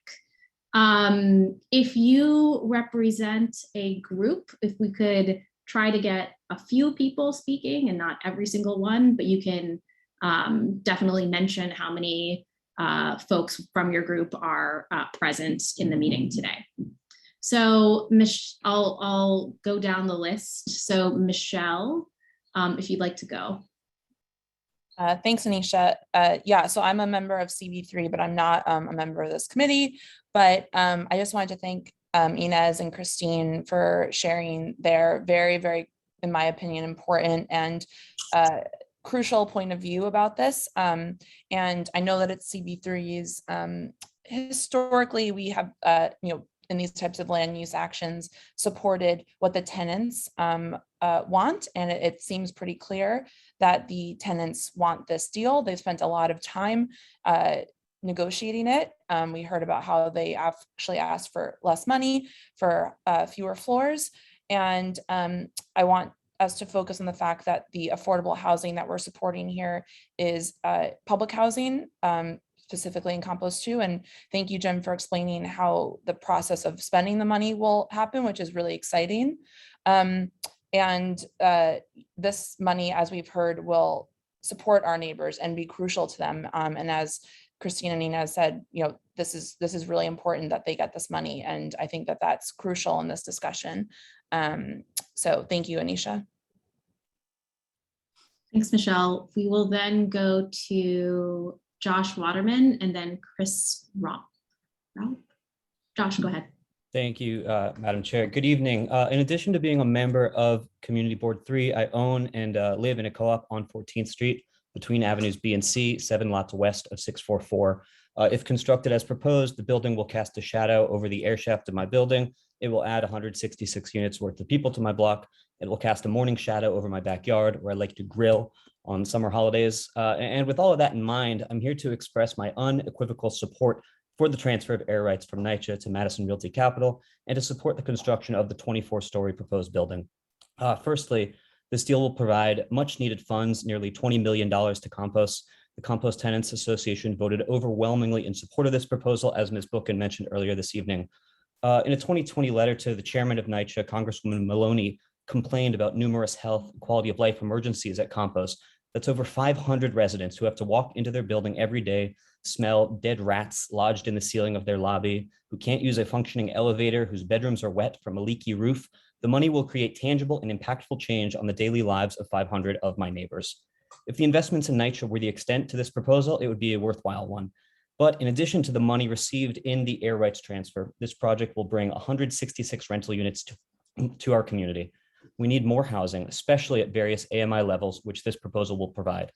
[SPEAKER 1] If you represent a group, if we could try to get a few people speaking and not every single one, but you can definitely mention how many folks from your group are present in the meeting today. So I'll go down the list. So Michelle, if you'd like to go.
[SPEAKER 17] Thanks, Anisha. Yeah, so I'm a member of CB3, but I'm not a member of this committee. But I just wanted to thank Inez and Christine for sharing their very, very, in my opinion, important and crucial point of view about this. And I know that it's CB3's, historically, we have, in these types of land use actions, supported what the tenants want. And it seems pretty clear that the tenants want this deal. They've spent a lot of time negotiating it. We heard about how they actually asked for less money for fewer floors. And I want us to focus on the fact that the affordable housing that we're supporting here is public housing, specifically in Campos 2. And thank you, Jim, for explaining how the process of spending the money will happen, which is really exciting. And this money, as we've heard, will support our neighbors and be crucial to them. And as Christine and Nina said, this is really important that they get this money. And I think that that's crucial in this discussion. So thank you, Anisha.
[SPEAKER 1] Thanks, Michelle. We will then go to Josh Waterman and then Chris Rob. Josh, go ahead.
[SPEAKER 18] Thank you, Madam Chair. Good evening. In addition to being a member of Community Board 3, I own and live in a co-op on 14th Street between Avenues B and C, 7 lots west of 644. If constructed as proposed, the building will cast a shadow over the air shaft of my building. It will add 166 units worth of people to my block. It will cast a morning shadow over my backyard where I like to grill on summer holidays. And with all of that in mind, I'm here to express my unequivocal support for the transfer of air rights from NYCHA to Madison Realty Capital and to support the construction of the 24-story proposed building. Firstly, this deal will provide much needed funds, nearly $20 million to Campos. The Campos Tenants Association voted overwhelmingly in support of this proposal, as Ms. Bookin mentioned earlier this evening. In a 2020 letter to the chairman of NYCHA, Congresswoman Maloney complained about numerous health and quality of life emergencies at Campos. That's over 500 residents who have to walk into their building every day, smell dead rats lodged in the ceiling of their lobby, who can't use a functioning elevator, whose bedrooms are wet from a leaky roof. The money will create tangible and impactful change on the daily lives of 500 of my neighbors. If the investments in NYCHA were the extent to this proposal, it would be a worthwhile one. But in addition to the money received in the air rights transfer, this project will bring 166 rental units to our community. We need more housing, especially at various AMI levels, which this proposal will provide.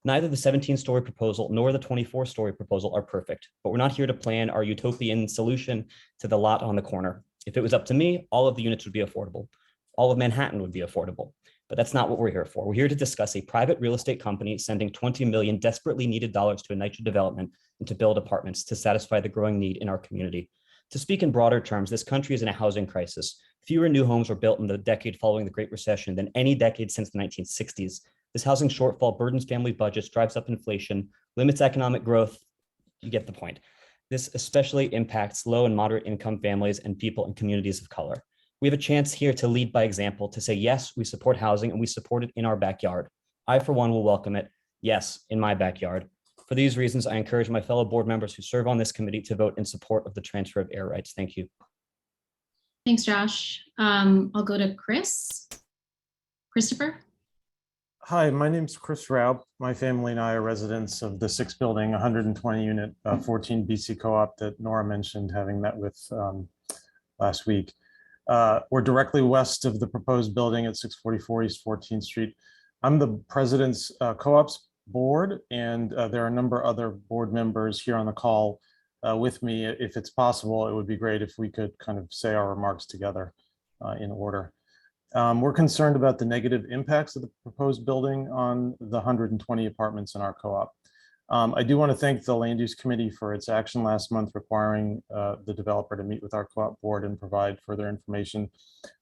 [SPEAKER 18] Neither the 17-story proposal nor the 24-story proposal are perfect, but we're not here to plan our utopian solution to the lot on the corner. If it was up to me, all of the units would be affordable. All of Manhattan would be affordable, but that's not what we're here for. We're here to discuss a private real estate company sending 20 million desperately needed dollars to a NYCHA development and to build apartments to satisfy the growing need in our community. To speak in broader terms, this country is in a housing crisis. Fewer new homes were built in the decade following the Great Recession than any decade since the 1960s. This housing shortfall burdens family budgets, drives up inflation, limits economic growth. You get the point. This especially impacts low and moderate income families and people in communities of color. We have a chance here to lead by example, to say, yes, we support housing and we support it in our backyard. I, for one, will welcome it. Yes, in my backyard. For these reasons, I encourage my fellow board members who serve on this committee to vote in support of the transfer of air rights. Thank you.
[SPEAKER 1] Thanks, Josh. I'll go to Christopher.
[SPEAKER 19] Hi, my name's Chris Raup. My family and I are residents of the 6 building, 120 unit, 14 BC co-op that Nora mentioned having met with last week. We're directly west of the proposed building at 644 East 14th Street. I'm the president's co-ops board, and there are a number of other board members here on the call with me. If it's possible, it would be great if we could kind of say our remarks together in order. We're concerned about the negative impacts of the proposed building on the 120 apartments in our co-op. I do want to thank the Land Use Committee for its action last month requiring the developer to meet with our co-op board and provide further information.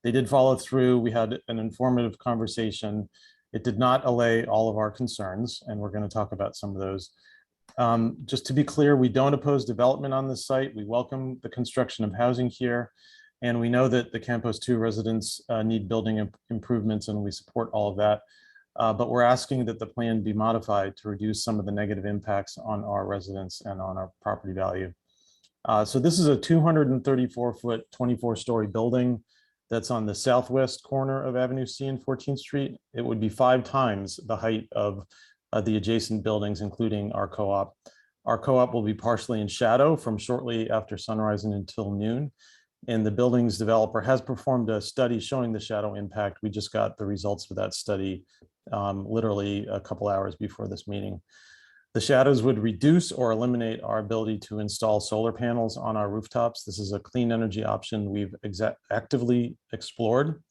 [SPEAKER 19] They did follow through. We had an informative conversation. It did not allay all of our concerns, and we're going to talk about some of those. Just to be clear, we don't oppose development on this site. We welcome the construction of housing here, and we know that the Campos 2 residents need building improvements, and we support all of that. But we're asking that the plan be modified to reduce some of the negative impacts on our residents and on our property value. So this is a 234-foot, 24-story building that's on the southwest corner of Avenue C and 14th Street. It would be 5 times the height of the adjacent buildings, including our co-op. Our co-op will be partially in shadow from shortly after sunrise and until noon. And the building's developer has performed a study showing the shadow impact. We just got the results of that study literally a couple hours before this meeting. The shadows would reduce or eliminate our ability to install solar panels on our rooftops. This is a clean energy option we've actively explored.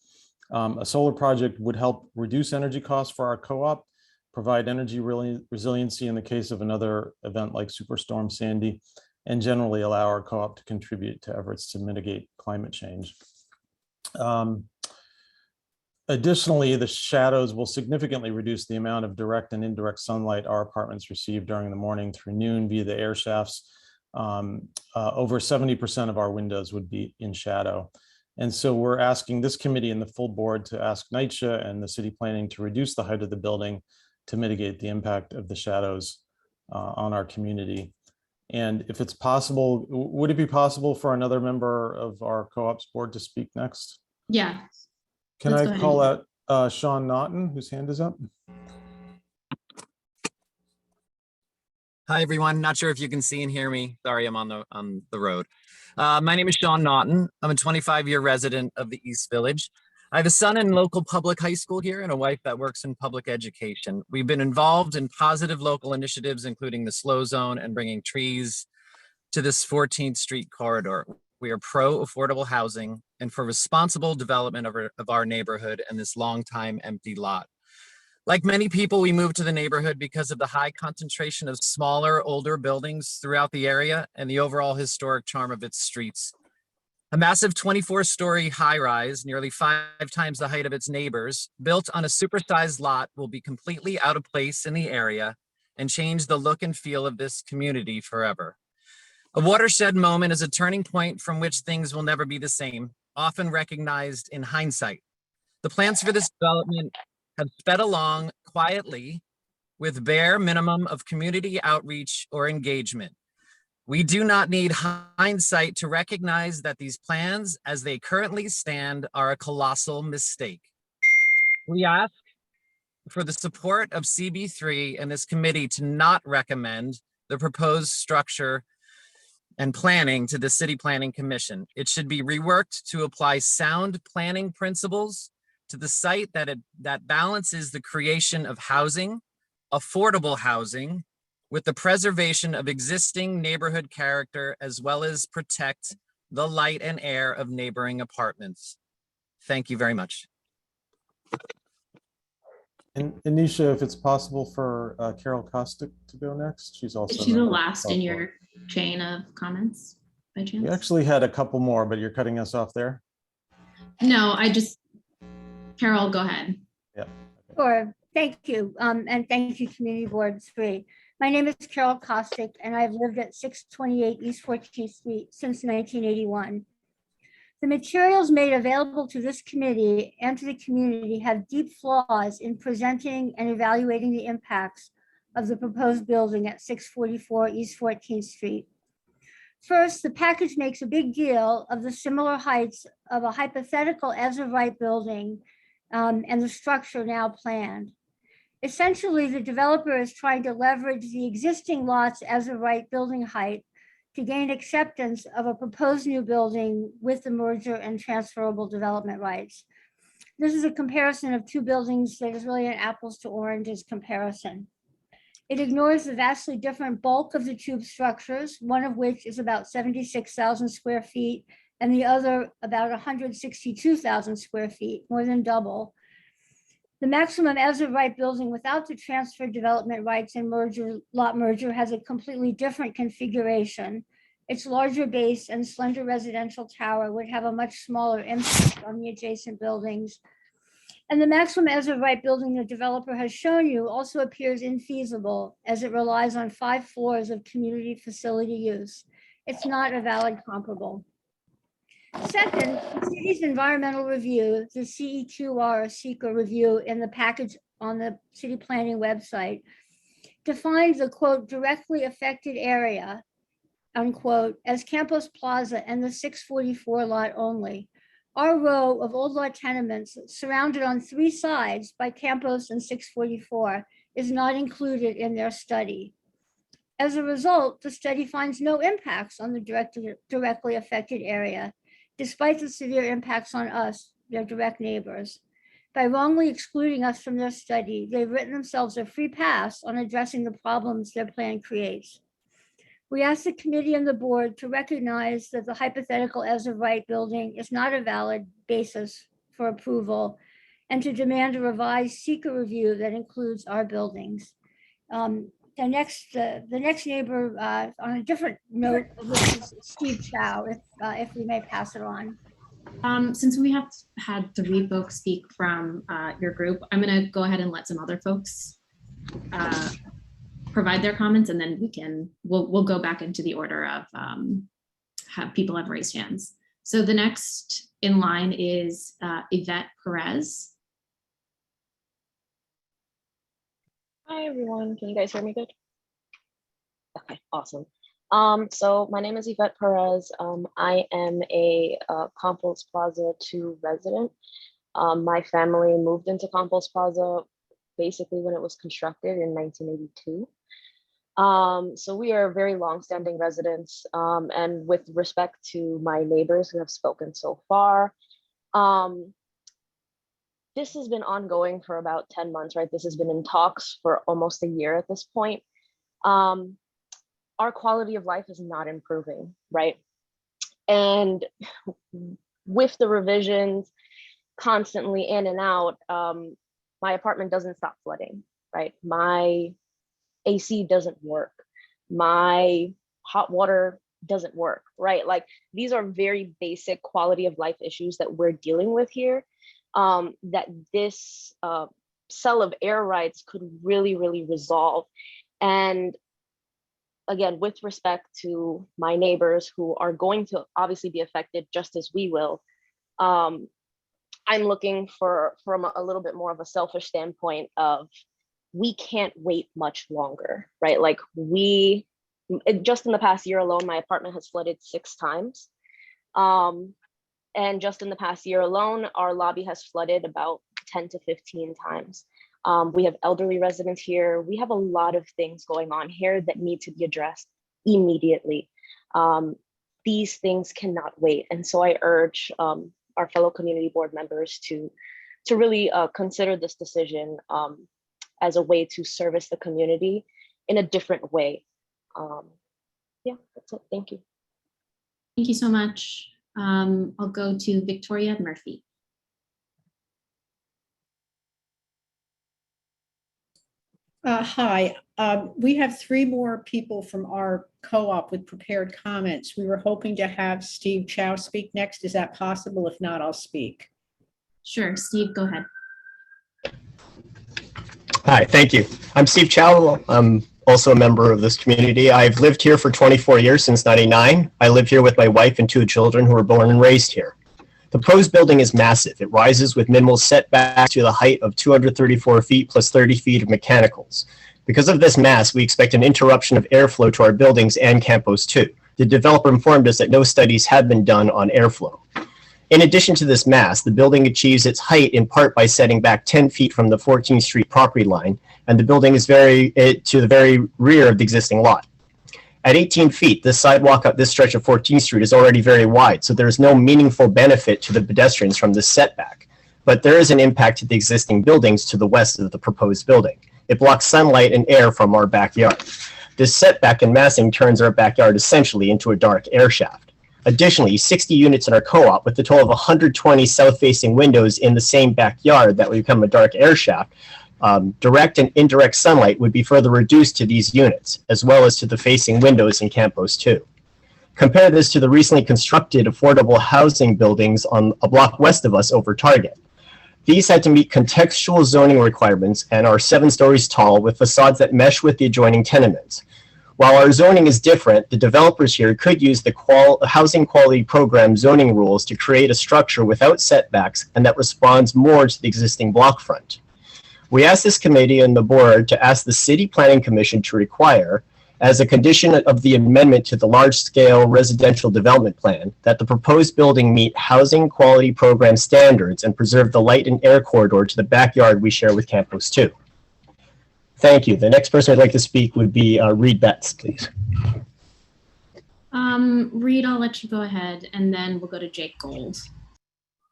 [SPEAKER 19] A solar project would help reduce energy costs for our co-op, provide energy resiliency in the case of another event like Superstorm Sandy, and generally allow our co-op to contribute to efforts to mitigate climate change. Additionally, the shadows will significantly reduce the amount of direct and indirect sunlight our apartments receive during the morning through noon via the air shafts. Over 70% of our windows would be in shadow. And so we're asking this committee and the full board to ask NYCHA and the city planning to reduce the height of the building to mitigate the impact of the shadows on our community. And if it's possible, would it be possible for another member of our co-ops board to speak next?
[SPEAKER 1] Yeah.
[SPEAKER 19] Can I call out Sean Naughton, whose hand is up?
[SPEAKER 20] Hi, everyone. Not sure if you can see and hear me. Sorry, I'm on the road. My name is Sean Naughton. I'm a 25-year resident of the East Village. I have a son in local public high school here and a wife that works in public education. We've been involved in positive local initiatives, including the slow zone and bringing trees to this 14th Street corridor. We are pro-affordable housing and for responsible development of our neighborhood and this long-time empty lot. Like many people, we moved to the neighborhood because of the high concentration of smaller, older buildings throughout the area and the overall historic charm of its streets. A massive 24-story high-rise, nearly 5 times the height of its neighbors, built on a supersized lot will be completely out of place in the area and change the look and feel of this community forever. A watershed moment is a turning point from which things will never be the same, often recognized in hindsight. The plans for this development have sped along quietly with bare minimum of community outreach or engagement. We do not need hindsight to recognize that these plans, as they currently stand, are a colossal mistake. We ask for the support of CB3 and this committee to not recommend the proposed structure and planning to the City Planning Commission. It should be reworked to apply sound planning principles to the site that balances the creation of housing, affordable housing, with the preservation of existing neighborhood character, as well as protect the light and air of neighboring apartments. Thank you very much.
[SPEAKER 19] And Anisha, if it's possible for Carol Kostick to go next, she's also.
[SPEAKER 1] Is she the last in your chain of comments by chance?
[SPEAKER 19] We actually had a couple more, but you're cutting us off there.
[SPEAKER 1] No, Carol, go ahead.
[SPEAKER 19] Yeah.
[SPEAKER 21] Sure, thank you. And thank you, Community Board 3. My name is Carol Kostick, and I've lived at 628 East 14th Street since 1981. The materials made available to this committee and to the community have deep flaws in presenting and evaluating the impacts of the proposed building at 644 East 14th Street. First, the package makes a big deal of the similar heights of a hypothetical as-of-right building and the structure now planned. Essentially, the developer is trying to leverage the existing lots as-of-right building height to gain acceptance of a proposed new building with the merger and transferable development rights. This is a comparison of two buildings that is really an apples to oranges comparison. It ignores the vastly different bulk of the two structures, one of which is about 76,000 square feet and the other about 162,000 square feet, more than double. The maximum as of right building without the transfer development rights and lot merger has a completely different configuration. Its larger base and slender residential tower would have a much smaller impact on the adjacent buildings. And the maximum as of right building the developer has shown you also appears infeasible as it relies on 5 floors of community facility use. It's not a valid comparable. Second, the city's environmental review, the CEQR seeker review in the package on the city planning website, defines the quote directly affected area, unquote, as Campos Plaza and the 644 lot only. Our row of old lot tenements surrounded on 3 sides by Campos and 644 is not included in their study. As a result, the study finds no impacts on the directly affected area, despite the severe impacts on us, their direct neighbors. By wrongly excluding us from their study, they've written themselves a free pass on addressing the problems their plan creates. We ask the committee and the board to recognize that the hypothetical as of right building is not a valid basis for approval and to demand a revised seeker review that includes our buildings. The next neighbor on a different note, which is Steve Chow, if we may pass it on.
[SPEAKER 1] Since we have had 3 folks speak from your group, I'm going to go ahead and let some other folks provide their comments, and then we'll go back into the order of have people have raised hands. So the next in line is Yvette Perez.
[SPEAKER 2] Hi everyone, can you guys hear me good? Okay, awesome. So my name is Yvette Perez. I am a Campos Plaza 2 resident. My family moved into Campos Plaza basically when it was constructed in 1982. So we are very long-standing residents, and with respect to my neighbors who have spoken so far, this has been ongoing for about 10 months, right? This has been in talks for almost a year at this point. Our quality of life is not improving, right? And with the revisions constantly in and out, my apartment doesn't stop flooding, right? My AC doesn't work. My hot water doesn't work, right? Like these are very basic quality of life issues that we're dealing with here. That this sell of air rights could really, really resolve. And again, with respect to my neighbors who are going to obviously be affected just as we will, I'm looking from a little bit more of a selfish standpoint of we can't wait much longer, right? Like just in the past year alone, my apartment has flooded 6 times. And just in the past year alone, our lobby has flooded about 10 to 15 times. We have elderly residents here. We have a lot of things going on here that need to be addressed immediately. These things cannot wait. And so I urge our fellow community board members to really consider this decision as a way to service the community in a different way. Yeah, that's it. Thank you.
[SPEAKER 1] Thank you so much. I'll go to Victoria Murphy.
[SPEAKER 22] Hi, we have 3 more people from our co-op with prepared comments. We were hoping to have Steve Chow speak next. Is that possible? If not, I'll speak.
[SPEAKER 1] Sure, Steve, go ahead.
[SPEAKER 23] Hi, thank you. I'm Steve Chow. I'm also a member of this community. I've lived here for 24 years, since '99. I live here with my wife and 2 children who were born and raised here. The proposed building is massive. It rises with minimal setbacks to the height of 234 feet plus 30 feet of mechanicals. Because of this mass, we expect an interruption of airflow to our buildings and Campos too. The developer informed us that no studies had been done on airflow. In addition to this mass, the building achieves its height in part by setting back 10 feet from the 14th Street property line, and the building is to the very rear of the existing lot. At 18 feet, this sidewalk up this stretch of 14th Street is already very wide, so there is no meaningful benefit to the pedestrians from this setback. but there is an impact to the existing buildings to the west of the proposed building. It blocks sunlight and air from our backyard. This setback and massing turns our backyard essentially into a dark air shaft. Additionally, 60 units in our co-op with a total of 120 south-facing windows in the same backyard that would become a dark air shaft, direct and indirect sunlight would be further reduced to these units, as well as to the facing windows in Campos 2. Compare this to the recently constructed affordable housing buildings on a block west of us over Target. These had to meet contextual zoning requirements and are 7 stories tall with facades that mesh with the adjoining tenements. While our zoning is different, the developers here could use the Housing Quality Program zoning rules to create a structure without setbacks and that responds more to the existing block front. We asked this committee and the board to ask the City Planning Commission to require, as a condition of the amendment to the large-scale residential development plan, that the proposed building meet Housing Quality Program standards and preserve the light and air corridor to the backyard we share with Campos 2. Thank you. The next person I'd like to speak would be Reed Betts, please.
[SPEAKER 1] Reed, I'll let you go ahead, and then we'll go to Jake Gold.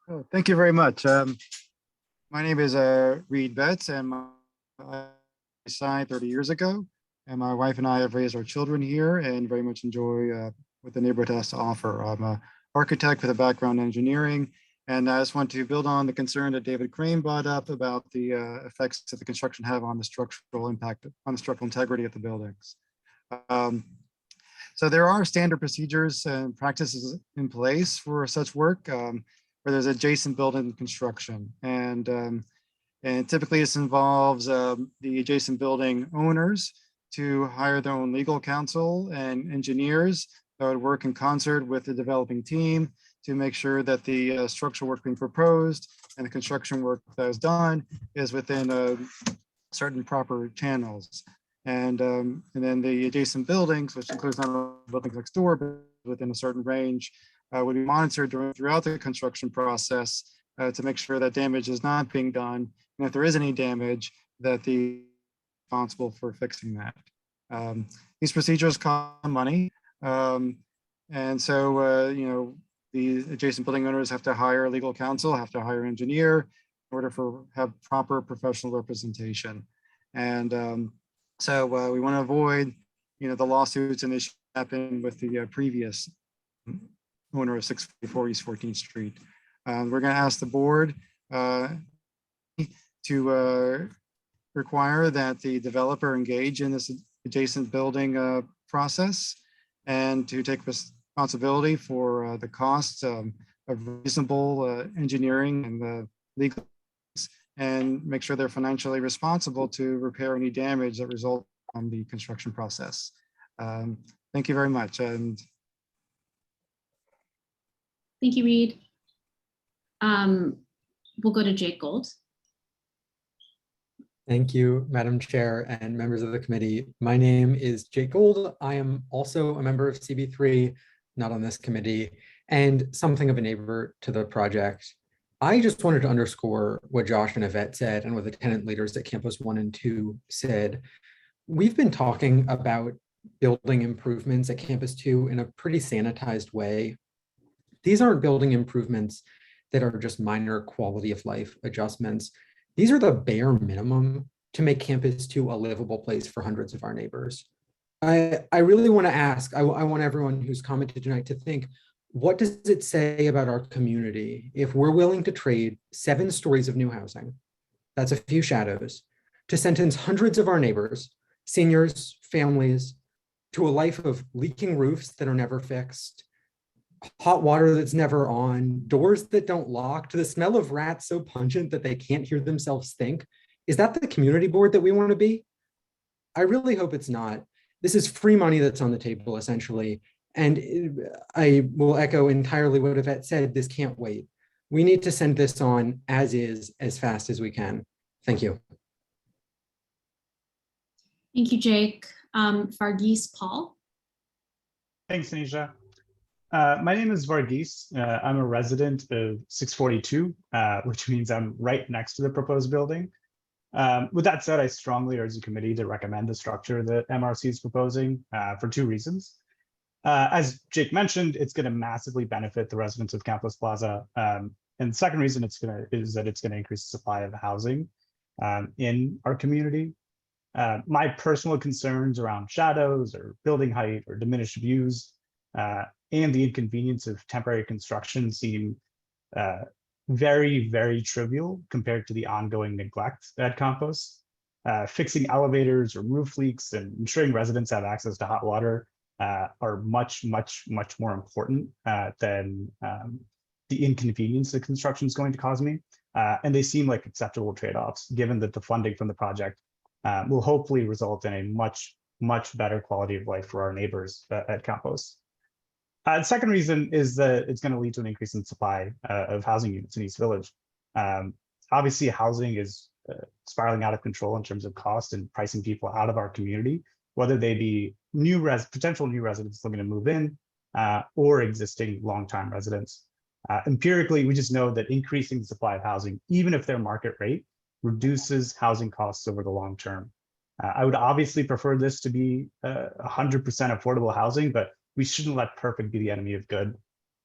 [SPEAKER 3] Oh, thank you very much. My name is Reed Betts, and I signed 30 years ago. And my wife and I have raised our children here and very much enjoy what the neighborhood has to offer. I'm an architect with a background in engineering, and I just want to build on the concern that David Crane brought up about the effects that the construction have on the structural impact, on the structural integrity of the buildings. So there are standard procedures and practices in place for such work where there's adjacent building construction. And typically this involves the adjacent building owners to hire their own legal counsel and engineers that would work in concert with the developing team to make sure that the structural work being proposed and the construction work that is done is within certain proper channels. And then the adjacent buildings, which includes not only buildings next door, but within a certain range, would be monitored throughout the construction process to make sure that damage is not being done. And if there is any damage, that the responsible for fixing that. These procedures cost money. And so, you know, the adjacent building owners have to hire legal counsel, have to hire an engineer in order to have proper professional representation. And so we want to avoid, you know, the lawsuits and issues happened with the previous owner of 644 East 14th Street. We're going to ask the board to require that the developer engage in this adjacent building process and to take responsibility for the costs of reasonable engineering and legal, and make sure they're financially responsible to repair any damage that results from the construction process. Thank you very much. And
[SPEAKER 1] thank you, Reed. We'll go to Jake Gold.
[SPEAKER 11] Thank you, Madam Chair and members of the committee. My name is Jake Gold. I am also a member of CB3, not on this committee, and something of a neighbor to the project. I just wanted to underscore what Josh and Yvette said and what the tenant leaders at Campus 1 and 2 said. We've been talking about building improvements at Campus 2 in a pretty sanitized way. These aren't building improvements that are just minor quality of life adjustments. These are the bare minimum to make Campus 2 a livable place for hundreds of our neighbors. I really want to ask, I want everyone who's commented tonight to think, what does it say about our community if we're willing to trade 7 stories of new housing, that's a few shadows, to sentence hundreds of our neighbors, seniors, families, to a life of leaking roofs that are never fixed, hot water that's never on, doors that don't lock, to the smell of rats so pungent that they can't hear themselves think? Is that the community board that we want to be? I really hope it's not. This is free money that's on the table, essentially. And I will echo entirely what Yvette said, this can't wait. We need to send this on as is, as fast as we can. Thank you.
[SPEAKER 1] Thank you, Jake. Varghese Paul.
[SPEAKER 10] Thanks, Anisha. My name is Varghese. I'm a resident of 642, which means I'm right next to the proposed building. With that said, I strongly urge the committee to recommend the structure that MRC is proposing for 2 reasons. As Jake mentioned, it's going to massively benefit the residents of Campos Plaza. And And the second reason is that it's gonna increase the supply of housing in our community. My personal concerns around shadows or building height or diminished views and the inconvenience of temporary construction seem very, very trivial compared to the ongoing neglect at Campos. Fixing elevators or roof leaks and ensuring residents have access to hot water are much, much, much more important than the inconvenience that construction is going to cause me. And they seem like acceptable trade-offs, given that the funding from the project will hopefully result in a much, much better quality of life for our neighbors at Campos. The second reason is that it's going to lead to an increase in supply of housing units in East Village. Obviously, housing is spiraling out of control in terms of cost and pricing people out of our community, whether they be potential new residents looking to move in or existing longtime residents. Empirically, we just know that increasing the supply of housing, even if they're market rate, reduces housing costs over the long term. I would obviously prefer this to be 100% affordable housing, but we shouldn't let perfect be the enemy of good.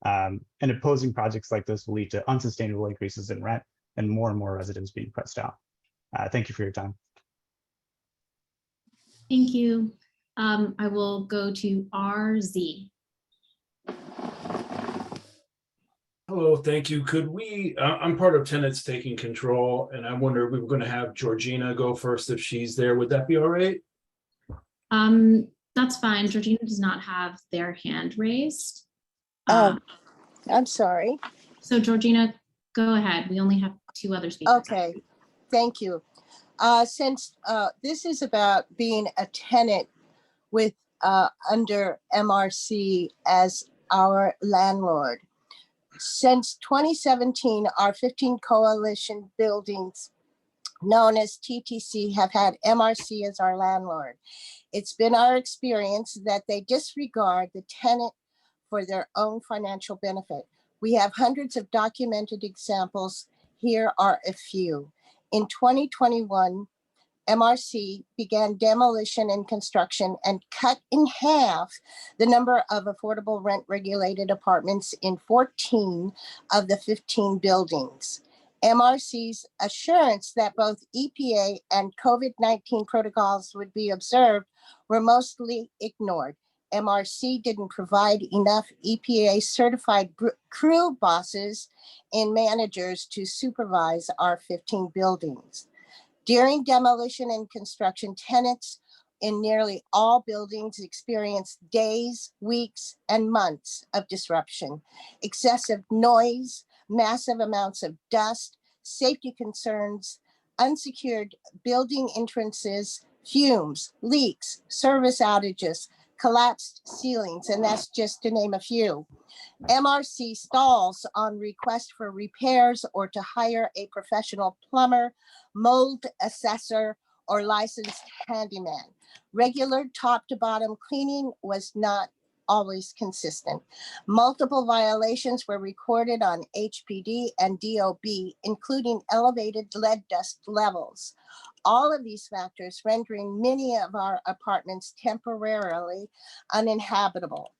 [SPEAKER 10] And opposing projects like this will lead to unsustainable increases in rent and more residents being pressed out. Thank you for your time.
[SPEAKER 1] Thank you. I will go to RZ.
[SPEAKER 12] Hello, thank you. Could we, I'm part of Tenants Taking Control, and I wonder if we were going to have Georgina go first if she's there. Would that be all right?
[SPEAKER 1] That's fine. Georgina does not have their hand raised.
[SPEAKER 13] I'm sorry.
[SPEAKER 1] So Georgina, go ahead. We only have 2 other speakers.
[SPEAKER 13] Okay, thank you. Since this is about being a tenant with under MRC as our landlord, since 2017, our 15 coalition buildings known as TTC have had MRC as our landlord. It's been our experience that they disregard the tenant for their own financial benefit. We have hundreds of documented examples. Here are a few. In 2021, MRC began demolition and construction and cut in half the number of affordable rent regulated apartments in 14 of the 15 buildings. MRC's assurance that both EPA and COVID-19 protocols would be observed were mostly ignored. MRC didn't provide enough EPA certified crew bosses and managers to supervise our 15 buildings. During demolition and construction, tenants in nearly all buildings experienced days, weeks, and months of disruption, excessive noise, massive amounts of dust, safety concerns, unsecured building entrances, fumes, leaks, service outages, collapsed ceilings, and that's just to name a few. MRC stalls on request for repairs or to hire a professional plumber, mold assessor, or licensed handyman. Regular top to bottom cleaning was not always consistent. Multiple violations were recorded on HPD and DOB, including elevated lead dust levels. All of these factors rendering many of our apartments temporarily uninhabitable.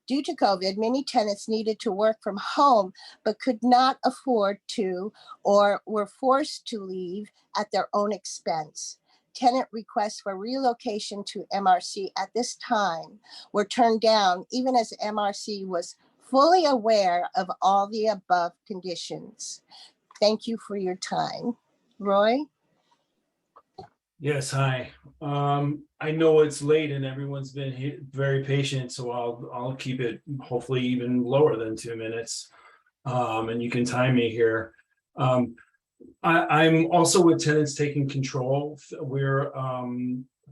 [SPEAKER 13] Due to COVID, many tenants needed to work from home, but could not afford to or were forced to leave at their own expense. Tenant requests for relocation to MRC at this time were turned down, even as MRC was fully aware of all the above conditions. Thank you for your time. Roy?
[SPEAKER 12] Yes, hi. I know it's late and everyone's been very patient, so I'll keep it hopefully even lower than 2 minutes. And you can time me here. I'm also with Tenants Taking Control. We're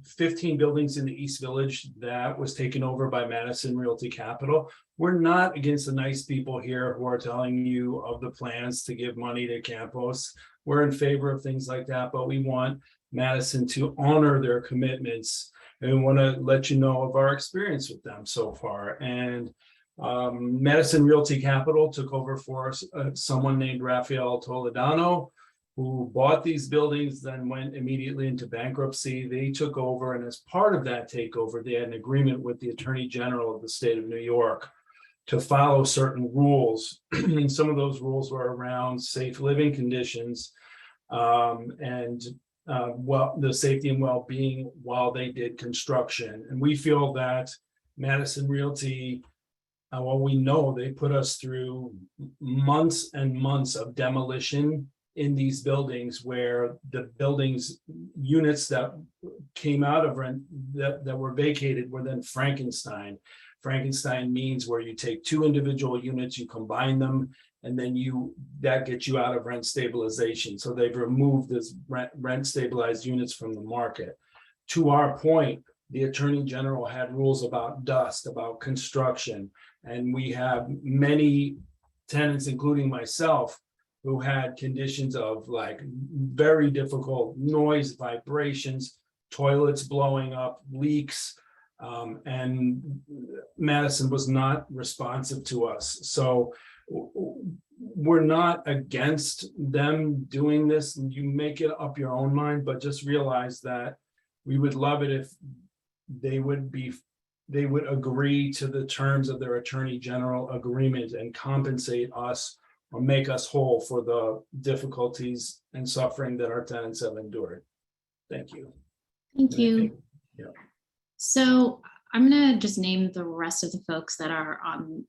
[SPEAKER 12] 15 buildings in the East Village that was taken over by Madison Realty Capital. We're not against the nice people here who are telling you of the plans to give money to Campos. We're in favor of things like that, but we want Madison to honor their commitments, and we want to let you know of our experience with them so far. And Madison Realty Capital took over for someone named Rafael Toledano, who bought these buildings, then went immediately into bankruptcy. They took over, and as part of that takeover, they had an agreement with the Attorney General of the state of New York to follow certain rules some of those rules were around safe living conditions and the safety and well-being while they did construction. And we feel that Madison Realty, well, we know they put us through months and months of demolition in these buildings, where the buildings units that came out of rent that were vacated were then Frankenstein. Frankenstein means where you take two individual units, you combine them, and then that gets you out of rent stabilization. So they've removed this rent stabilized units from the market. To our point, the Attorney General had rules about dust, about construction, and we have many tenants, including myself, who had conditions of like very difficult noise, vibrations, toilets blowing up, leaks, and Madison was not responsive to us. So we're not against them doing this. You make it up your own mind, but just realize that we would love it if they would agree to the terms of their Attorney General agreement and compensate us or make us whole for the difficulties and suffering that our tenants have endured. Thank you.
[SPEAKER 1] Thank you.
[SPEAKER 12] Yeah.
[SPEAKER 1] So I'm gonna just name the rest of the folks that are on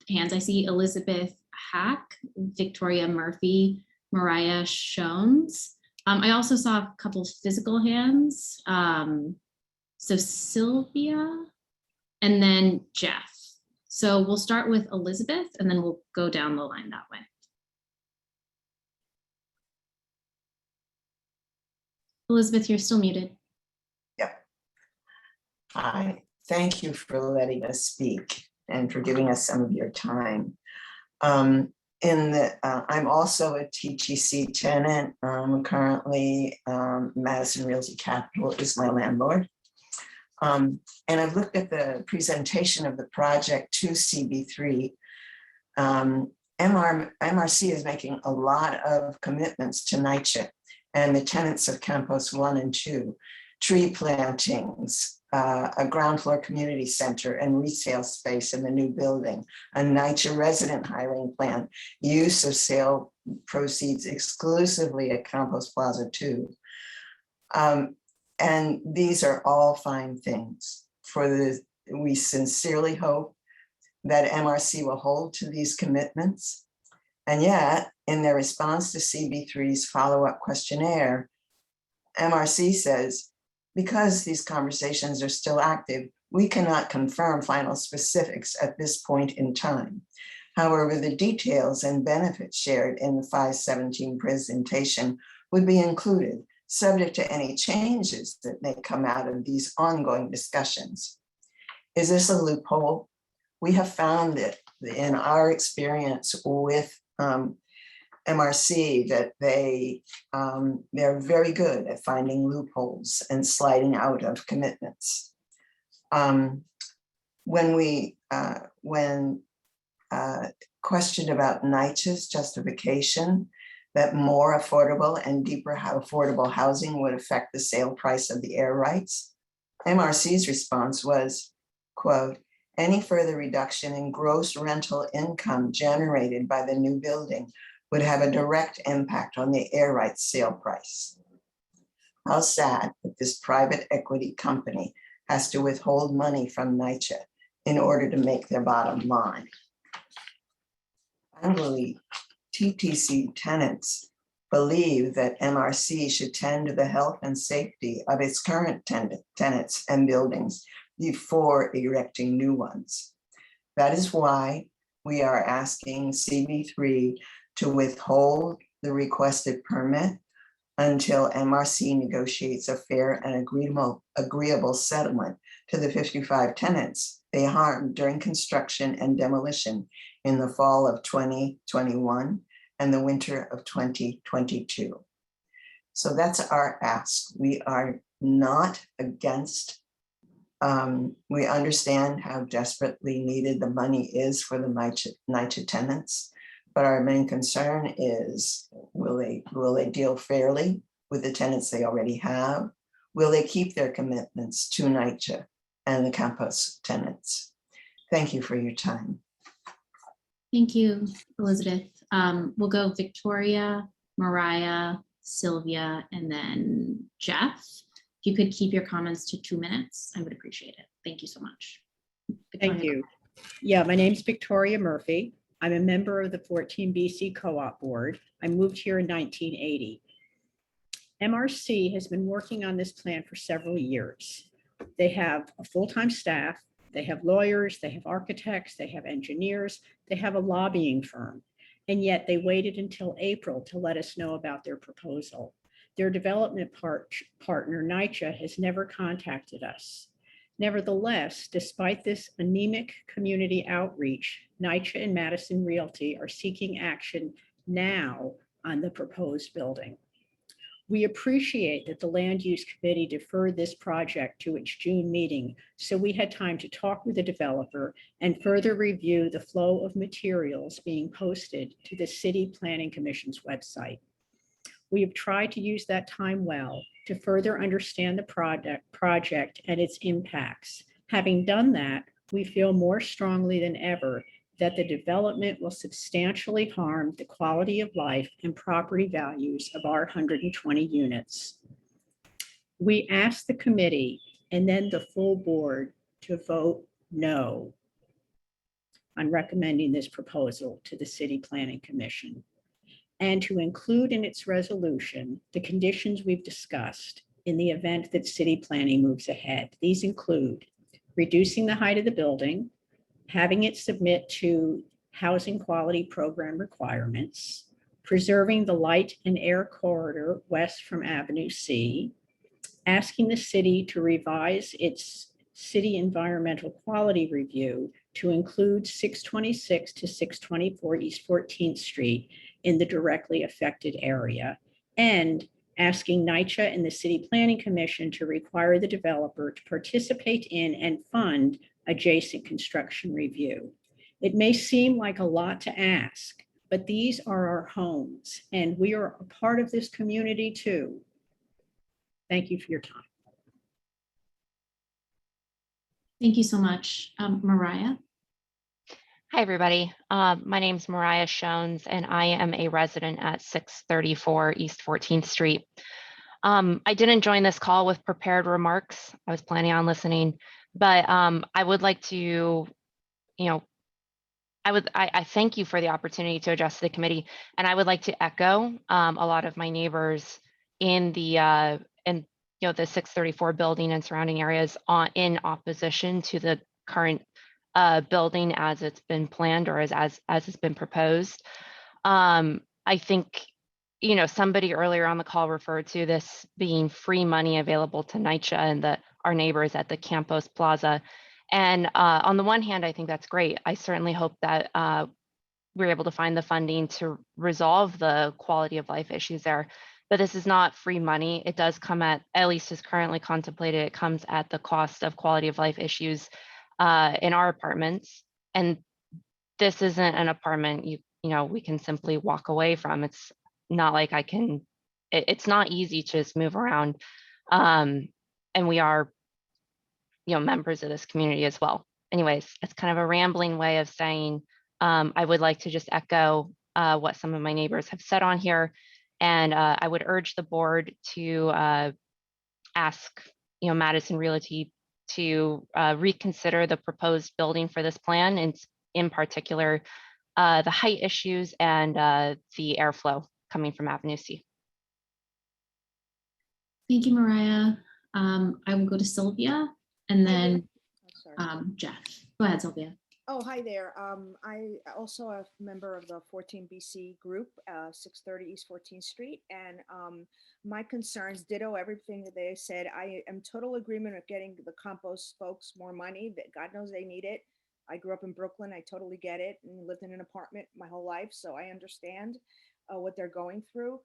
[SPEAKER 1] hands. I see Elizabeth Hack, Victoria Murphy, Mariah Shones. I also saw a couple of physical hands. So Sylvia and then Jeff. So we'll start with Elizabeth and then we'll go down the line that way. Elizabeth, you're still muted.
[SPEAKER 8] Yep. Hi, thank you for letting us speak and for giving us some of your time. I'm also a TTC tenant. Currently, Madison Realty Capital is my landlord. And I've looked at the presentation of the project to CB3. MRC is making a lot of commitments to NYCHA and the tenants of Campos 1 and 2, tree plantings, a ground floor community center and retail space in the new building, a NYCHA resident hiring plan, use of sale proceeds exclusively at Campos Plaza 2. And these are all fine things. We sincerely hope that MRC will hold to these commitments. And yet, in their response to CB3's follow-up questionnaire, MRC says, because these conversations are still active, we cannot confirm final specifics at this point in time. However, the details and benefits shared in the 517 presentation would be included, subject to any changes that may come out of these ongoing discussions. Is this a loophole? We have found that in our experience with MRC that they're very good at finding loopholes and sliding out of commitments. When questioned about NYCHA's justification that more affordable and deeper affordable housing would affect the sale price of the air rights, MRC's response was, quote, any further reduction in gross rental income generated by the new building would have a direct impact on the air rights sale price. How sad that this private equity company has to withhold money from NYCHA in order to make their bottom line. Finally, TTC tenants believe that MRC should tend to the health and safety of its current tenants and buildings before erecting new ones. That is why we are asking CB3 to withhold the requested permit until MRC negotiates a fair and agreeable settlement to the 55 tenants they harmed during construction and demolition in the fall of 2021 and the winter of 2022. So that's our ask. We are not against, we understand how desperately needed the money is for the NYCHA tenants, but our main concern is, will they deal fairly with the tenants they already have? Will they keep their commitments to NYCHA and the Campos tenants? Thank you for your time.
[SPEAKER 1] Thank you, Elizabeth. We'll go Victoria, Mariah, Sylvia, and then Jeff. If you could keep your comments to 2 minutes, I would appreciate it. Thank you so much.
[SPEAKER 22] Thank
[SPEAKER 1] Victoria,
[SPEAKER 22] you. Yeah, my name's Victoria Murphy. I'm a member of the 14 BC Co-op Board. I moved here in 1980. MRC has been working on this plan for several years. They have a full-time staff, they have lawyers, they have architects, they have engineers, they have a lobbying firm. And yet they waited until April to let us know about their proposal. Their development partner, NYCHA, has never contacted us. Nevertheless, despite this anemic community outreach, NYCHA and Madison Realty are seeking action now on the proposed building. We appreciate that the Land Use Committee deferred this project to its June meeting, so we had time to talk with the developer and further review the flow of materials being posted to the City Planning Commission's website. We have tried to use that time well to further understand the project and its impacts. Having done that, we feel more strongly than ever that the development will substantially harm the quality of life and property values of our 120 units. We ask the committee and then the full board to vote no on recommending this proposal to the City Planning Commission, and to include in its resolution the conditions we've discussed in the event that city planning moves ahead. These include reducing the height of the building, having it submit to housing quality program requirements, preserving the light and air corridor west from Avenue C, asking the city to revise its city environmental quality review to include 626 to 624 East 14th Street in the directly affected area, and asking NYCHA and the City Planning Commission to require the developer to participate in and fund adjacent construction review. It may seem like a lot to ask, but these are our homes and we are a part of this community too. Thank you for your time.
[SPEAKER 1] thank you so much. Mariah?
[SPEAKER 6] Hi, everybody. My name is Mariah Shones, and I am a resident at 634 East 14th Street. I didn't join this call with prepared remarks. I was planning on listening, but I would like to, I thank you for the opportunity to address the committee, and I would like to echo a lot of my neighbors in the the 634 building and surrounding areas in opposition to the current building as it's been planned or as it's been proposed. I think, somebody earlier on the call referred to this being free money available to NYCHA and our neighbors at the Campos Plaza. And on the one hand, I think that's great. I certainly hope that we're able to find the funding to resolve the quality of life issues there. But this is not free money. It does come at least as currently contemplated, it comes at the cost of quality of life issues in our apartments. And this isn't an apartment we can simply walk away from. It's not like it's not easy to just move around. And we are, members of this community as well. Anyways, it's kind of a rambling way of saying I would like to just echo what some of my neighbors have said on here. And I would urge the board to ask, Madison Realty to reconsider the proposed building for this plan, and in particular, the height issues and the airflow coming from Avenue C.
[SPEAKER 1] Thank you, Mariah. I will go to Sylvia and then Jeff. Go ahead, Sylvia.
[SPEAKER 14] Oh, hi there. I also a member of the 14 BC group, 630 East 14th Street. And my concerns, ditto everything that they said. I am total agreement of getting the Campos folks more money. That God knows they need it. I grew up in Brooklyn. I totally get it, and lived in an apartment my whole life. So I understand what they're going through.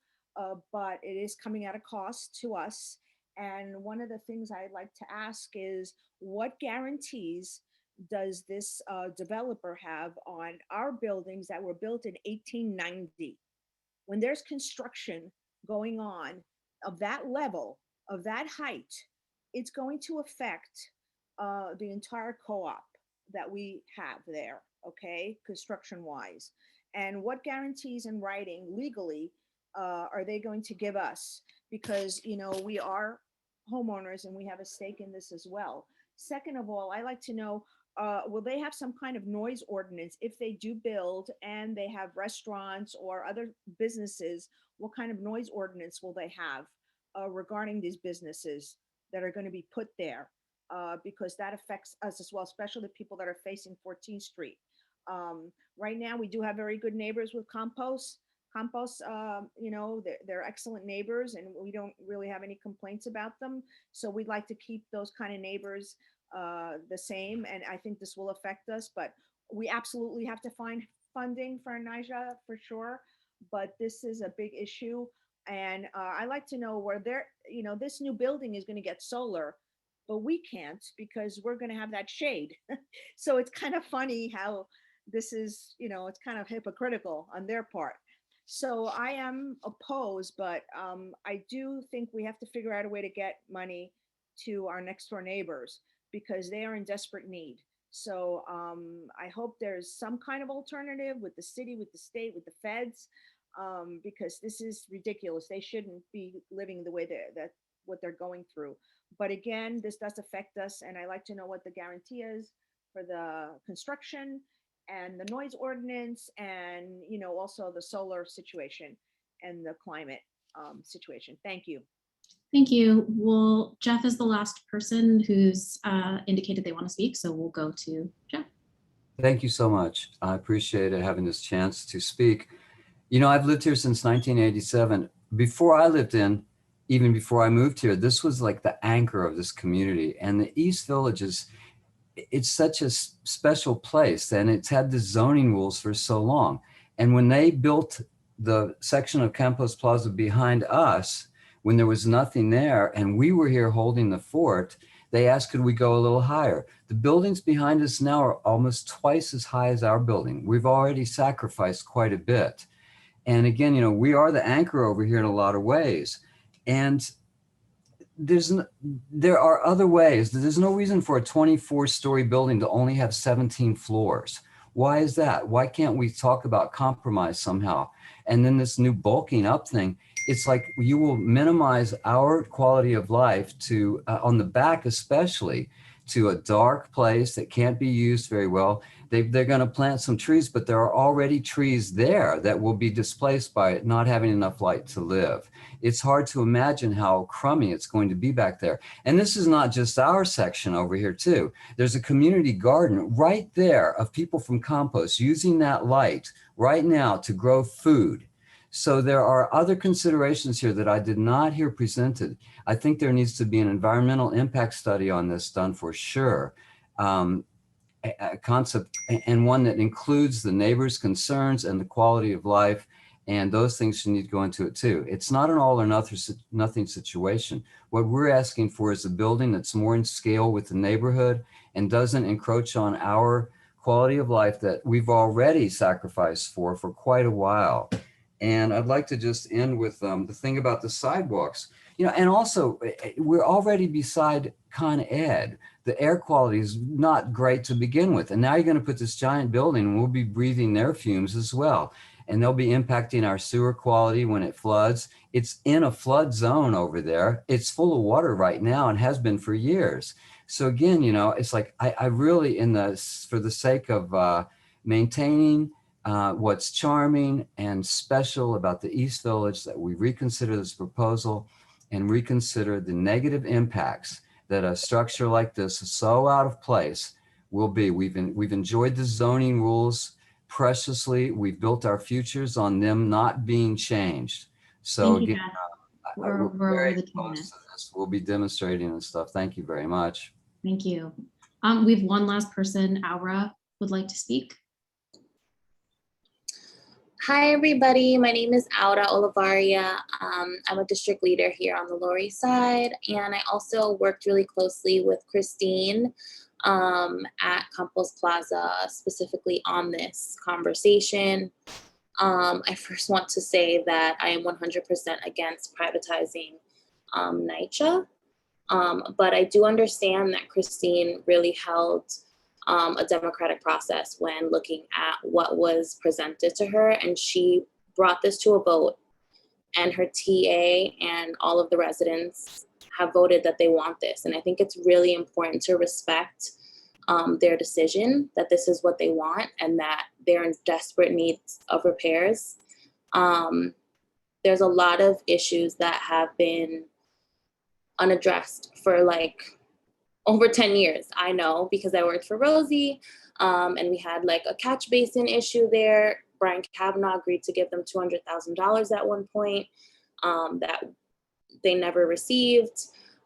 [SPEAKER 14] But it is coming at a cost to us. And one of the things I'd like to ask is, what guarantees does this developer have on our buildings that were built in 1890? When there's construction going on of that level, of that height, it's going to affect the entire co-op that we have there. okay, construction wise? And what guarantees in writing legally are they going to give us? Because, you know, we are homeowners and we have a stake in this as well. Second of all, I like to know, will they have some kind of noise ordinance if they do build and they have restaurants or other businesses? What kind of noise ordinance will they have regarding these businesses that are going to be put there? Because that affects us as well, especially the people that are facing 14th Street. Right now, we do have very good neighbors with Campos. Campos, you know, they're excellent neighbors and we don't really have any complaints about them. So we'd like to keep those kind of neighbors the same. And I think this will affect us, but we absolutely have to find funding for NYCHA for sure. But this is a big issue. And I like to know where you know, this new building is going to get solar, but we can't because we're going to have that shade. So it's kind of funny how this is, you know, it's kind of hypocritical on their part. So I am opposed, but I do think we have to figure out a way to get money to our next door neighbors because they are in desperate need. So I hope there's some kind of alternative with the city, with the state, with the feds, because this is ridiculous. They shouldn't be living the way what they're going through. But again, this does affect us, and I like to know what the guarantee is for the construction and the noise ordinance, and you know, also the solar situation and the climate situation. Thank you.
[SPEAKER 1] Thank you. Well, Jeff is the last person who's indicated they want to speak, so we'll go to Jeff.
[SPEAKER 7] Thank you so much. I appreciate it, having this chance to speak. You know, I've lived here since 1987. Before I lived in, even before I moved here, this was like the anchor of this community. And the East Village it's such a special place, and it's had the zoning rules for so long. And when they built the section of Campos Plaza behind us, when there was nothing there and we were here holding the fort, they asked, could we go a little higher? The buildings behind us now are almost twice as high as our building. We've already sacrificed quite a bit. And again, you know, we are the anchor over here in a lot of ways. And there are other ways. There's no reason for a 24-story building to only have 17 floors. Why is that? Why can't we talk about compromise somehow? And then this new bulking up thing, it's like you will minimize our quality of life to, on the back especially, to a dark place that can't be used very well. They're going to plant some trees, but there are already trees there that will be displaced by it not having enough light to live. It's hard to imagine how crummy it's going to be back there. And this is not just our section over here too. There's a community garden right there of people from Campos using that light right now to grow food. So there are other considerations here that I did not hear presented. I think there needs to be an environmental impact study on this done for sure. A concept, and one that includes the neighbors' concerns and the quality of life, and those things should need to go into it too. It's not an all or nothing situation. What we're asking for is a building that's more in scale with the neighborhood and doesn't encroach on our quality of life that we've already sacrificed for quite a while. And I'd like to just end with the thing about the sidewalks. You know, and also we're already beside Con Ed. The air quality is not great to begin with. And now you're going to put this giant building and we'll be breathing their fumes as well. And they'll be impacting our sewer quality when it floods. It's in a flood zone over there. It's full of water right now and has been for years. So again, you know, it's like I really, for the sake of maintaining what's charming and special about the East Village, that we reconsider this proposal and reconsider the negative impacts that a structure like this is so out of place will be. We've enjoyed the zoning rules preciously. We've built our futures on them not being changed. So
[SPEAKER 1] Thank you,
[SPEAKER 7] again,
[SPEAKER 1] we're
[SPEAKER 7] very
[SPEAKER 1] over the 2
[SPEAKER 7] close
[SPEAKER 1] minutes.
[SPEAKER 7] to this. We'll be demonstrating and stuff. Thank you very much.
[SPEAKER 1] Thank you. We have one last person, Aura, would like to speak.
[SPEAKER 9] Hi, everybody. My name is Aura Olivaria. I'm a district leader here on the Lower East Side, and I also worked really closely with Christine at Campos Plaza, specifically on this conversation. I first want to say that I am 100% against privatizing NYCHA, but I do understand that Christine really held a democratic process when looking at what was presented to her. And she brought this to a vote, and her TA and all of the residents have voted that they want this. And I think it's really important to respect their decision that this is what they want and that they're in desperate need of repairs. There's a lot of issues that have been unaddressed for like over 10 years. I know because I worked for Rosie, and we had like a catch basin issue there. Brian Kavanaugh agreed to give them $200,000 at one point that they never received.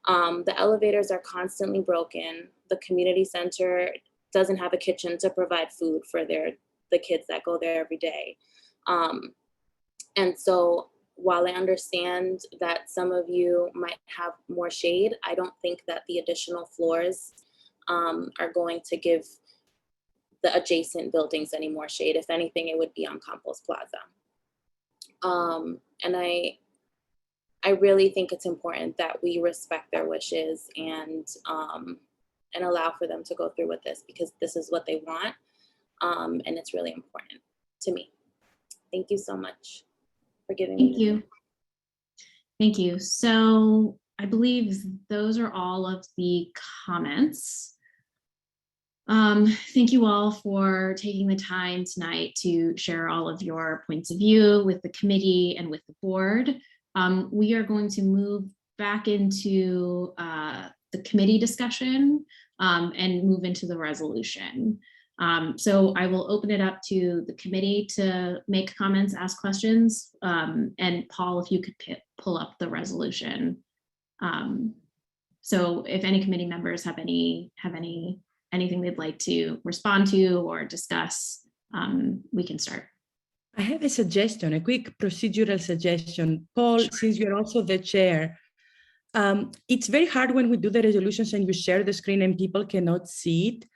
[SPEAKER 9] The elevators are constantly broken. The community center doesn't have a kitchen to provide food for the kids that go there every day. And so while I understand that some of you might have more shade, I don't think that the additional floors are going to give the adjacent buildings any more shade. If anything, it would be on Campos Plaza. And I really think it's important that we respect their wishes and allow for them to go through with this, because this is what they want. And it's really important to me. Thank you so much for giving me.
[SPEAKER 1] Thank you. Thank you. So I believe those are all of the comments. Thank you all for taking the time tonight to share all of your points of view with the committee and with the board. We are going to move back into the committee discussion and move into the resolution. So I will open it up to the committee to make comments, ask questions. And Paul, if you could pull up the resolution. So if any committee members have anything they'd like to respond to or discuss, we can start.
[SPEAKER 4] I have a suggestion, a quick procedural suggestion. Paul, since you're also the chair, it's very hard when we do the resolutions and you share the screen and people cannot see it.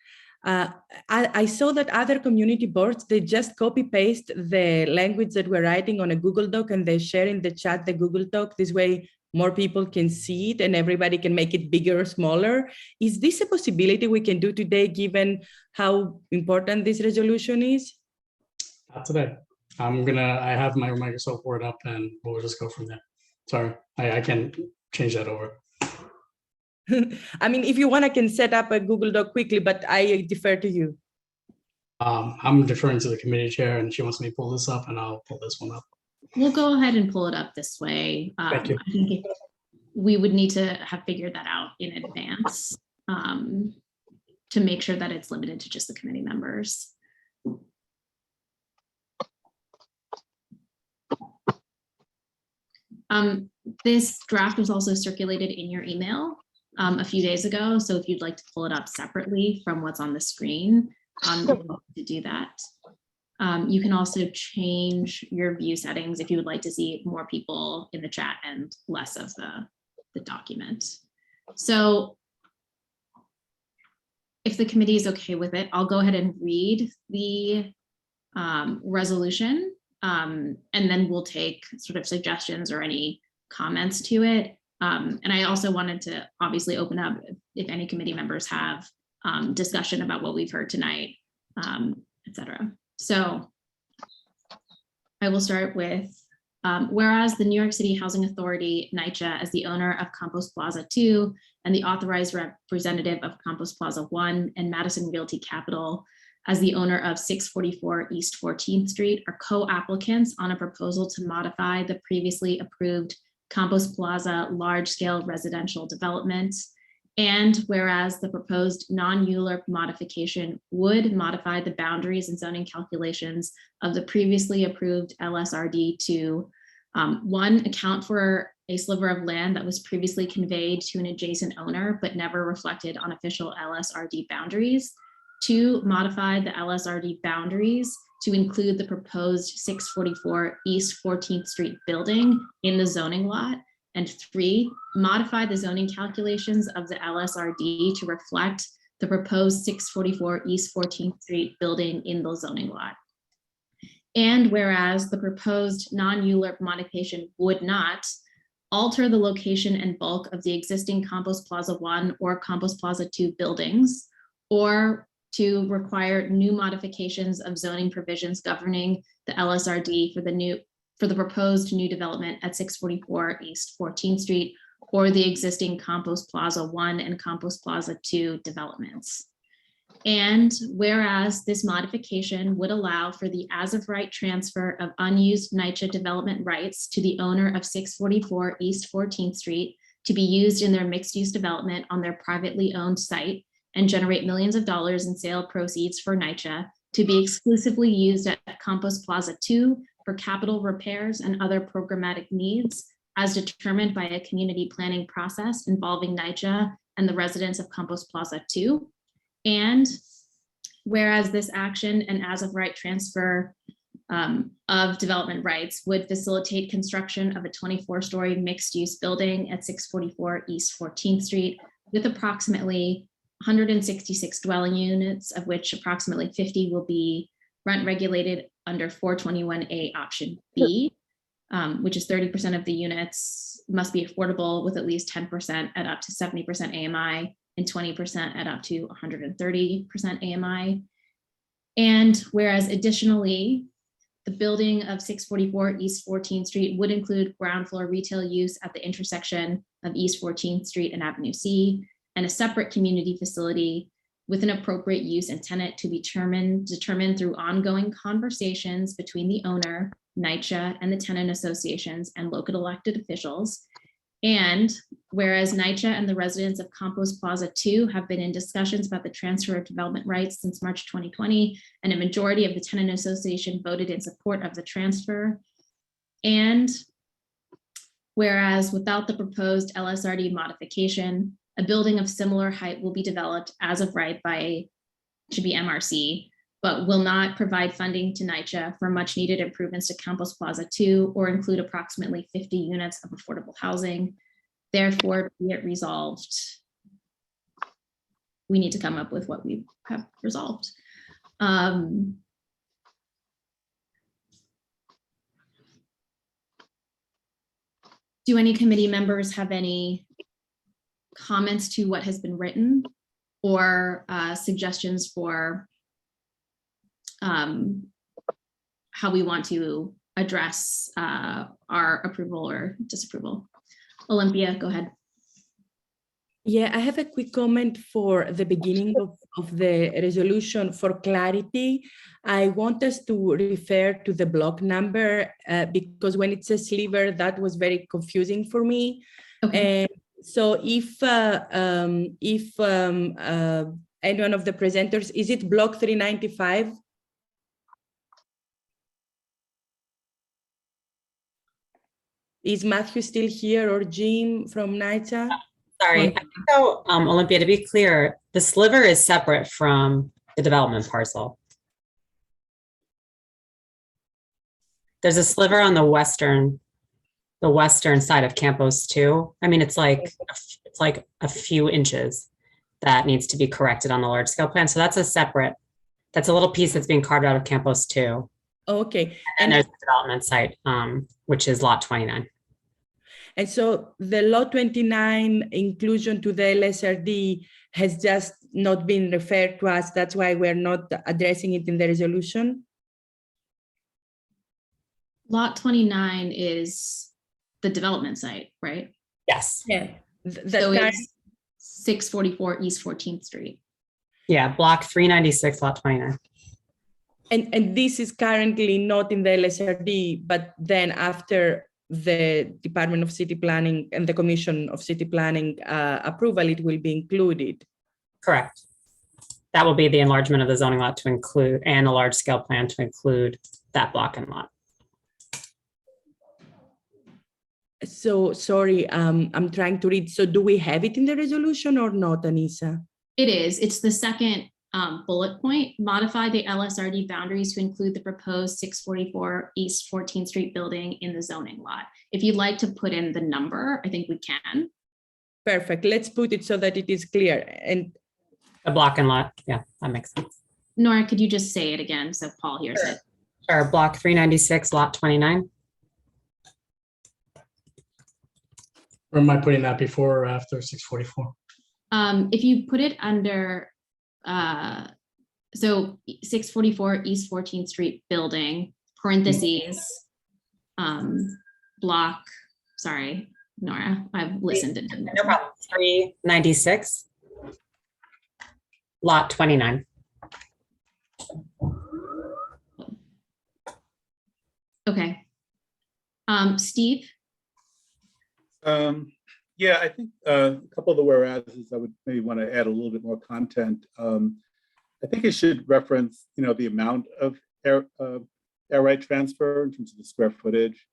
[SPEAKER 4] I saw that other community boards, they just copy paste the language that we're writing on a Google Doc and they share in the chat the Google Doc. This way more people can see it and everybody can make it bigger or smaller. Is this a possibility we can do today given how important this resolution is?
[SPEAKER 5] Not today. I have my Microsoft Word up and we'll just go from there. Sorry, I can change that over.
[SPEAKER 4] I mean, if you want, I can set up a Google Doc quickly, but I defer to you.
[SPEAKER 5] I'm deferring to the committee chair and she wants me to pull this up and I'll pull this one up.
[SPEAKER 1] We'll go ahead and pull it up this way.
[SPEAKER 5] Thank you.
[SPEAKER 1] I think we would need to have figured that out in advance to make sure that it's limited to just the committee members. This draft was also circulated in your email a few days ago. So if you'd like to pull it up separately from what's on the screen, you're welcome to do that. You can also change your view settings if you would like to see more people in the chat and less of the document. So if the committee is okay with it, I'll go ahead and read the resolution and then we'll take sort of suggestions or any comments to it. And I also wanted to obviously open up if any committee members have discussion about what we've heard tonight, etc. So I will start with, whereas the New York City Housing Authority, NYCHA, as the owner of Campos Plaza 2 and the authorized representative of Campos Plaza 1 and Madison Realty Capital as the owner of 644 East 14th Street are co-applicants on a proposal to modify the previously approved Campos Plaza large-scale residential development. And whereas the proposed non-ULURP modification would modify the boundaries and zoning calculations of the previously approved LSRD to one, account for a sliver of land that was previously conveyed to an adjacent owner but never reflected on official LSRD boundaries. Two, modify the LSRD boundaries to include the proposed 644 East 14th Street building in the zoning lot. And three, modify the zoning calculations of the LSRD to reflect the proposed 644 East 14th Street building in the zoning lot. And whereas the proposed non-ULURP modification would not alter the location and bulk of the existing Campos Plaza 1 or Campos Plaza 2 buildings, or to require new modifications of zoning provisions governing the LSRD for the proposed new development at 644 East 14th Street or the existing Campos Plaza 1 and Campos Plaza 2 developments. And whereas this modification would allow for the as-of-right transfer of unused NYCHA development rights to the owner of 644 East 14th Street to be used in their mixed-use development on their privately owned site and generate millions of dollars in sale proceeds for NYCHA to be exclusively used at Campos Plaza 2 for capital repairs and other programmatic needs as determined by a community planning process involving NYCHA and the residents of Campos Plaza 2. And whereas this action and as-of-right transfer of development rights would facilitate construction of a 24-story mixed-use building at 644 East 14th Street with approximately 166 dwelling units, of which approximately 50 will be rent regulated under 421A option B, which is 30% of the units must be affordable with at least 10% at up to 70% AMI and 20% at up to 130% AMI. And whereas additionally, the building of 644 East 14th Street would include ground floor retail use at the intersection of East 14th Street and Avenue C, and a separate community facility with an appropriate use and tenant to be determined through ongoing conversations between the owner, NYCHA, and the tenant associations and local elected officials. And whereas NYCHA and the residents of Campos Plaza 2 have been in discussions about the transfer of development rights since March 2020, and a majority of the tenant association voted in support of the transfer. And whereas without the proposed LSRD modification, a building of similar height will be developed as of right by, should be MRC, but will not provide funding to NYCHA for much needed improvements to Campos Plaza 2 or include approximately 50 units of affordable housing. Therefore, be it resolved, we need to come up with what we have resolved. Do any committee members have any comments to what has been written or suggestions for how we want to address our approval or disapproval? Olympia, go ahead.
[SPEAKER 4] Yeah, I have a quick comment for the beginning of the resolution. For clarity, I want us to refer to the block number because when it says sliver, that was very confusing for me. Okay. And so if any one of the presenters, is it block 395? Is Matthew still here or Jim from NYCHA?
[SPEAKER 15] Sorry, so Olympia, to be clear, the sliver is separate from the development parcel. There's a sliver on the western side of Campos too. I mean, it's like a few inches that needs to be corrected on the large scale plan. So that's a little piece that's being carved out of Campos too.
[SPEAKER 4] Okay.
[SPEAKER 15] And there's the development site, which is lot 29.
[SPEAKER 4] And so the lot 29 inclusion to the LSRD has just not been referred to us. That's why we're not addressing it in the resolution.
[SPEAKER 1] Lot 29 is the development site, right?
[SPEAKER 15] Yes.
[SPEAKER 4] Yeah.
[SPEAKER 1] So it's 644 East 14th Street.
[SPEAKER 15] Yeah, block 396, lot 29.
[SPEAKER 4] And this is currently not in the LSRD, but then after the Department of City Planning and the Commission of City Planning approval, it will be included.
[SPEAKER 15] Correct. That will be the enlargement of the zoning lot to include, and a large scale plan to include that block and lot.
[SPEAKER 4] So sorry, I'm trying to read. So do we have it in the resolution or not, Anissa?
[SPEAKER 1] It is. It's the second bullet point. Modify the LSRD boundaries to include the proposed 644 East 14th Street building in the zoning lot. If you'd like to put in the number, I think we can.
[SPEAKER 4] Perfect. Let's put it so that it is clear. And
[SPEAKER 15] the block and lot. Yeah, that makes sense.
[SPEAKER 1] Nora, could you just say it again so Paul hears it?
[SPEAKER 15] Sure. Block 396, lot 29.
[SPEAKER 5] Or am I putting that before or after 644?
[SPEAKER 1] If you put it under So 644 East 14th Street building, parentheses, block, sorry, Nora, I've listened and didn't.
[SPEAKER 15] No problem. 396, lot 29.
[SPEAKER 1] Okay. Steve?
[SPEAKER 16] Yeah, I think a couple of the whereases I would maybe want to add a little bit more content. I think it should reference, the amount of air right transfer in terms of the square footage,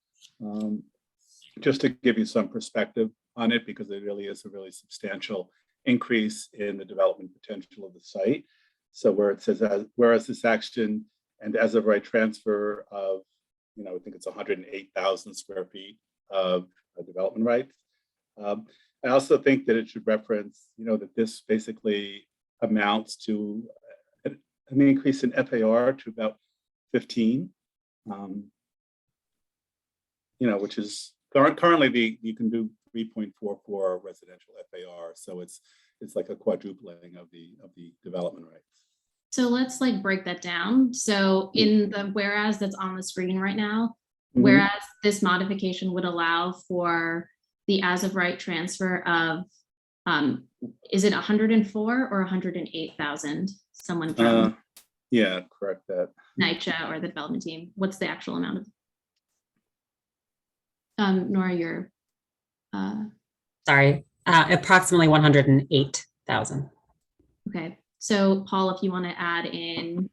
[SPEAKER 16] just to give you some perspective on it, because it really is a really substantial increase in the development potential of the site. So where it says, whereas this action and as of right transfer of, I think it's 108,000 square feet of development rights. I also think that it should reference, that this basically amounts to an increase in FAR to about 15, which is currently you can do 3.44 residential FAR. So it's like a quadrupling of the development rights.
[SPEAKER 1] So let's break that down. So in the whereas that's on the screen right now, whereas this modification would allow for the as of right transfer of, is it 104 or 108,000? Someone from
[SPEAKER 16] yeah, correct that.
[SPEAKER 1] NYCHA or the development team. What's the actual amount of? Nora, you're.
[SPEAKER 15] Sorry, approximately 108,000.
[SPEAKER 1] Okay, so Paul, if you want to add in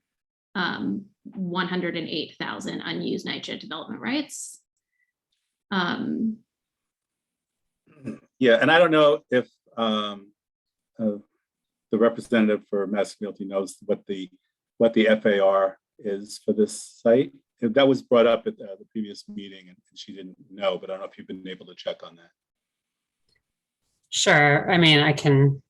[SPEAKER 1] 108,000 unused NYCHA development rights.
[SPEAKER 16] Yeah, and I don't know if the representative for Madison Realty knows what the FAR is for this site. That was brought up at the previous meeting, and she didn't know, but I don't know if you've been able to check on that.
[SPEAKER 15] Sure. I mean, I can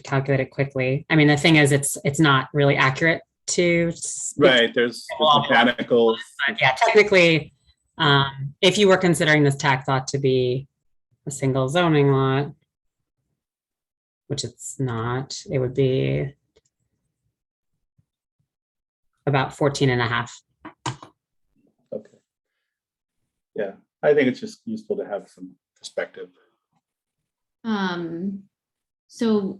[SPEAKER 15] calculate it quickly. I mean, the thing is, it's not really accurate to.
[SPEAKER 16] Right, there's mechanicals.
[SPEAKER 15] Yeah, technically, if you were considering this tax lot to be a single zoning lot, which it's not, it would be about 14 and a half.
[SPEAKER 16] Okay. Yeah, I think it's just useful to have some perspective.
[SPEAKER 1] So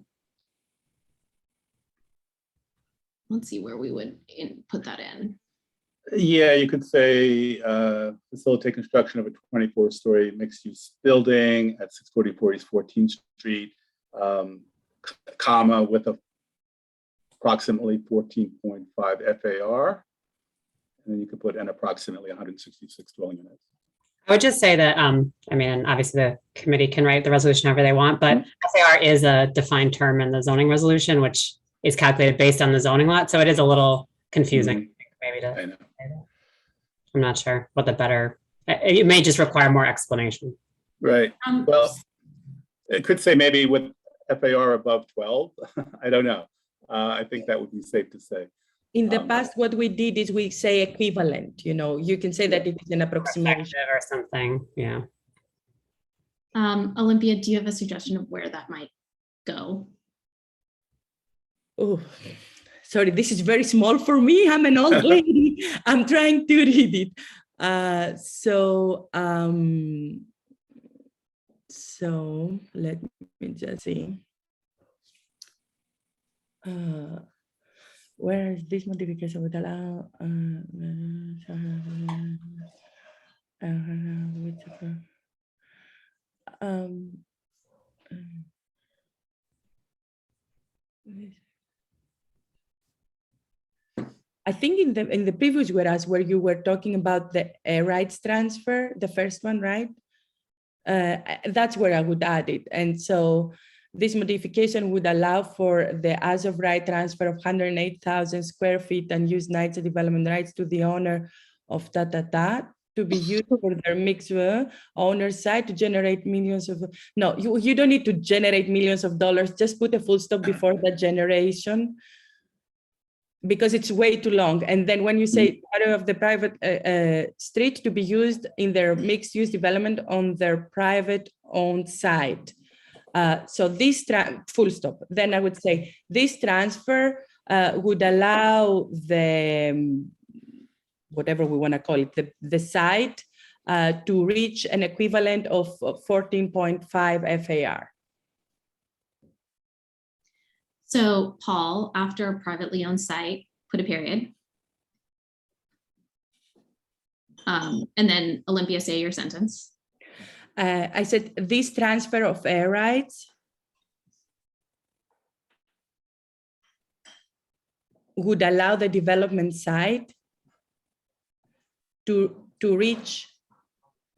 [SPEAKER 1] let's see where we would put that in.
[SPEAKER 16] Yeah, you could say facilitate construction of a 24-story mixed-use building at 644 East 14th Street, comma, with approximately 14.5 FAR. And then you could put an approximately 166 dwelling units.
[SPEAKER 15] I would just say that, I mean, obviously the committee can write the resolution however they want, but FAR is a defined term in the zoning resolution, which is calculated based on the zoning lot. So it is a little confusing, maybe to.
[SPEAKER 16] I know.
[SPEAKER 15] I'm not sure what the better, it may just require more explanation.
[SPEAKER 16] Right. Well, it could say maybe with FAR above 12. I don't know. I think that would be safe to say.
[SPEAKER 4] In the past, what we did is we say equivalent, you can say that it is an approximation.
[SPEAKER 15] Or something, yeah.
[SPEAKER 1] Olympia, do you have a suggestion of where that might go?
[SPEAKER 4] Oh, sorry, this is very small for me. I'm an old lady. I'm trying to read it. So let me just see. Where is this modification would allow? I think in the previous whereas where you were talking about the rights transfer, the first one, right? That's where I would add it. And so this modification would allow for the as of right transfer of 108,000 square feet and use NYCHA development rights to the owner of to be used for their mixed owner side to generate millions of, no, you don't need to generate millions of dollars, just put a full stop before the generation, because it's way too long. And then when you say part of the private street to be used in their mixed use development on their private owned site. So this full stop, then I would say this transfer would allow the, whatever we want to call it, the site to reach an equivalent of 14.5 FAR.
[SPEAKER 1] So Paul, after privately owned site, put a period. And then Olympia, say your sentence.
[SPEAKER 4] I said this transfer of air rights would allow the development site to reach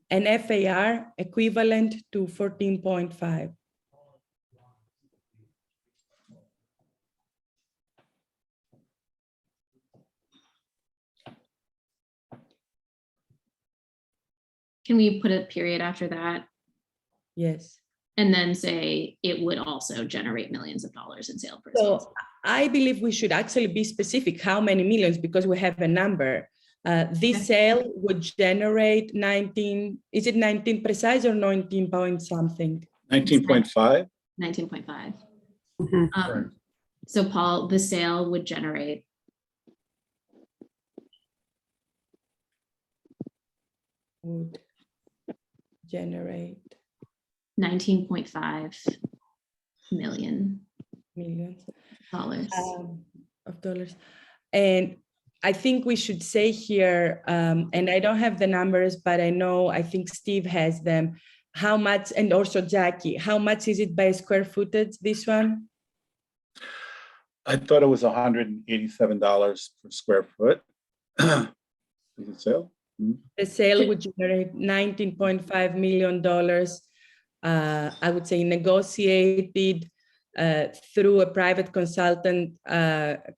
[SPEAKER 4] an FAR equivalent to 14.5.
[SPEAKER 1] Can we put a period after that?
[SPEAKER 4] Yes.
[SPEAKER 1] And then say it would also generate millions of dollars in sale proceeds.
[SPEAKER 4] So I believe we should actually be specific how many millions, because we have a number. This sale would generate 19, is it 19 precise or 19 point something?
[SPEAKER 16] 19.5.
[SPEAKER 1] 19.5. So Paul, the sale would generate
[SPEAKER 4] Generate
[SPEAKER 1] 19.5 million dollars.
[SPEAKER 4] Of dollars. And I think we should say here, and I don't have the numbers, but I think Steve has them, how much, and also Jackie, how much is it by square footage, this one?
[SPEAKER 16] I thought it was $187 per square foot. Is it sale?
[SPEAKER 4] The sale would generate $19.5 million, I would say negotiated through a private consultant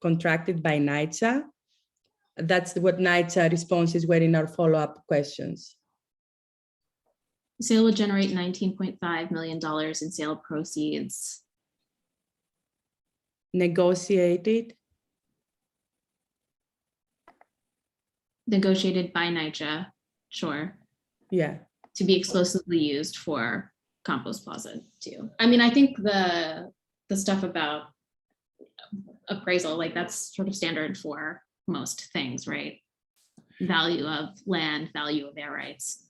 [SPEAKER 4] contracted by NYCHA. That's what NYCHA responses were in our follow-up questions.
[SPEAKER 1] Sale would generate $19.5 million in sale proceeds.
[SPEAKER 4] Negotiated
[SPEAKER 1] By NYCHA, sure.
[SPEAKER 4] Yeah.
[SPEAKER 1] To be exclusively used for Campos Plaza too. I mean, I think the stuff about appraisal, like that's sort of standard for most things, right? Value of land, value of air rights.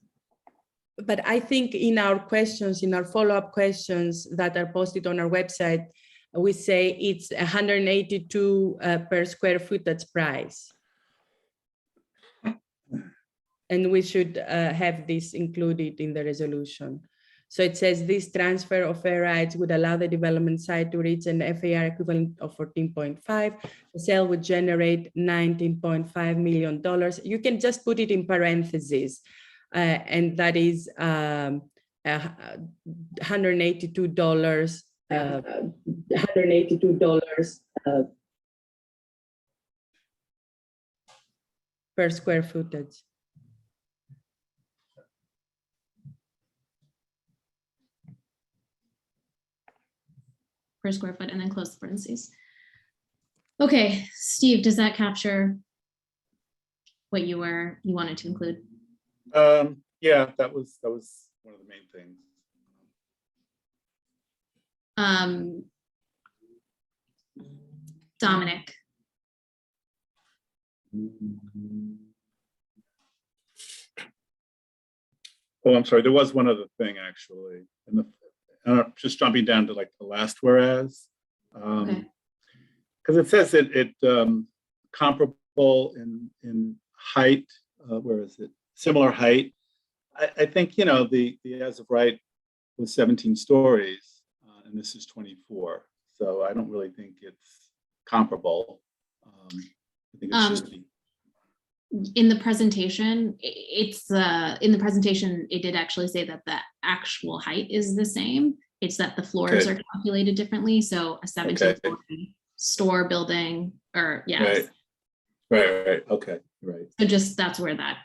[SPEAKER 4] But I think in our questions, in our follow-up questions that are posted on our website, we say it's 182 per square footage price. And we should have this included in the resolution. So it says this transfer of air rights would allow the development site to reach an FAR equivalent of 14.5. The sale would generate $19.5 million. You can just put it in parentheses. And that is $182 per square footage.
[SPEAKER 1] Per square foot, and then close the parentheses. Okay, Steve, does that capture what you wanted to include?
[SPEAKER 16] Yeah, that was one of the main things.
[SPEAKER 1] Dominic.
[SPEAKER 16] Oh, I'm sorry. There was one other thing actually. In the just jumping down to like the last whereas, because it says it comparable in height. Where is it? Similar height. I think the as of right was 17 stories, and this is 24. So I don't really think it's comparable. I think it should be.
[SPEAKER 1] In the presentation, it did actually say that the actual height is the same. It's that the floors are calculated differently. So a 17-story store building, or
[SPEAKER 16] Right. Okay. Right.
[SPEAKER 1] So just that's where that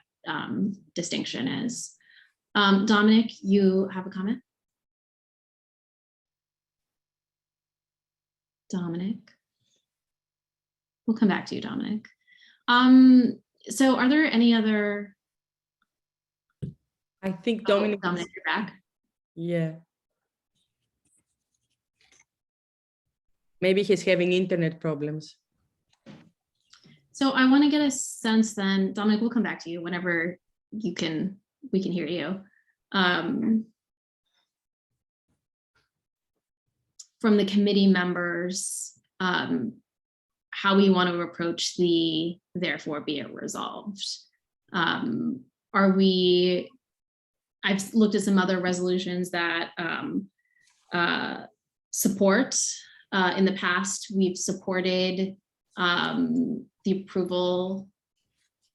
[SPEAKER 1] distinction is. Dominic, you have a comment? Dominic. We'll come back to you, Dominic. So are there any other?
[SPEAKER 4] I think Dominic.
[SPEAKER 1] Dominic, you're back.
[SPEAKER 4] Yeah. Maybe he's having internet problems.
[SPEAKER 1] So I want to get a sense then, Dominic, we'll come back to you whenever we can hear you. From the committee members, how we want to approach the therefore be it resolved. I've looked at some other resolutions that support. In the past, we've supported the approval.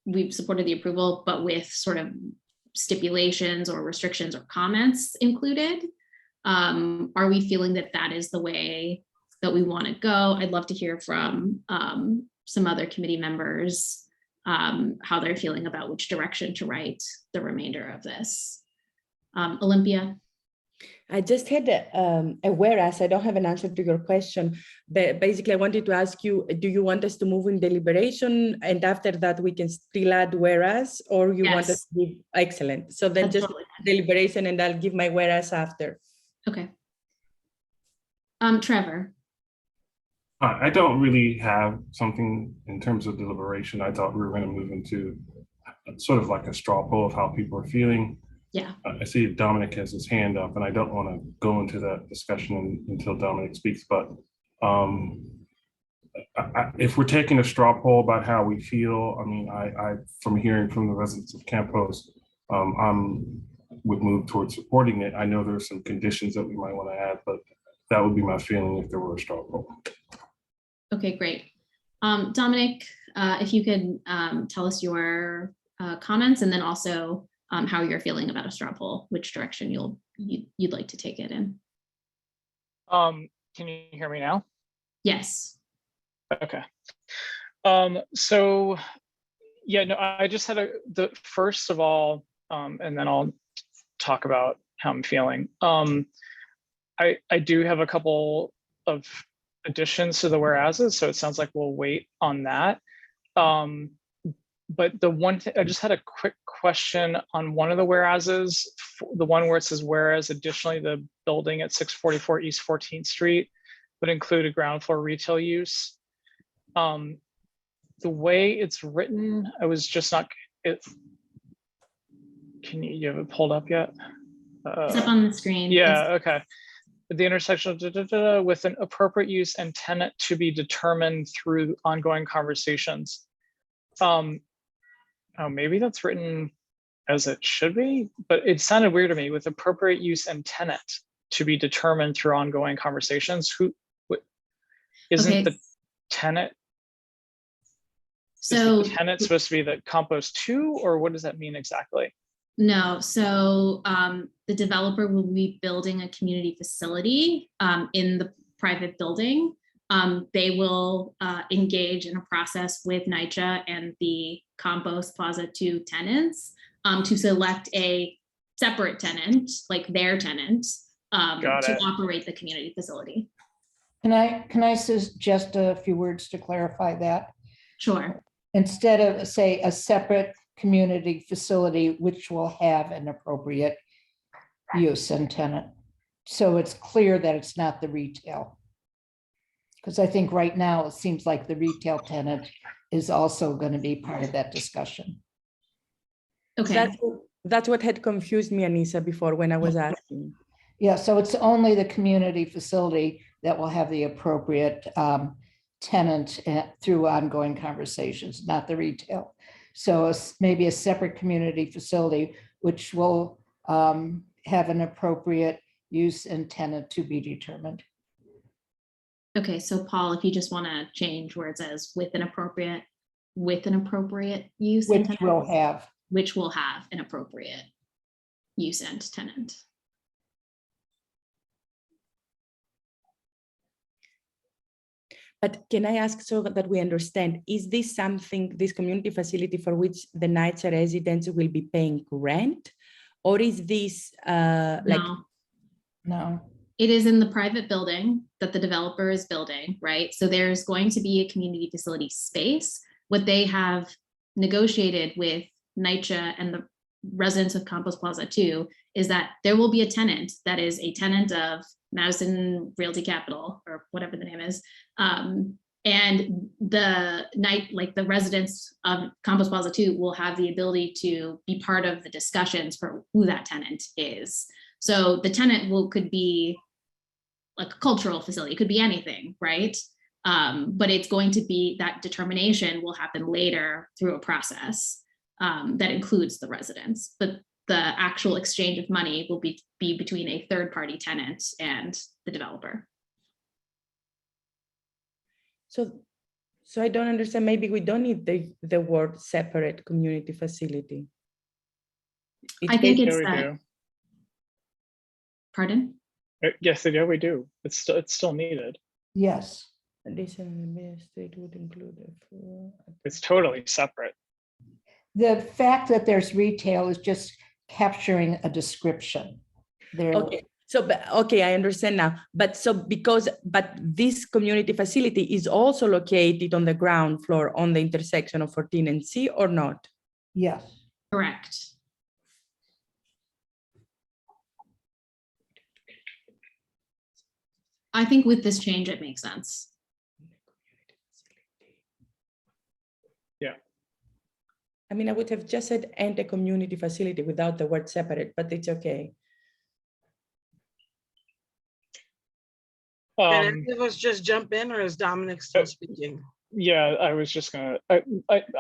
[SPEAKER 1] We've supported the approval, but with sort of stipulations or restrictions or comments included. Are we feeling that that is the way that we want to go? I'd love to hear from some other committee members how they're feeling about which direction to write the remainder of this. Olympia.
[SPEAKER 4] I just had a whereas. I don't have an answer to your question, but basically I wanted to ask you, do you want us to move in deliberation and after that we can still add whereas, or you want us to give, excellent. So then
[SPEAKER 1] That's
[SPEAKER 4] just
[SPEAKER 1] totally
[SPEAKER 4] deliberation and I'll give my whereas after.
[SPEAKER 1] Okay. Trevor.
[SPEAKER 17] I don't really have something in terms of deliberation. I thought we were going to move into sort of like a straw poll of how people are feeling.
[SPEAKER 1] Yeah.
[SPEAKER 17] I see Dominic has his hand up, and I don't want to go into that discussion until Dominic speaks. But if we're taking a straw poll about how we feel, I mean, I from hearing from the residents of Campos, would move towards supporting it. I know there's some conditions that we might want to add, but that would be my feeling if there were a straw poll.
[SPEAKER 1] Okay, great. Dominic, if you could tell us your comments and then also how you're feeling about a straw poll, which direction you'd like to take it in.
[SPEAKER 18] Can you hear me now?
[SPEAKER 1] Yes.
[SPEAKER 18] Okay. So yeah, no, I just had first of all, and then I'll talk about how I'm feeling. I do have a couple of additions to the whereases, so it sounds like we'll wait on that. But the one thing, I just had a quick question on one of the whereases, the one where it says, whereas additionally the building at 644 East 14th Street would include a ground floor retail use. The way it's written, I was just not, you have it pulled up yet?
[SPEAKER 1] It's up on the screen.
[SPEAKER 18] Yeah, okay. The intersection of with an appropriate use and tenant to be determined through ongoing conversations. Oh, maybe that's written as it should be, but it sounded weird to me, with appropriate use and tenant to be determined through ongoing conversations. Isn't the tenant?
[SPEAKER 1] So
[SPEAKER 18] is the tenant supposed to be the Campos 2, or what does that mean exactly?
[SPEAKER 1] No, so the developer will be building a community facility in the private building. They will engage in a process with NYCHA and the Campos Plaza 2 tenants to select a separate tenant, like their tenant, to operate the community facility.
[SPEAKER 20] Can I suggest a few words to clarify that?
[SPEAKER 1] Sure.
[SPEAKER 20] Instead of, say, a separate community facility which will have an appropriate use and tenant. So it's clear that it's not the retail. Because I think right now it seems like the retail tenant is also going to be part of that discussion.
[SPEAKER 1] Okay.
[SPEAKER 4] That's what had confused me, Anissa, before when I was asking.
[SPEAKER 20] Yeah, so it's only the community facility that will have the appropriate tenant through ongoing conversations, not the retail. So maybe a separate community facility, which will have an appropriate use and tenant to be determined.
[SPEAKER 1] Okay, so Paul, if you just want to change where it says with an appropriate use,
[SPEAKER 20] Which will have
[SPEAKER 1] an appropriate use and tenant.
[SPEAKER 4] But can I ask, so that we understand, is this something, this community facility for which the NYCHA residents will be paying rent? Or is this
[SPEAKER 20] No.
[SPEAKER 1] It is in the private building that the developer is building, right? So there's going to be a community facility space. What they have negotiated with NYCHA and the residents of Campos Plaza 2 is that there will be a tenant that is a tenant of Madison Realty Capital, or whatever the name is, And the residents of Campos Plaza 2 will have the ability to be part of the discussions for who that tenant is. So the tenant could be like a cultural facility, it could be anything, right? But it's going to be, that determination will happen later through a process that includes the residents. But the actual exchange of money will be between a third-party tenant and the developer.
[SPEAKER 4] So I don't understand, maybe we don't need the word separate community facility.
[SPEAKER 1] I think it's
[SPEAKER 18] we do.
[SPEAKER 1] Pardon?
[SPEAKER 18] Yes, yeah, we do. It's still needed.
[SPEAKER 20] Yes.
[SPEAKER 4] State would include
[SPEAKER 18] It's totally separate.
[SPEAKER 20] The fact that there's retail is just capturing a description. There.
[SPEAKER 4] Okay. So, okay, I understand now. But this community facility is also located on the ground floor on the intersection of 14 and C or not?
[SPEAKER 20] Yes.
[SPEAKER 1] Correct. I think with this change, it makes sense.
[SPEAKER 18] Yeah.
[SPEAKER 4] I mean, I would have just said and a community facility without the word separate, but it's okay.
[SPEAKER 2] Can any of us just jump in, or is Dominic still speaking?
[SPEAKER 18] Yeah, I was just gonna,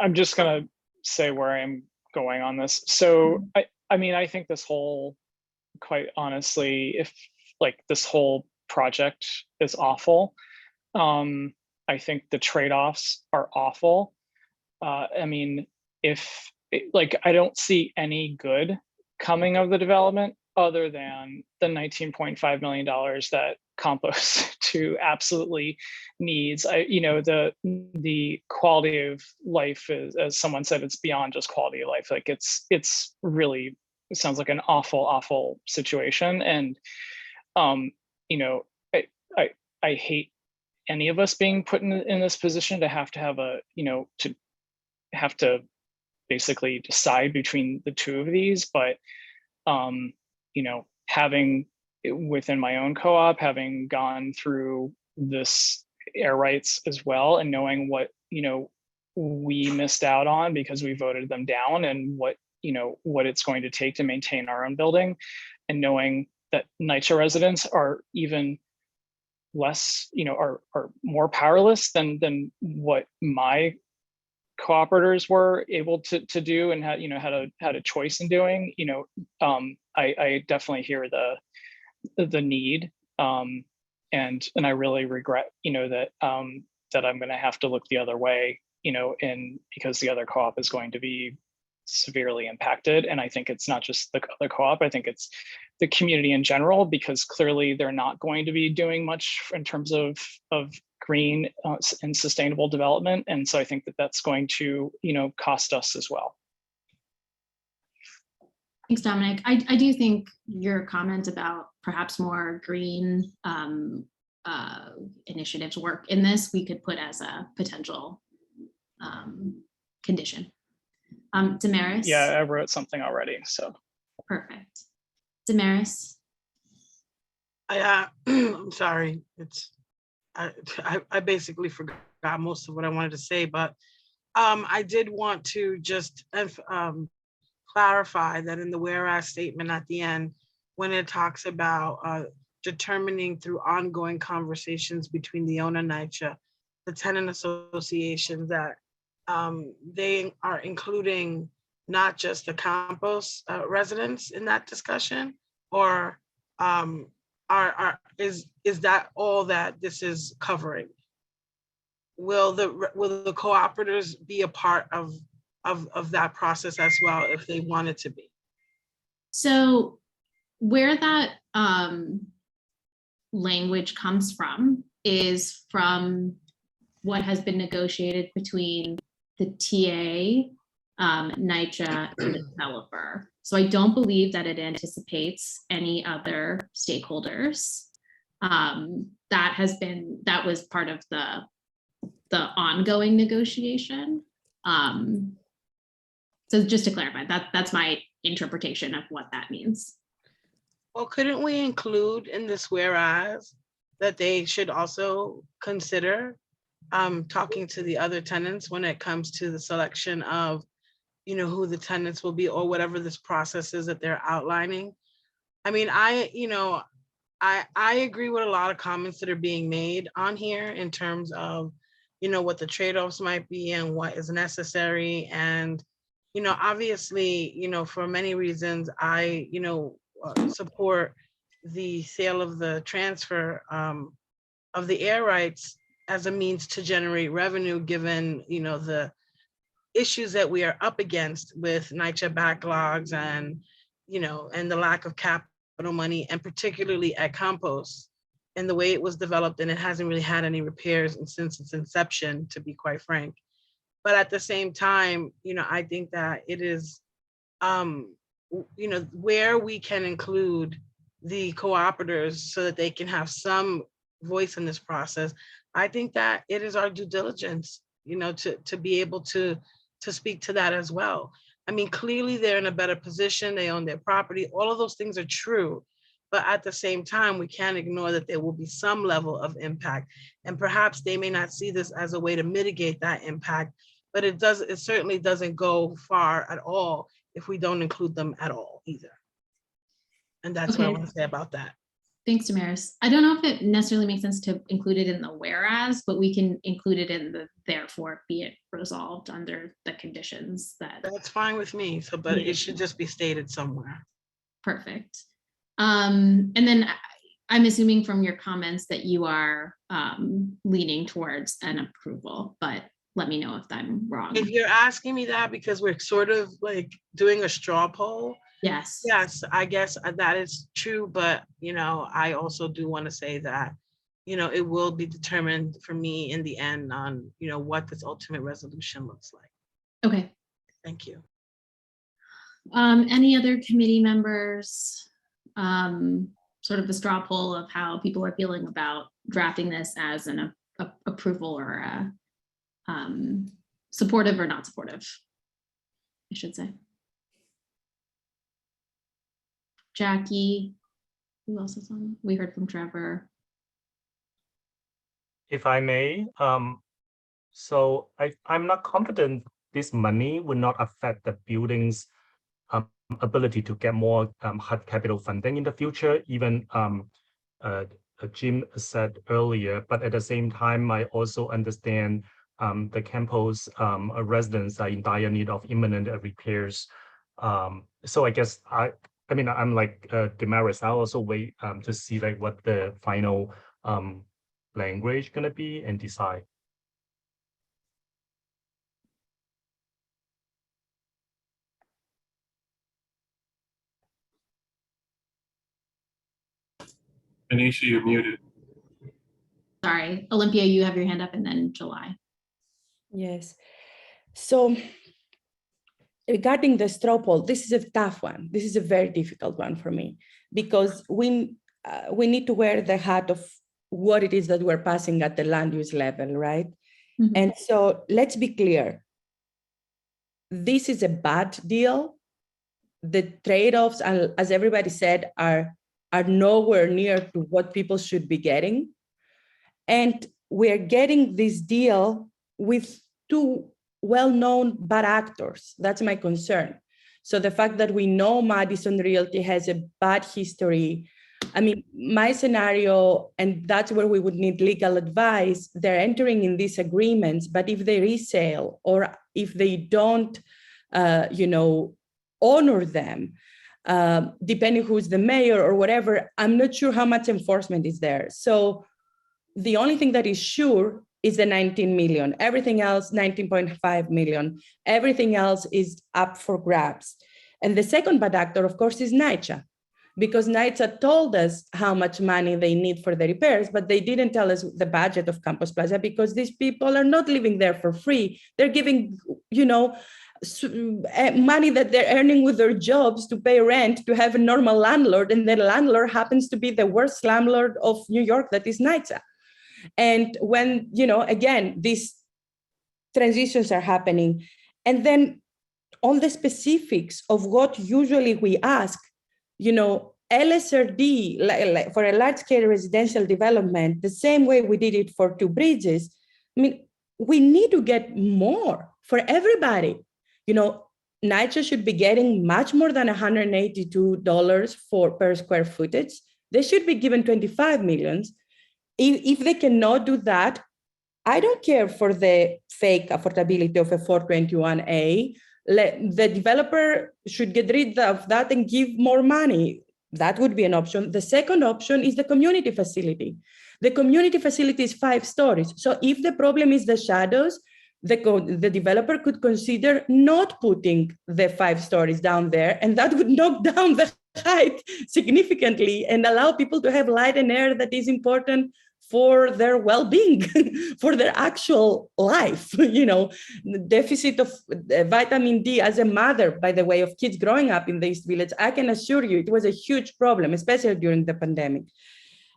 [SPEAKER 18] I'm just gonna say where I'm going on this. So I mean, I think this whole, quite honestly, if like this whole project is awful, I think the trade-offs are awful. I mean, I don't see any good coming of the development other than the $19.5 million that Campos 2 absolutely needs. The quality of life is, as someone said, it's beyond just quality of life. Like it's really, it sounds like an awful situation. And I hate any of us being put in this position to have to basically decide between the two of these. But having within my own co-op, having gone through this air rights as well, and knowing what we missed out on because we voted them down, and what it's going to take to maintain our own building, and knowing that NYCHA residents are even less, are more powerless than what my cooperators were able to do, and had a choice in doing. I definitely hear the need, and I really regret that I'm going to have to look the other way, because the other co-op is going to be severely impacted. And I think it's not just the co-op, I think it's the community in general, because clearly they're not going to be doing much in terms of green and sustainable development. And so I think that's going to cost us as well.
[SPEAKER 1] Thanks, Dominic. I do think your comment about perhaps more green initiatives work in this, we could put as a potential condition. Damaris?
[SPEAKER 18] Yeah, I wrote something already, so.
[SPEAKER 1] Perfect. Damaris?
[SPEAKER 2] I'm sorry. I basically forgot most of what I wanted to say, but I did want to just clarify that in the whereas statement at the end, when it talks about determining through ongoing conversations between the owner, NYCHA, the tenant associations, that they are including not just the Campos residents in that discussion, or is that all that this is covering? Will the cooperators be a part of that process as well if they wanted to be?
[SPEAKER 1] So where that language comes from is from what has been negotiated between the TA, NYCHA, and the developer. So I don't believe that it anticipates any other stakeholders. That was part of the ongoing negotiation. So just to clarify, that's my interpretation of what that means.
[SPEAKER 2] Well, couldn't we include in this whereas that they should also consider talking to the other tenants when it comes to the selection of, you know, who the tenants will be or whatever this process is that they're outlining. I mean, I agree with a lot of comments that are being made on here in terms of, you know, what the trade-offs might be and what is necessary. And, you know, obviously, you know, for many reasons, I, you know, support the sale of the transfer of the air rights as a means to generate revenue, given, you know, the issues that we are up against with NYCHA backlogs and, you know, and the lack of capital money, and particularly at Campos and the way it was developed, and it hasn't really had any repairs since its inception, to be quite frank. But at the same time, you know, I think that it is, you know, where we can include the cooperators so that they can have some voice in this process. I think that it is our due diligence, you know, to be able to speak to that as well. I mean, clearly they're in a better position. They own their property. All of those things are true. But at the same time, we can't ignore that there will be some level of impact. And perhaps they may not see this as a way to mitigate that impact, but it certainly doesn't go far at all if we don't include them at all either. And that's what I
[SPEAKER 1] Okay.
[SPEAKER 2] want to say about that.
[SPEAKER 1] Thanks, Damaris. I don't know if it necessarily makes sense to include it in the whereas, but we can include it in the therefore be it resolved under the conditions that.
[SPEAKER 2] That's fine with me. So, but it should just be stated somewhere.
[SPEAKER 1] Perfect. And then I'm assuming from your comments that you are leaning towards an approval, but let me know if I'm wrong.
[SPEAKER 2] If you're asking me that because we're sort of like doing a straw poll.
[SPEAKER 1] Yes.
[SPEAKER 2] Yes, I guess that is true. But, you know, I also do want to say that, you know, it will be determined for me in the end on, you know, what this ultimate resolution looks like.
[SPEAKER 1] Okay.
[SPEAKER 2] Thank you.
[SPEAKER 1] Any other committee members? Sort of the straw poll of how people are feeling about drafting this as an approval or a supportive or not supportive, I should say. Jackie, who else is on? We heard from Trevor.
[SPEAKER 19] If I may, so I'm not confident this money will not affect the building's ability to get more hard capital funding in the future, even Jim said earlier, but at the same time, I also understand the Campos residents are in dire need of imminent repairs. So I guess I mean, I'm like Damaris, I'll also wait to see like what the final language gonna be and decide.
[SPEAKER 17] Anisha, you're muted.
[SPEAKER 1] Sorry, Olympia, you have your hand up, and then July.
[SPEAKER 4] Yes. So regarding the straw poll, this is a tough one. This is a very difficult one for me because we need to wear the hat of what it is that we're passing at the land use level, right? Mm-hmm. And so let's be clear. This is a bad deal. The trade-offs, as everybody said, are nowhere near to what people should be getting. And we're getting this deal with two well-known bad actors. That's my concern. So the fact that we know Madison Realty has a bad history, I mean, my scenario, and that's where we would need legal advice, they're entering in these agreements, but if they resale or if they don't, honor them, depending who's the mayor or whatever, I'm not sure how much enforcement is there. So the only thing that is sure is the 19 million. Everything else, 19.5 million. Everything else is up for grabs. And the second bad actor, of course, is NYCHA, because NYCHA told us how much money they need for the repairs, but they didn't tell us the budget of Campos Plaza because these people are not living there for free. They're giving, money that they're earning with their jobs to pay rent, to have a normal landlord, and the landlord happens to be the worst landlord of New York, that is NYCHA. And when, again, these transitions are happening, and then on the specifics of what usually we ask, LSRD, like for a large-scale residential development, the same way we did it for Two Bridges, I mean, we need to get more for everybody. You know, NYCHA should be getting much more than $182 per square footage. They should be given 25 millions. If they cannot do that, I don't care for the fake affordability of a 421A. The developer should get rid of that and give more money. That would be an option. The second option is the community facility. The community facility is 5 stories. So if the problem is the shadows, the developer could consider not putting the 5 stories down there, and that would knock down the height significantly and allow people to have light and air that is important for their well-being, for their actual life. You know, the deficit of vitamin D as a mother, by the way, of kids growing up in the East Village, I can assure you it was a huge problem, especially during the pandemic.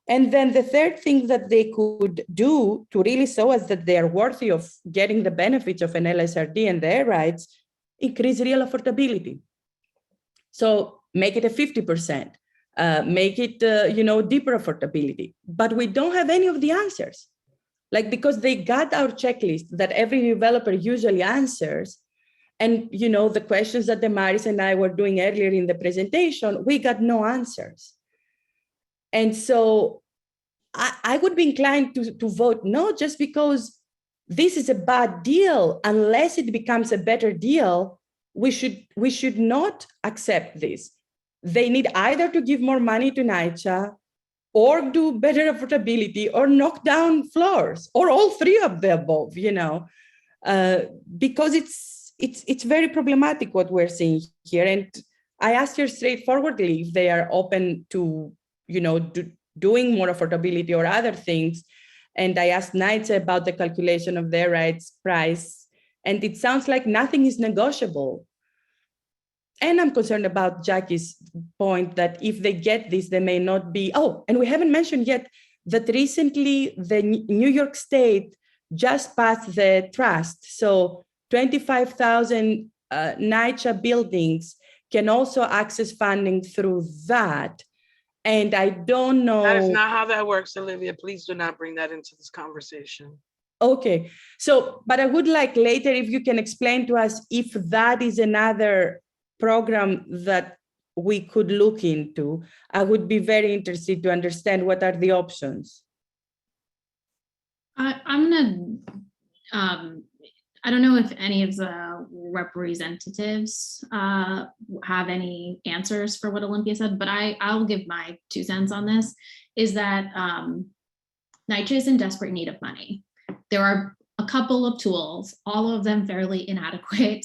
[SPEAKER 4] And then the third thing that they could do to really show us that they are worthy of getting the benefits of an LSRD and their rights, increase real affordability. So make it a 50%. Make it, deeper affordability. But we don't have any of the answers. Like, because they got our checklist that every developer usually answers. And, the questions that Damaris and I were doing earlier in the presentation, we got no answers. And so I would be inclined to vote no, just because this is a bad deal. Unless it becomes a better deal, we should not accept this. They need either to give more money to NYCHA or do better affordability or knock down floors or all 3 of the above, because it's very problematic what we're seeing here. And I asked her straightforwardly if they are open to, doing more affordability or other things. And I asked NYCHA about the calculation of their rights price. And it sounds like nothing is negotiable. And I'm concerned about Jackie's point that if they get this, they may not be, and we haven't mentioned yet that recently the New York State just passed the trust. So 25,000 NYCHA buildings can also access funding through that. And I don't know.
[SPEAKER 2] That is not how that works, Olivia. Please do not bring that into this conversation.
[SPEAKER 4] Okay. So, but I would like later if you can explain to us if that is another program that we could look into. I would be very interested to understand what are the options.
[SPEAKER 1] I'm gonna, I don't know if any of the representatives have any answers for what Olympia said, but I'll give my 2 cents on this, is that NYCHA is in desperate need of money. There are a couple of tools, all of them fairly inadequate,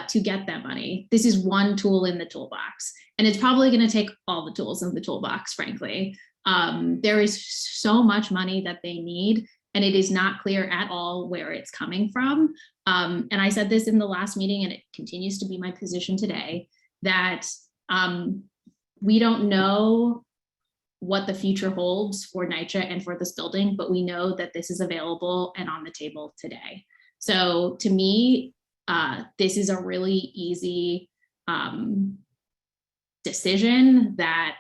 [SPEAKER 1] to get that money. This is one tool in the toolbox, and it's probably going to take all the tools in the toolbox, frankly. There is so much money that they need, and it is not clear at all where it's coming from. And I said this in the last meeting, and it continues to be my position today, that we don't know what the future holds for NYCHA and for this building, but we know that this is available and on the table today. So to me, this is a really easy decision that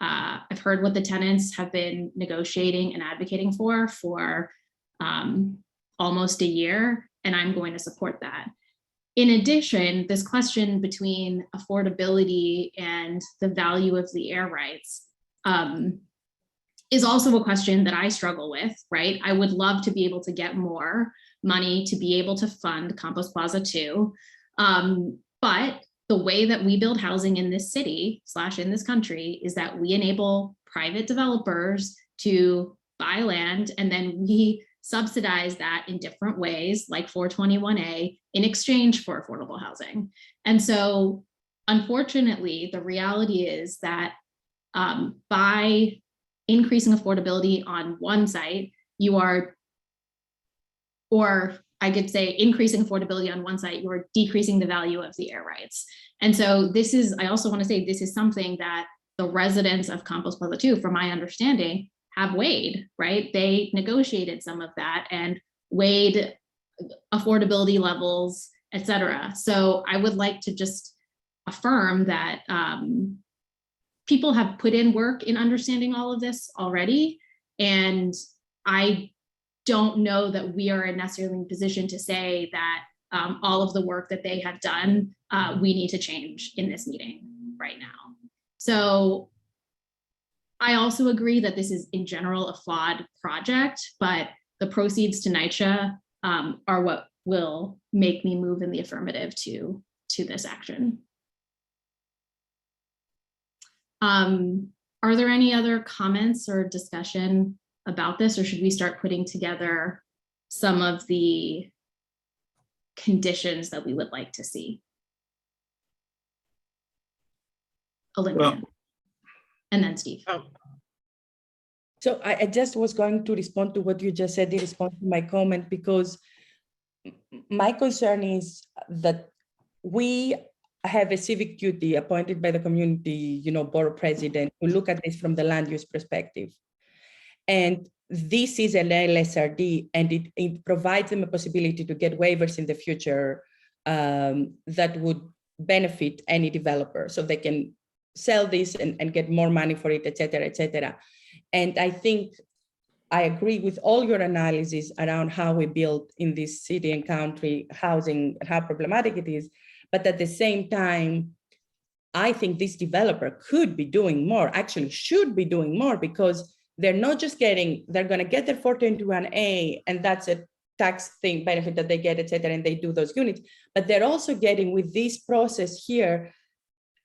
[SPEAKER 1] I've heard what the tenants have been negotiating and advocating for almost a year, and I'm going to support that. In addition, this question between affordability and the value of the air rights is also a question that I struggle with, right? I would love to be able to get more money to be able to fund Campos Plaza 2. But the way that we build housing in this city / in this country is that we enable private developers to buy land, and then we subsidize that in different ways, like 421A, in exchange for affordable housing. And so unfortunately, the reality is that by increasing affordability on one site, you are, or I could say increasing affordability on one site, you're decreasing the value of the air rights. And so this is, I also want to say, this is something that the residents of Campos Plaza 2, from my understanding, have weighed, right? They negotiated some of that and weighed affordability levels, et cetera. So I would like to just affirm that people have put in work in understanding all of this already. And I don't know that we are necessarily in a position to say that all of the work that they have done, we need to change in this meeting right now. So I also agree that this is in general a flawed project, but the proceeds to NYCHA are what will make me move in the affirmative to this action. Are there any other comments or discussion about this, or should we start putting together some of the conditions that we would like to see? Olympia, and then Steve.
[SPEAKER 4] So I just was going to respond to what you just said in response to my comment, because my concern is that we have a civic duty appointed by the community, board president, to look at this from the land use perspective. And this is an LSRD, and it provides them a possibility to get waivers in the future that would benefit any developer. So they can sell this and get more money for it, et cetera, et cetera. And I think I agree with all your analysis around how we build in this city and country housing and how problematic it is. But at the same time, I think this developer could be doing more, actually should be doing more, because they're not just getting, they're going to get their 421A, and that's a tax thing benefit that they get, et cetera, and they do those units. But they're also getting, with this process here,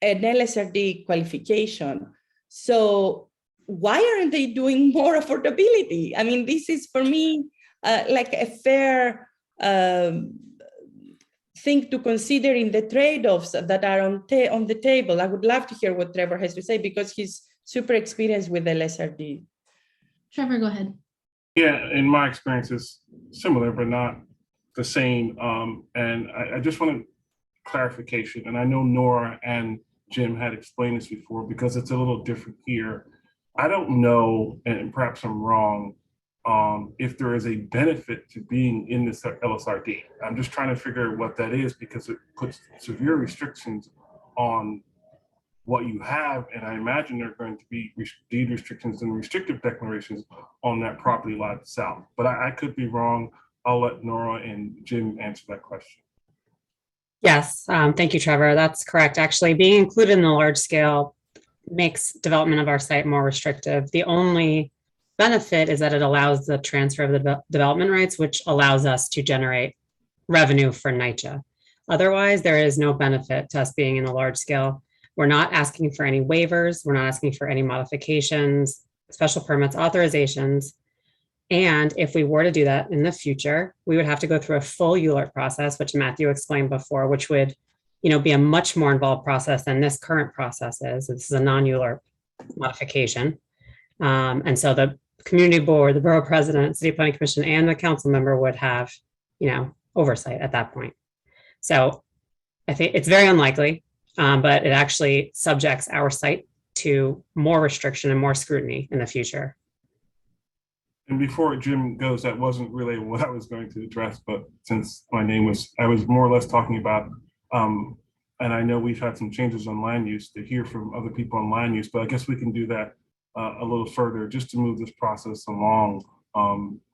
[SPEAKER 4] an LSRD qualification. So why aren't they doing more affordability? I mean, this is for me like a fair thing to consider in the trade-offs that are on the table. I would love to hear what Trevor has to say, because he's super experienced with LSRD.
[SPEAKER 1] Trevor, go ahead.
[SPEAKER 17] Yeah, in my experience, it's similar, but not the same. And I just wanted clarification. And I know Nora and Jim had explained this before, because it's a little different here. I don't know, and perhaps I'm wrong, if there is a benefit to being in this LSRD. I'm just trying to figure out what that is, because it puts severe restrictions on what you have, and I imagine there are going to be deed restrictions and restrictive declarations on that property lot itself. But I could be wrong. I'll let Nora and Jim answer that question.
[SPEAKER 15] Yes, thank you, Trevor. That's correct. Actually, being included in the large scale makes development of our site more restrictive. The only benefit is that it allows the transfer of the development rights, which allows us to generate revenue for NYCHA. Otherwise, there is no benefit to us being in the large scale. We're not asking for any waivers. We're not asking for any modifications, special permits, authorizations. And if we were to do that in the future, we would have to go through a full ULURP process, which Matthew explained before, which would, be a much more involved process than this current process is. This is a non-ULURP modification. And so the community board, the borough president, city planning commission, and the council member would have, oversight at that point. So I think it's very unlikely, but it actually subjects our site to more restriction and more scrutiny in the future.
[SPEAKER 17] And before Jim goes, that wasn't really what I was going to address, but since my name was, I was more or less talking about, and I know we've had some changes on land use to hear from other people on land use, but I guess we can do that a little further just to move this process along.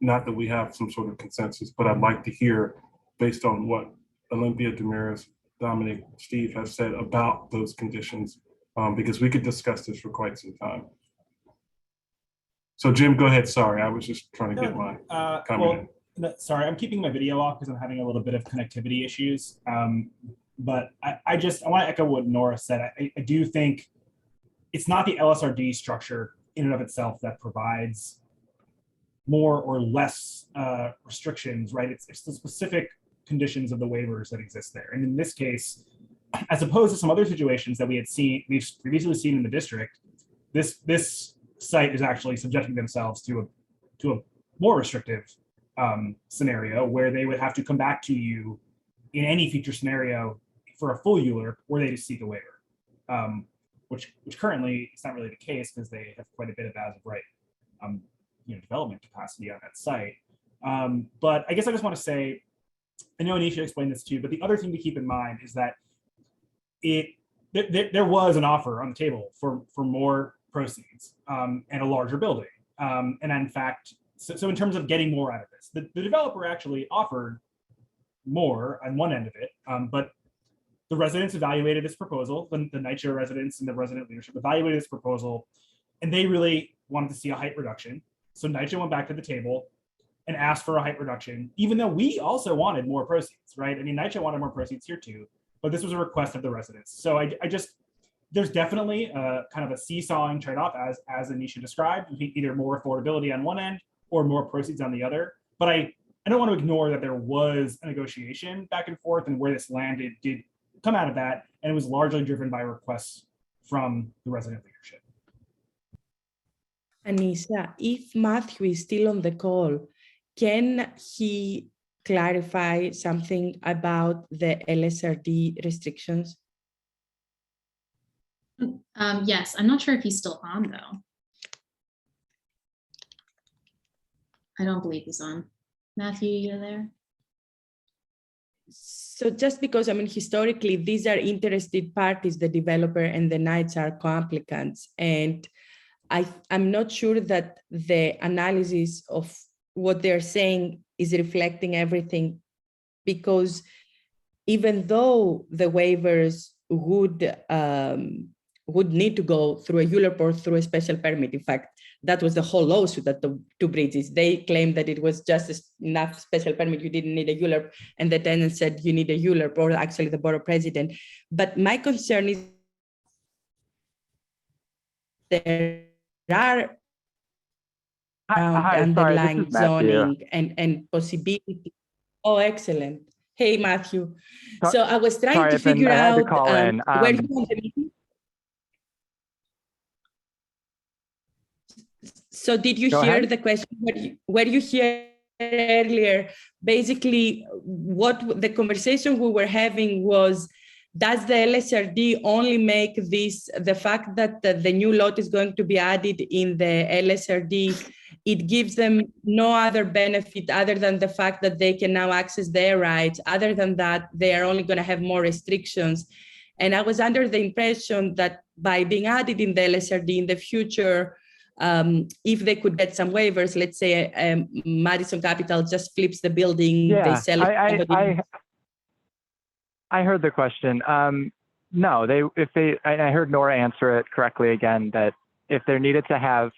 [SPEAKER 17] Not that we have some sort of consensus, but I'd like to hear, based on what Olympia, Damaris, Dominic, Steve has said about those conditions, because we could discuss this for quite some time. So Jim, go ahead. Sorry, I was just trying to get my comment in.
[SPEAKER 10] Sorry, I'm keeping my video off because I'm having a little bit of connectivity issues. But I want to echo what Nora said. I do think it's not the LSRD structure in and of itself that provides more or less restrictions, right? It's the specific conditions of the waivers that exist there. And in this case, as opposed to some other situations that we've previously seen in the district, this site is actually subjecting themselves to a more restrictive scenario where they would have to come back to you in any future scenario for a full ULURP, where they just seek a waiver, which currently is not really the case because they have quite a bit of as of right development capacity on that site. But I guess I just want to say, I know NYCHA explained this too, but the other thing to keep in mind is that there was an offer on the table for more proceeds and a larger building. And in fact, so in terms of getting more out of this, the developer actually offered more on one end of it, but the residents evaluated this proposal, the NYCHA residents and the resident leadership evaluated this proposal, and they really wanted to see a height reduction. So NYCHA went back to the table and asked for a height reduction, even though we also wanted more proceeds, right? I mean, NYCHA wanted more proceeds here too, but this was a request of the residents. So I just, there's definitely a kind of a seesawing trade-off as Anisha described, either more affordability on one end or more proceeds on the other. But I don't want to ignore that there was a negotiation back and forth, and where this landed did come out of that, and it was largely driven by requests from the resident leadership.
[SPEAKER 4] Anisha, if Matthew is still on the call, can he clarify something about the LSRD restrictions?
[SPEAKER 1] Yes, I'm not sure if he's still on though. I don't believe he's on. Matthew, you're there?
[SPEAKER 4] So just because, I mean, historically, these are interested parties, the developer and the NYCHA are co-applicants. And I'm not sure that the analysis of what they're saying is reflecting everything, because even though the waivers would need to go through a ULURP or through a special permit. In fact, that was the whole lawsuit at the two bridges. They claimed that it was just enough special permit, you didn't need a ULURP, and the tenant said you need a ULURP, or actually the borough president. But my concern is there are underlying zoning and possibility. Oh, excellent. Hey, Matthew. So I was trying to figure out where you want the meeting. So did you hear the question? Were you here earlier? Basically, what the conversation we were having was, does the LSRD only make this, the fact that the new lot is going to be added in the LSRD, it gives them no other benefit other than the fact that they can now access their rights. Other than that, they are only going to have more restrictions. And I was under the impression that by being added in the LSRD in the future, if they could get some waivers, let's say Madison Capital just flips the building, they sell it.
[SPEAKER 3] I heard the question. No, I heard Nora answer it correctly again, that if they're needed to have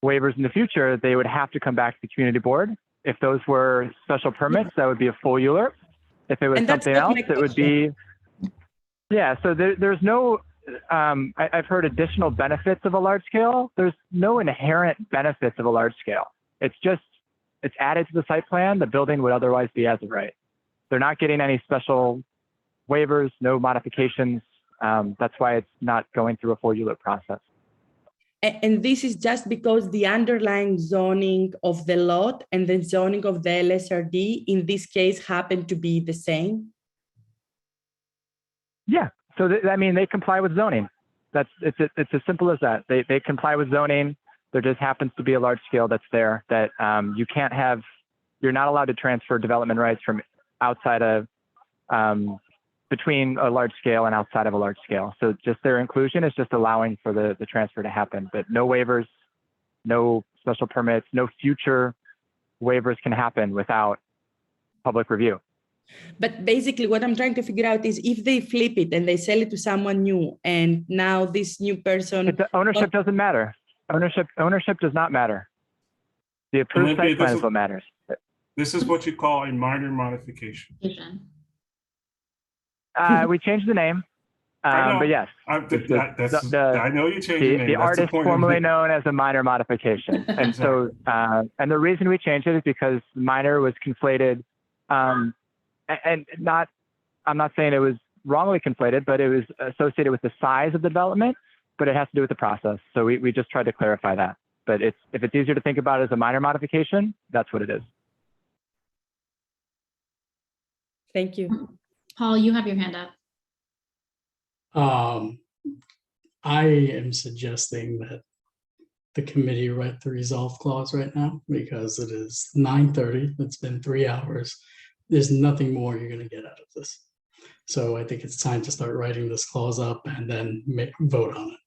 [SPEAKER 3] waivers in the future, they would have to come back to the community board. If those were special permits, that would be a full ULURP. If it was something else, it would be, so there's no, I've heard additional benefits of a large scale. There's no inherent benefits of a large scale. It's added to the site plan. The building would otherwise be as of right. They're not getting any special waivers, no modifications. That's why it's not going through a full ULURP process.
[SPEAKER 4] And this is just because the underlying zoning of the lot and the zoning of the LSRD in this case happen to be the same? Yeah,
[SPEAKER 3] so I mean, they comply with zoning. It's as simple as that. They comply with zoning. There just happens to be a large scale that's there that you're not allowed to transfer development rights from outside of, between a large scale and outside of a large scale. So just their inclusion is just allowing for the transfer to happen, but no waivers, no special permits, no future waivers can happen without public review.
[SPEAKER 4] But basically what I'm trying to figure out is if they flip it and they sell it to someone new, and now this new person...
[SPEAKER 3] Ownership doesn't matter. Ownership does not matter. The approved site plan is what matters.
[SPEAKER 17] This is what you call a minor modification.
[SPEAKER 3] We changed the name, but yes.
[SPEAKER 17] I know you changed the name.
[SPEAKER 3] The artist formerly known as a minor modification. And so, and the reason we changed it is because minor was conflated, and I'm not saying it was wrongly conflated, but it was associated with the size of the development, but it has to do with the process. So we just tried to clarify that. But if it's easier to think about it as a minor modification, that's what it is.
[SPEAKER 4] Thank you.
[SPEAKER 1] Paul, you have your hand up.
[SPEAKER 5] I am suggesting that the committee write the resolve clause right now, because it is 9:30. It's been 3 hours. There's nothing more you're going to get out of this. So I think it's time to start writing this clause up and then vote on it.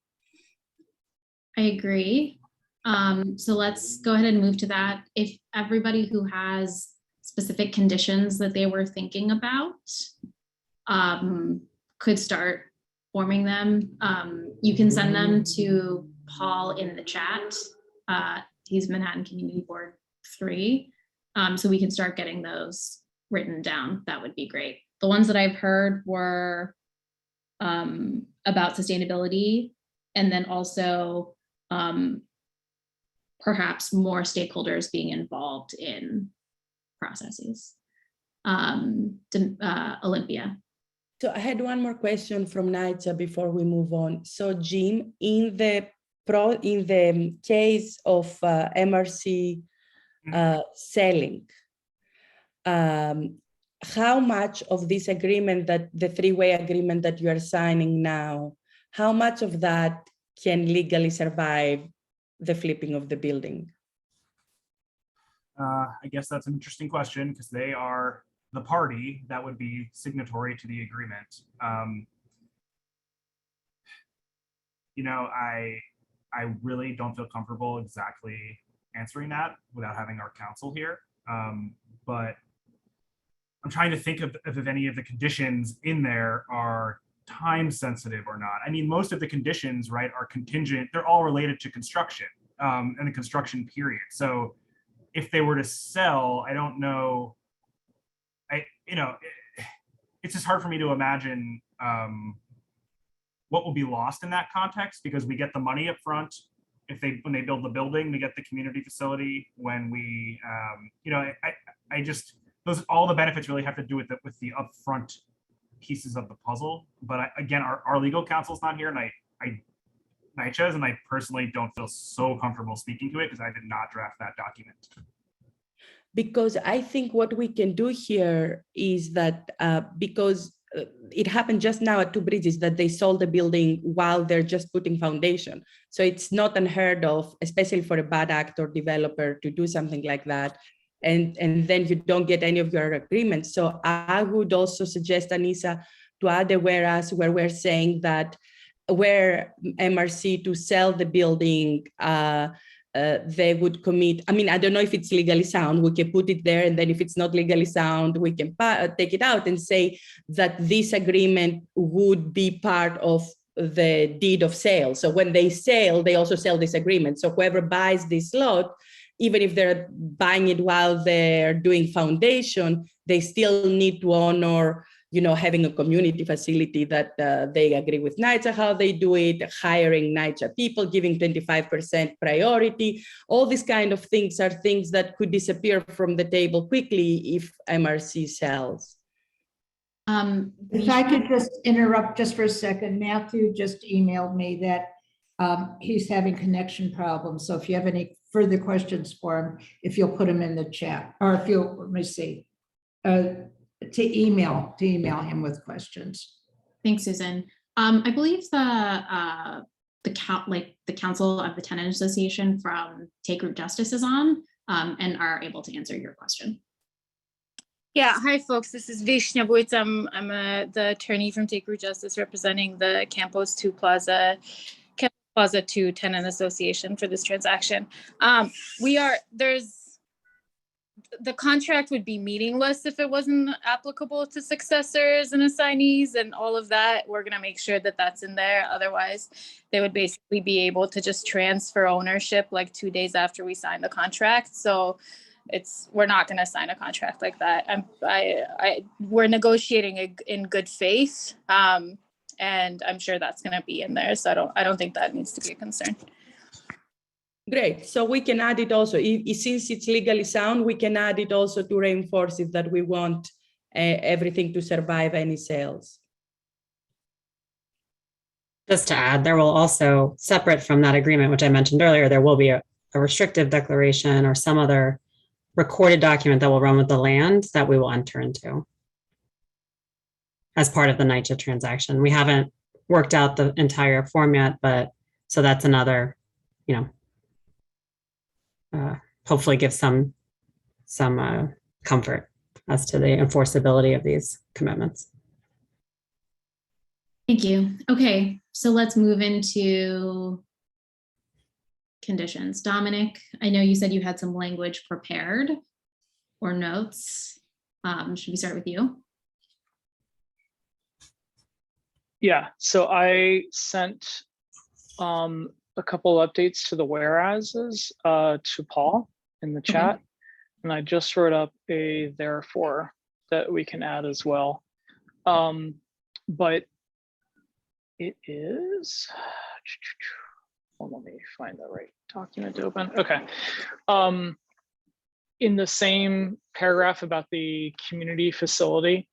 [SPEAKER 1] I agree. So let's go ahead and move to that. If everybody who has specific conditions that they were thinking about could start forming them, you can send them to Paul in the chat. He's Manhattan Community Board 3. So we can start getting those written down. That would be great. The ones that I've heard were about sustainability, and then also perhaps more stakeholders being involved in processes. Olympia.
[SPEAKER 4] So I had one more question from NYCHA before we move on. So Jim, in the case of MRC selling, how much of this agreement, that the three-way agreement that you are signing now, how much of that can legally survive the flipping of the building?
[SPEAKER 10] I guess that's an interesting question because they are the party that would be signatory to the agreement. You know, I really don't feel comfortable exactly answering that without having our counsel here. But I'm trying to think of if any of the conditions in there are time sensitive or not. I mean, most of the conditions, right, are contingent. They're all related to construction and the construction period. So if they were to sell, I don't know. It's just hard for me to imagine what will be lost in that context, because we get the money up front. When they build the building, we get the community facility. When we, all the benefits really have to do with the upfront pieces of the puzzle. But again, our legal counsel's not here, and NYCHA, and I personally don't feel so comfortable speaking to it because I did not draft that document.
[SPEAKER 4] Because I think what we can do here is that because it happened just now at Two Bridges that they sold the building while they're just putting foundation. So it's not unheard of, especially for a bad actor developer, to do something like that. And then you don't get any of your agreements. So I would also suggest, Anissa, to add a whereas where we're saying that where MRC to sell the building, they would commit. I mean, I don't know if it's legally sound. We can put it there, and then if it's not legally sound, we can take it out and say that this agreement would be part of the deed of sale. So when they sell, they also sell this agreement. So whoever buys this lot, even if they're buying it while they're doing foundation, they still need to honor, having a community facility that they agree with NYCHA how they do it, hiring NYCHA people, giving 25% priority. All these kind of things are things that could disappear from the table quickly if MRC sells.
[SPEAKER 20] If I could just interrupt just for a second, Matthew just emailed me that he's having connection problems. So if you have any further questions for him, if you'll put them in the chat, or if you'll, let me see, to email him with questions.
[SPEAKER 1] Thanks, Susan. I believe the Council of the Tenant Association from Take Root Justice is on and are able to answer your question.
[SPEAKER 11] Yeah, hi folks, this is Vishnya Boytz. I'm the attorney from Take Root Justice representing the Campos 2 Plaza 2 Tenant Association for this transaction. The contract would be meaningless if it wasn't applicable to successors and assignees and all of that. We're going to make sure that that's in there. Otherwise, they would basically be able to just transfer ownership like 2 days after we sign the contract. So we're not going to sign a contract like that. We're negotiating in good faith, and I'm sure that's going to be in there. So I don't think that needs to be a concern.
[SPEAKER 4] Great. So we can add it also. Since it's legally sound, we can add it also to reinforce it that we want everything to survive any sales.
[SPEAKER 15] Just to add, there will also, separate from that agreement, which I mentioned earlier, there will be a restrictive declaration or some other recorded document that will run with the land that we will enter into as part of the NYCHA transaction. We haven't worked out the entire form yet, but so that's another, hopefully give some comfort as to the enforceability of these commitments.
[SPEAKER 1] Thank you. Okay, so let's move into conditions. Dominic, I know you said you had some language prepared or notes. Should we start with you?
[SPEAKER 18] Yeah, so I sent a couple updates to the whereases to Paul in the chat.
[SPEAKER 1] Okay.
[SPEAKER 18] And I just wrote up a therefore that we can add as well. But it is, well, let me find the right document to open. Okay. In the same paragraph about the community facility,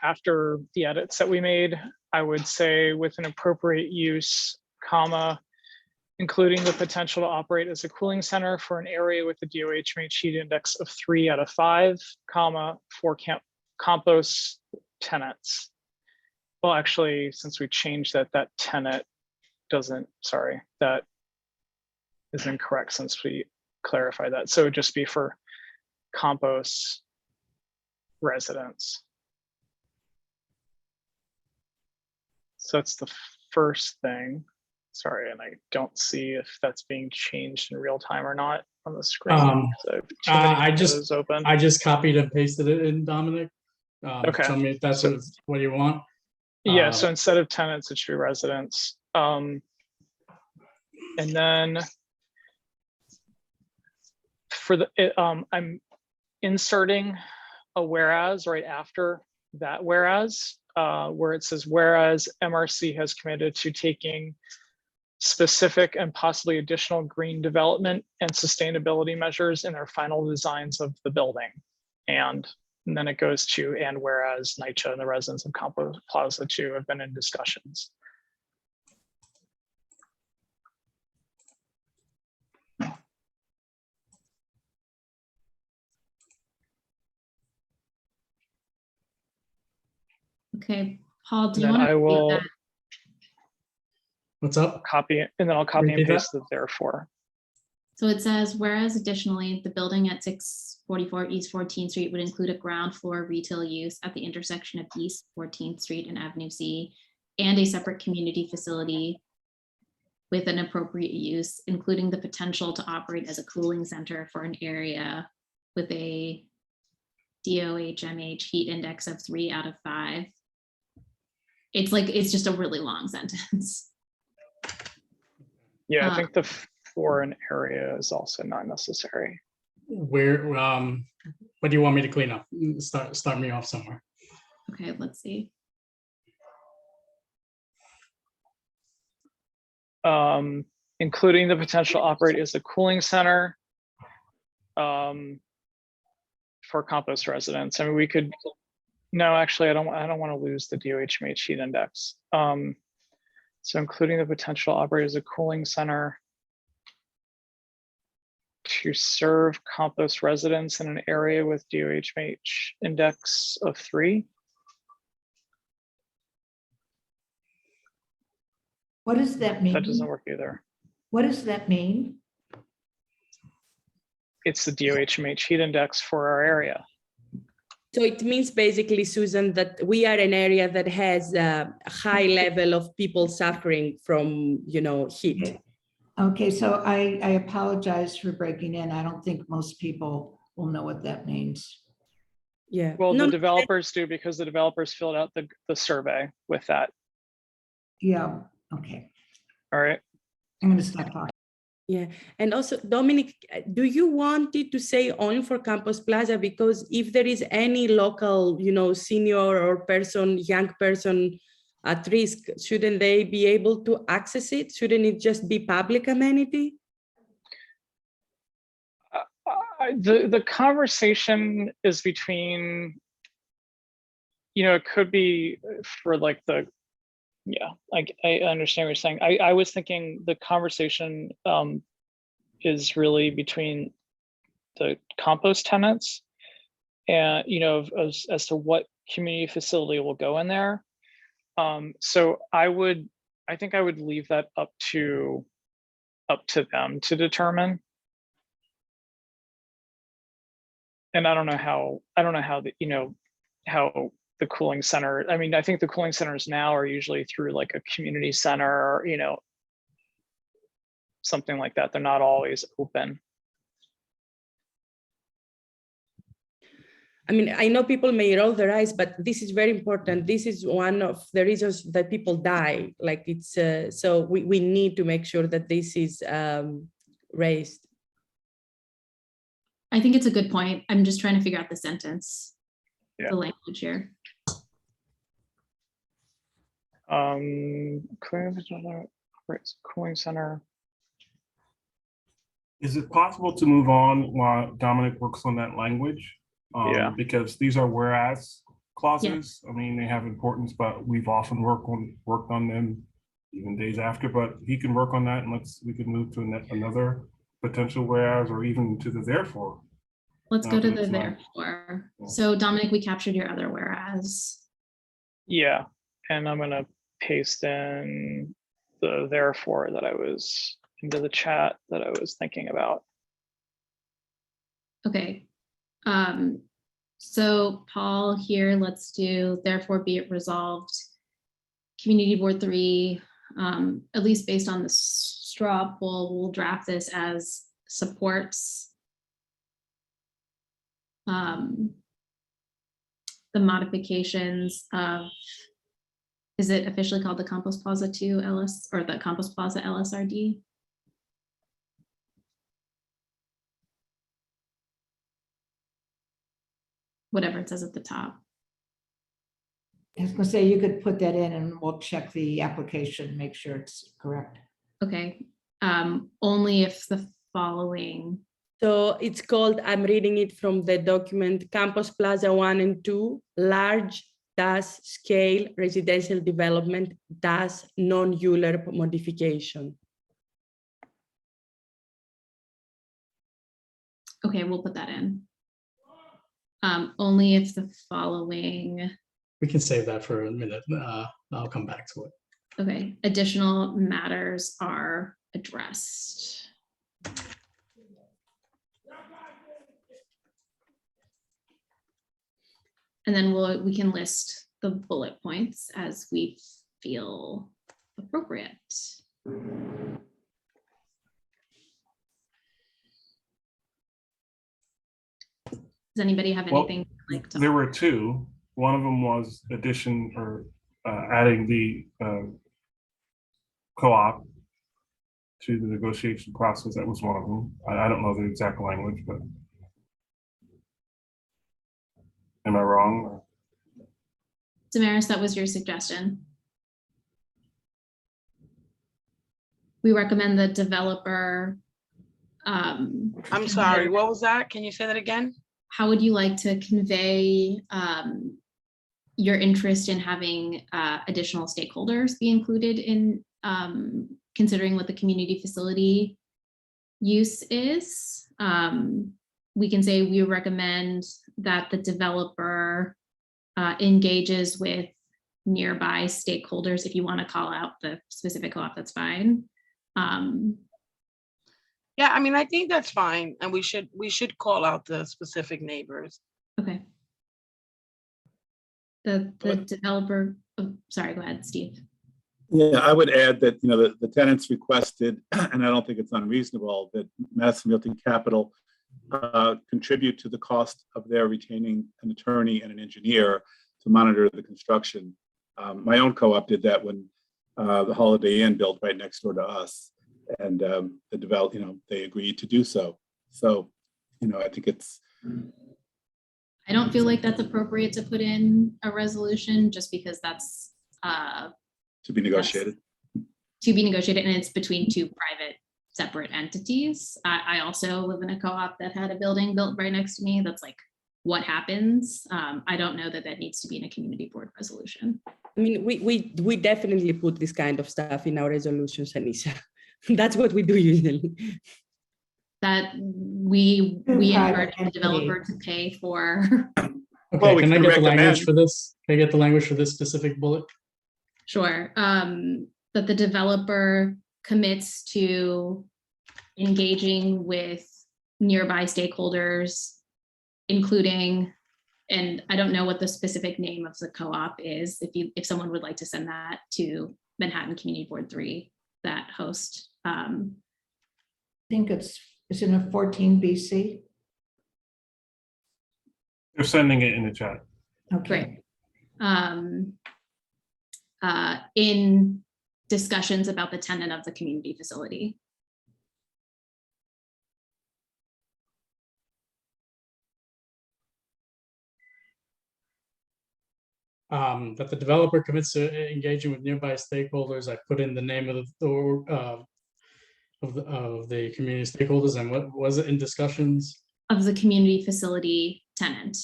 [SPEAKER 18] after the edits that we made, I would say with an appropriate use, comma, including the potential to operate as a cooling center for an area with a DOH heat index of 3 out of 5, comma, for Campos tenants. Well, actually, since we changed that, that tenant doesn't, sorry, that is incorrect since we clarified that. So it would just be for Campos residents. So that's the first thing. Sorry, and I don't see if that's being changed in real time or not on the screen.
[SPEAKER 5] I just copied and pasted it in, Dominic.
[SPEAKER 18] Okay.
[SPEAKER 5] Tell me if that's what you want.
[SPEAKER 18] Yeah, so instead of tenants, it should be residents. And then for the, I'm inserting a whereas right after that whereas, where it says, whereas MRC has committed to taking specific and possibly additional green development and sustainability measures in their final designs of the building. And then it goes to, and whereas NYCHA and the residents of Campos Plaza 2 have been in discussions.
[SPEAKER 1] Okay, Paul, do you
[SPEAKER 18] And then
[SPEAKER 1] want
[SPEAKER 18] I
[SPEAKER 1] to repeat
[SPEAKER 18] will
[SPEAKER 1] that?
[SPEAKER 5] What's up?
[SPEAKER 18] Copy it, and then I'll copy and
[SPEAKER 5] Repeat
[SPEAKER 18] paste the therefore.
[SPEAKER 1] So it says, whereas additionally, the building at 644 East 14th Street would include a ground floor retail use at the intersection of East 14th Street and Avenue C, and a separate community facility with an appropriate use, including the potential to operate as a cooling center for an area with a DOH-MH heat index of 3 out of 5. It's like, it's just a really long sentence.
[SPEAKER 18] Yeah, I think the for an area is also not necessary.
[SPEAKER 5] Where, what do you want me to clean up? Start me off somewhere.
[SPEAKER 1] Okay, let's see.
[SPEAKER 18] Including the potential to operate as a cooling center for Campos residents. I mean, we could, no, actually, I don't want to lose the DOH-MH heat index. So including the potential to operate as a cooling center to serve Campos residents in an area with DOH-MH index of 3.
[SPEAKER 20] What does that mean?
[SPEAKER 18] That doesn't work either.
[SPEAKER 20] What does that mean?
[SPEAKER 18] It's the DOH-MH heat index for our area.
[SPEAKER 4] So it means basically, Susan, that we are an area that has a high level of people suffering from, heat.
[SPEAKER 20] Okay, so I apologize for breaking in. I don't think most people will know what that means.
[SPEAKER 4] Yeah.
[SPEAKER 18] Well, the developers do, because the developers filled out the survey with that.
[SPEAKER 20] Yeah, okay.
[SPEAKER 18] All right.
[SPEAKER 20] I'm going to stop talking.
[SPEAKER 4] Yeah, and also, Dominic, do you want it to say only for Campos Plaza? Because if there is any local, senior or young person at risk, shouldn't they be able to access it? Shouldn't it just be public amenity?
[SPEAKER 18] The conversation is between, it could be for like the, yeah, I understand what you're saying. I was thinking the conversation is really between the Campos tenants and, as to what community facility will go in there. So I think I would leave that up to them to determine. And I don't know how how the cooling center, I mean, I think the cooling centers now are usually through like a community center, something like that. They're not always open.
[SPEAKER 4] I mean, I know people may roll their eyes, but this is very important. This is one of the reasons that people die. Like it's, so we need to make sure that this is raised.
[SPEAKER 1] I think it's a good point. I'm just trying to figure out the sentence,
[SPEAKER 18] Yeah.
[SPEAKER 1] the language here.
[SPEAKER 18] Cooling center.
[SPEAKER 17] Is it possible to move on while Dominic works on that language?
[SPEAKER 18] Yeah.
[SPEAKER 17] Because these are whereas clauses. I mean, they have importance, but we've often worked on them even days after. But he can work on that, and we can move to another potential whereas, or even to the therefore.
[SPEAKER 1] Let's go to the therefore. So Dominic, we captured your other whereas.
[SPEAKER 18] Yeah, and I'm gonna paste in the therefore that I was into the chat that I was thinking about.
[SPEAKER 1] Okay. So Paul here, let's do therefore be it resolved. Community Board 3, at least based on the straw poll, we'll draft this as supports the modifications of, is it officially called the Campos Plaza 2 LS or the Campos Plaza LSRD? Whatever it says at the top.
[SPEAKER 20] I was gonna say, you could put that in and we'll check the application, make sure it's correct.
[SPEAKER 1] Okay, only if the following.
[SPEAKER 4] So it's called, I'm reading it from the document, Campos Plaza 1 and 2, large scale residential development non-ULURP modification.
[SPEAKER 1] Okay, we'll put that in. Only if the following.
[SPEAKER 5] We can save that for a minute. I'll come back to it.
[SPEAKER 1] Okay, additional matters are addressed. And then we can list the bullet points as we feel appropriate. Does anybody have anything like to?
[SPEAKER 17] There were two. One of them was addition or adding the co-op to the negotiation process. That was one of them. I don't know the exact language, but am I wrong?
[SPEAKER 1] Damaris, that was your suggestion. We recommend the developer.
[SPEAKER 2] I'm sorry, what was that? Can you say that again?
[SPEAKER 1] How would you like to convey your interest in having additional stakeholders be included in considering what the community facility use is? We can say we recommend that the developer engages with nearby stakeholders. If you want to call out the specific co-op, that's fine.
[SPEAKER 2] Yeah, I mean, I think that's fine, and we should call out the specific neighbors.
[SPEAKER 1] Okay. The developer, oh, sorry, go ahead, Steve.
[SPEAKER 16] Yeah, I would add that, you know, the tenants requested, and I don't think it's unreasonable, that Madison Realty Capital contribute to the cost of their retaining an attorney and an engineer to monitor the construction. My own co-op did that when the Holiday Inn built right next door to us, and the develop, you know, they agreed to do so. So, you know, I think it's.
[SPEAKER 1] I don't feel like that's appropriate to put in a resolution, just because that's
[SPEAKER 16] to be negotiated.
[SPEAKER 1] To be negotiated, and it's between two private separate entities. I also live in a co-op that had a building built right next to me. That's like what happens. I don't know that that needs to be in a community board resolution.
[SPEAKER 4] I mean, we definitely put this kind of stuff in our resolutions, Anisha. That's what we do usually.
[SPEAKER 1] That we encourage the developer to pay for.
[SPEAKER 5] Okay, can I get the language for this? Can I get the language for this specific bullet?
[SPEAKER 1] Sure. That the developer commits to engaging with nearby stakeholders, including, and I don't know what the specific name of the co-op is. If someone would like to send that to Manhattan Community Board 3, that host,
[SPEAKER 20] think it's in a 14 BC.
[SPEAKER 17] They're sending it in the chat.
[SPEAKER 20] Okay.
[SPEAKER 1] In discussions about the tenant of the community facility.
[SPEAKER 5] That the developer commits to engaging with nearby stakeholders. I put in the name of the community stakeholders, and what was it in discussions?
[SPEAKER 1] Of the community facility tenant.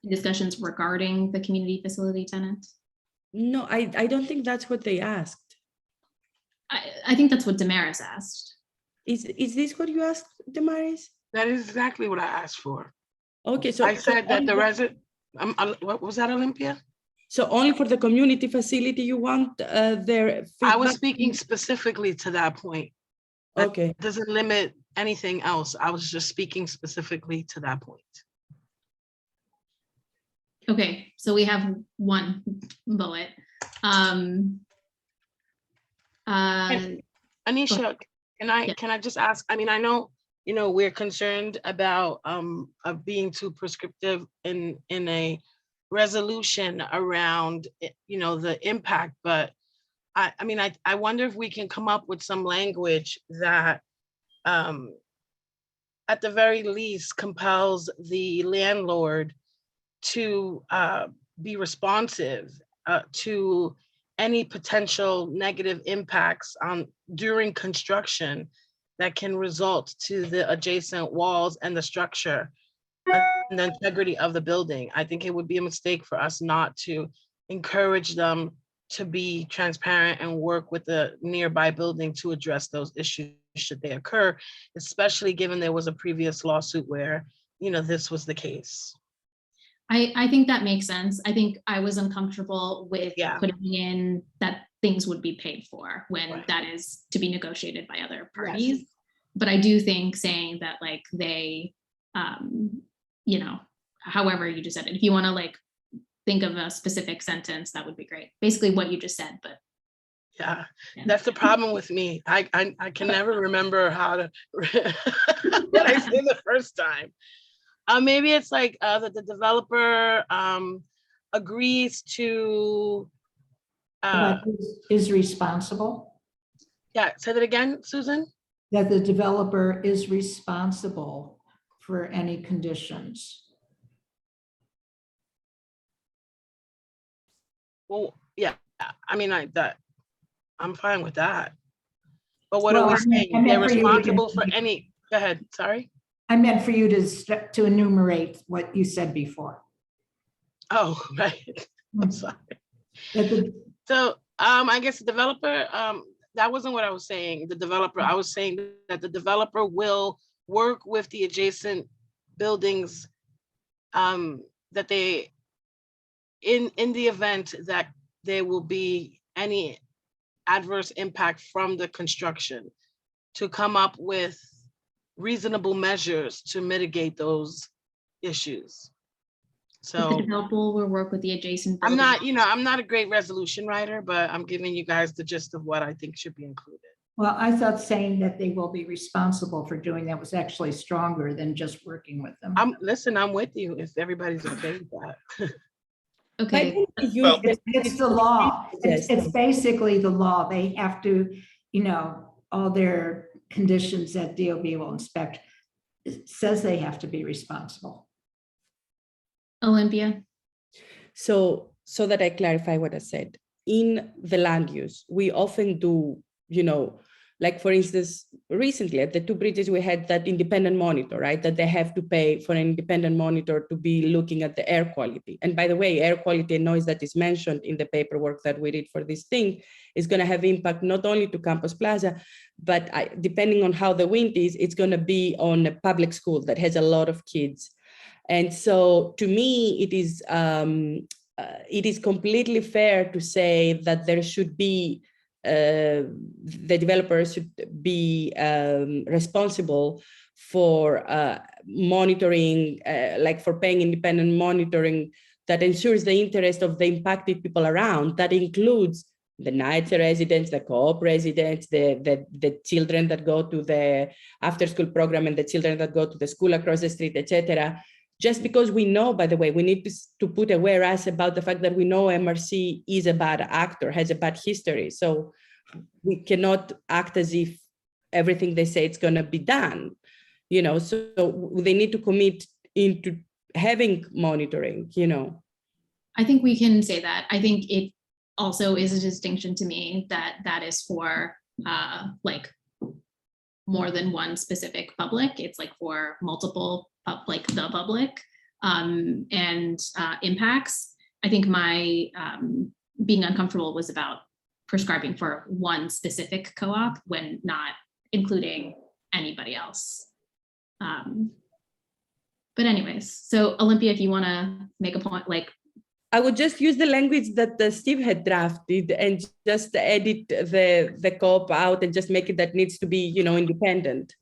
[SPEAKER 1] Discussions regarding the community facility tenant.
[SPEAKER 4] No, I don't think that's what they asked.
[SPEAKER 1] I think that's what Damaris asked.
[SPEAKER 4] Is this what you asked, Damaris?
[SPEAKER 2] That is exactly what I asked for.
[SPEAKER 4] Okay, so
[SPEAKER 2] I said that the resident, what was that, Olympia?
[SPEAKER 4] So only for the community facility you want their feedback?
[SPEAKER 2] I was speaking specifically to that point. That
[SPEAKER 4] okay.
[SPEAKER 2] Doesn't limit anything else. I was just speaking specifically to that point.
[SPEAKER 1] Okay, so we have one bullet.
[SPEAKER 2] Anisha, can I just ask? I mean, I know, we're concerned about of being too prescriptive in a resolution around, the impact, but I mean, I wonder if we can come up with some language that at the very least compels the landlord to be responsive to any potential negative impacts during construction that can result to the adjacent walls and the structure and the integrity of the building. I think it would be a mistake for us not to encourage them to be transparent and work with the nearby building to address those issues should they occur, especially given there was a previous lawsuit where, this was the case.
[SPEAKER 1] I think that makes sense. I think I was uncomfortable with putting in that things would be paid for when that is to be negotiated by other parties. Yes. But I do think saying that like they, however you just said it, if you want to like think of a specific sentence, that would be great. Basically what you just said, but.
[SPEAKER 2] Yeah, that's the problem with me. I can never remember how to, what I said the first time. Maybe it's like that the developer agrees to.
[SPEAKER 20] Is responsible?
[SPEAKER 2] Yeah, say that again, Susan?
[SPEAKER 20] That the developer is responsible for any conditions.
[SPEAKER 2] Well, yeah, I mean, I'm fine with that. But what are we saying? They're responsible for any, go ahead, sorry.
[SPEAKER 20] I meant for you to enumerate what you said before.
[SPEAKER 2] Oh, right. I'm sorry. So I guess the developer, that wasn't what I was saying. The developer, I was saying that the developer will work with the adjacent buildings that they, in the event that there will be any adverse impact from the construction, to come up with reasonable measures to mitigate those issues. So
[SPEAKER 1] the developer will work with the adjacent
[SPEAKER 2] building. I'm not a great resolution writer, but I'm giving you guys the gist of what I think should be included.
[SPEAKER 20] Well, I thought saying that they will be responsible for doing that was actually stronger than just working with them.
[SPEAKER 2] I'm with you if everybody's okay with that.
[SPEAKER 1] Okay.
[SPEAKER 20] It's the law. It's basically the law. They have to, all their conditions that DOB will inspect, it says they have to be responsible.
[SPEAKER 1] Olympia.
[SPEAKER 4] So that I clarify what I said, in the land use, we often do, like for instance, recently at the two bridges, we had that independent monitor, right? That they have to pay for an independent monitor to be looking at the air quality. And by the way, air quality and noise that is mentioned in the paperwork that we did for this thing is going to have impact not only to Campos Plaza, but depending on how the wind is, it's going to be on a public school that has a lot of kids. And so to me, it is completely fair to say that there should be the developers should be responsible for monitoring, like for paying independent monitoring that ensures the interest of the impacted people around. That includes the NYCHA residents, the co-op residents, the children that go to the after-school program and the children that go to the school across the street, etc. Just because we know, by the way, we need to put a whereas about the fact that we know MRC is a bad actor, has a bad history. So we cannot act as if everything they say it's going to be done, so they need to commit into having monitoring,
[SPEAKER 1] I think we can say that. I think it also is a distinction to me that is for like more than one specific public. It's like for multiple, like the public and impacts. I think my being uncomfortable was about prescribing for one specific co-op when not including anybody else. But anyways, so Olympia, if you want to make a point, like
[SPEAKER 4] I would just use the language that Steve had drafted and just edit the co-op out and just make it that needs to be, independent.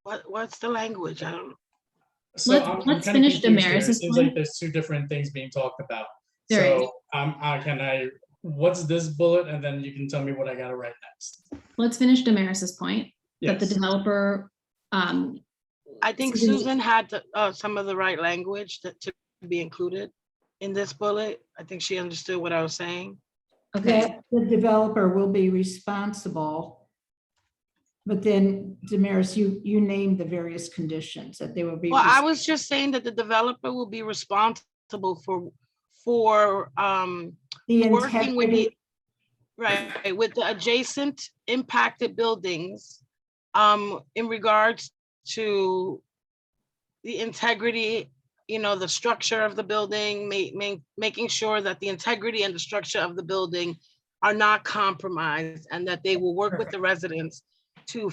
[SPEAKER 2] What's the language? I don't know.
[SPEAKER 5] So
[SPEAKER 1] let's
[SPEAKER 5] I'm kind of
[SPEAKER 1] finish
[SPEAKER 5] confused here. It
[SPEAKER 1] Damaris's
[SPEAKER 5] seems
[SPEAKER 1] point.
[SPEAKER 5] like there's two different things being talked about.
[SPEAKER 1] There is.
[SPEAKER 5] So what's this bullet? And then you can tell me what I got to write next.
[SPEAKER 1] Let's finish Damaris's point that the
[SPEAKER 5] Yes.
[SPEAKER 1] developer.
[SPEAKER 2] I think Susan had some of the right language to be included in this bullet. I think she understood what I was saying.
[SPEAKER 1] Okay.
[SPEAKER 20] That the developer will be responsible. But then Damaris, you named the various conditions that they will be.
[SPEAKER 2] Well, I was just saying that the developer will be responsible for
[SPEAKER 20] the
[SPEAKER 2] working with the
[SPEAKER 20] integrity.
[SPEAKER 2] with the adjacent impacted buildings in regards to the integrity, the structure of the building, making sure that the integrity and the structure of the building are not compromised, and that they will work with the residents to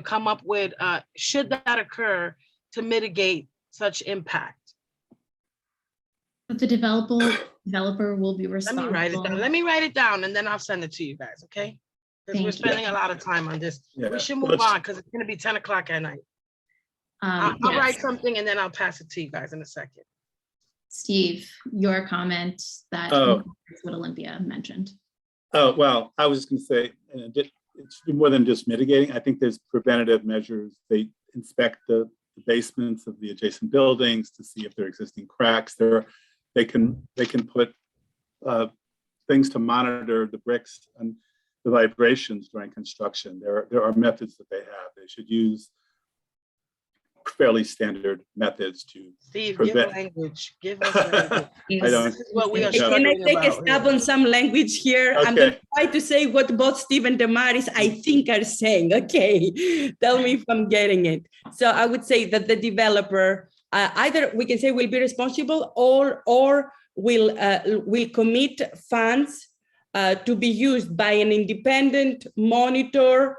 [SPEAKER 2] come up with, should that occur, to mitigate such impact.
[SPEAKER 1] But the developer will be responsible.
[SPEAKER 2] Let me write it down and then I'll send it to you guys, okay? Because we're
[SPEAKER 1] Thank you.
[SPEAKER 2] spending a lot of time on this.
[SPEAKER 16] Yeah.
[SPEAKER 2] We should move on because it's gonna be 10 o'clock at night. I'll
[SPEAKER 1] Yes.
[SPEAKER 2] write something and then I'll pass it to you guys in a second.
[SPEAKER 1] Steve, your comment that is what Olympia mentioned.
[SPEAKER 16] Oh, well, I was just going to say, it should be more than just mitigating. I think there's preventative measures. They inspect the basements of the adjacent buildings to see if there are existing cracks. They can put things to monitor the bricks and the vibrations during construction. There are methods that they have. They should use fairly standard methods to
[SPEAKER 2] Steve,
[SPEAKER 16] prevent.
[SPEAKER 2] give language. Give us language.
[SPEAKER 16] I don't.
[SPEAKER 2] This is what we are
[SPEAKER 4] Can I
[SPEAKER 2] struggling
[SPEAKER 4] take a
[SPEAKER 2] about
[SPEAKER 4] stab
[SPEAKER 2] here.
[SPEAKER 4] on some language here? I'm going to try to say what both Steve and Damaris, I think, are saying. Okay, tell me if I'm getting it. So I would say that the developer, either we can say will be responsible or will commit funds to be used by an independent monitor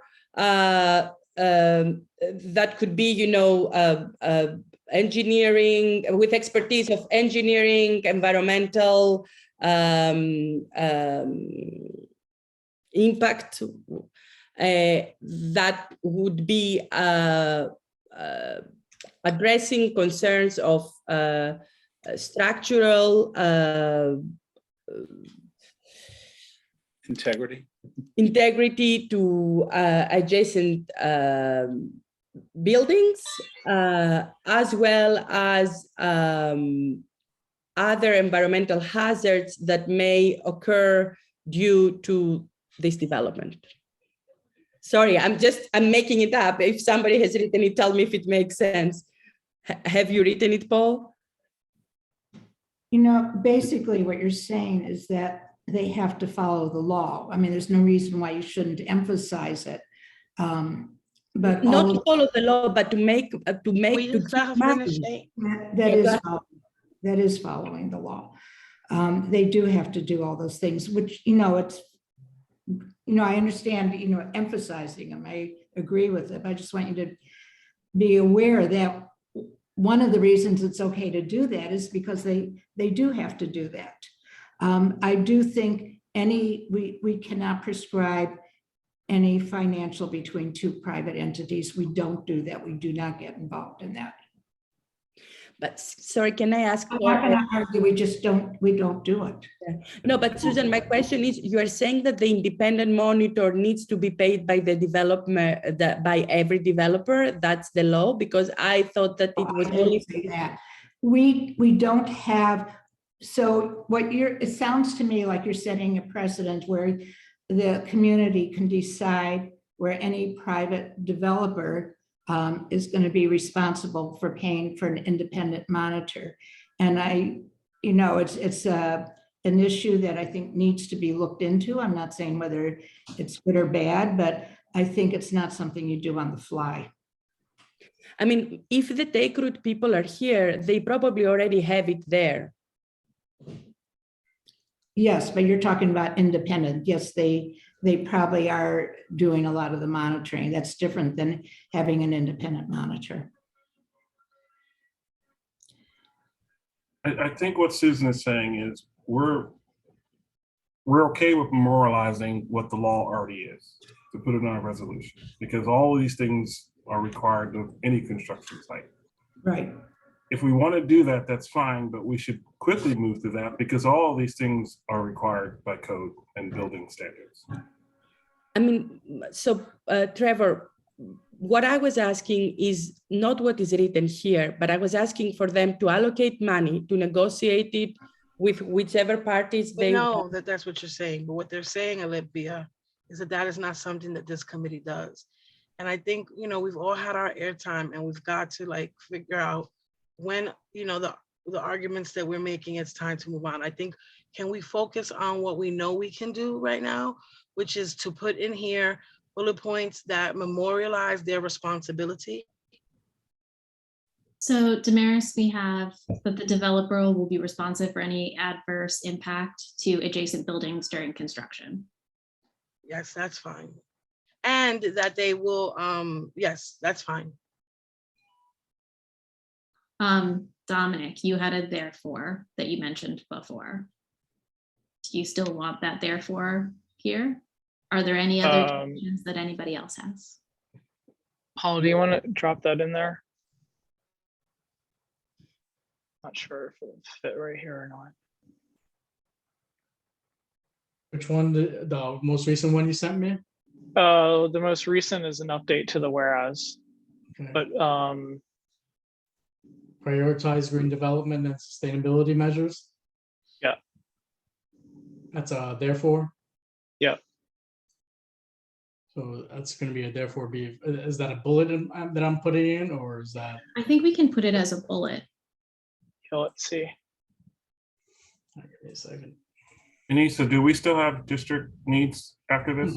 [SPEAKER 4] that could be, engineering, with expertise of engineering, environmental impact, that would be addressing concerns of structural integrity to adjacent buildings, as well as other environmental hazards that may occur due to this development. Sorry, I'm making it up. If somebody has written it, tell me if it makes sense. Have you written it, Paul?
[SPEAKER 20] Basically what you're saying is that they have to follow the law. I mean, there's no reason why you shouldn't emphasize it. But
[SPEAKER 4] not to follow the law, but to make
[SPEAKER 20] that is following the law. They do have to do all those things, which I understand. Emphasizing them. I agree with it. I just want you to be aware that one of the reasons it's okay to do that is because they do have to do that. I do think we cannot prescribe any financial between two private entities. We don't do that. We do not get involved in that.
[SPEAKER 4] But sorry, can I ask?
[SPEAKER 20] I'm not gonna argue, we don't do it.
[SPEAKER 4] No, but Susan, my question is, you are saying that the independent monitor needs to be paid by the developer, by every developer? That's the law? Because I thought that it was
[SPEAKER 20] I didn't
[SPEAKER 4] only.
[SPEAKER 20] say that. We don't have, so it sounds to me like you're setting a precedent where the community can decide where any private developer is going to be responsible for paying for an independent monitor. And it's an issue that I think needs to be looked into. I'm not saying whether it's good or bad, but I think it's not something you do on the fly.
[SPEAKER 4] I mean, if the take root people are here, they probably already have it there.
[SPEAKER 20] Yes, but you're talking about independent. Yes, they probably are doing a lot of the monitoring. That's different than having an independent monitor.
[SPEAKER 17] I think what Susan is saying is we're okay with memorializing what the law already is, to put it on a resolution, because all of these things are required of any construction site.
[SPEAKER 20] Right.
[SPEAKER 17] If we want to do that, that's fine, but we should quickly move to that because all of these things are required by code and building standards.
[SPEAKER 4] I mean, so Trevor, what I was asking is not what is written here, but I was asking for them to allocate money to negotiate it with whichever parties
[SPEAKER 2] They
[SPEAKER 4] they
[SPEAKER 2] know
[SPEAKER 4] want.
[SPEAKER 2] that's what you're saying, but what they're saying, Olympia, is that is not something that this committee does. And I think, we've all had our airtime and we've got to figure out when, the arguments that we're making, it's time to move on. I think, can we focus on what we know we can do right now, which is to put in here bullet points that memorialize their responsibility?
[SPEAKER 1] So Damaris, we have that the developer will be responsive for any adverse impact to adjacent buildings during construction.
[SPEAKER 2] Yes, that's fine. And that they will, yes, that's fine.
[SPEAKER 1] Dominic, you had a therefore that you mentioned before. Do you still want that therefore here? Are there any other questions that anybody else has?
[SPEAKER 18] Paul, do you want to drop that in there? Not sure if it would fit right here or not.
[SPEAKER 5] Which one, the most recent one you sent me?
[SPEAKER 18] The most recent is an update to the whereas,
[SPEAKER 5] Okay.
[SPEAKER 18] but
[SPEAKER 5] Prioritize green development and sustainability measures.
[SPEAKER 18] Yeah.
[SPEAKER 5] That's therefore.
[SPEAKER 18] Yeah.
[SPEAKER 5] So that's going to be a therefore be. Is that a bullet that I'm putting in, or is that?
[SPEAKER 1] I think we can put it as a bullet.
[SPEAKER 18] Yeah, let's see.
[SPEAKER 5] Give me a second.
[SPEAKER 17] Anissa, do we still have district needs after this?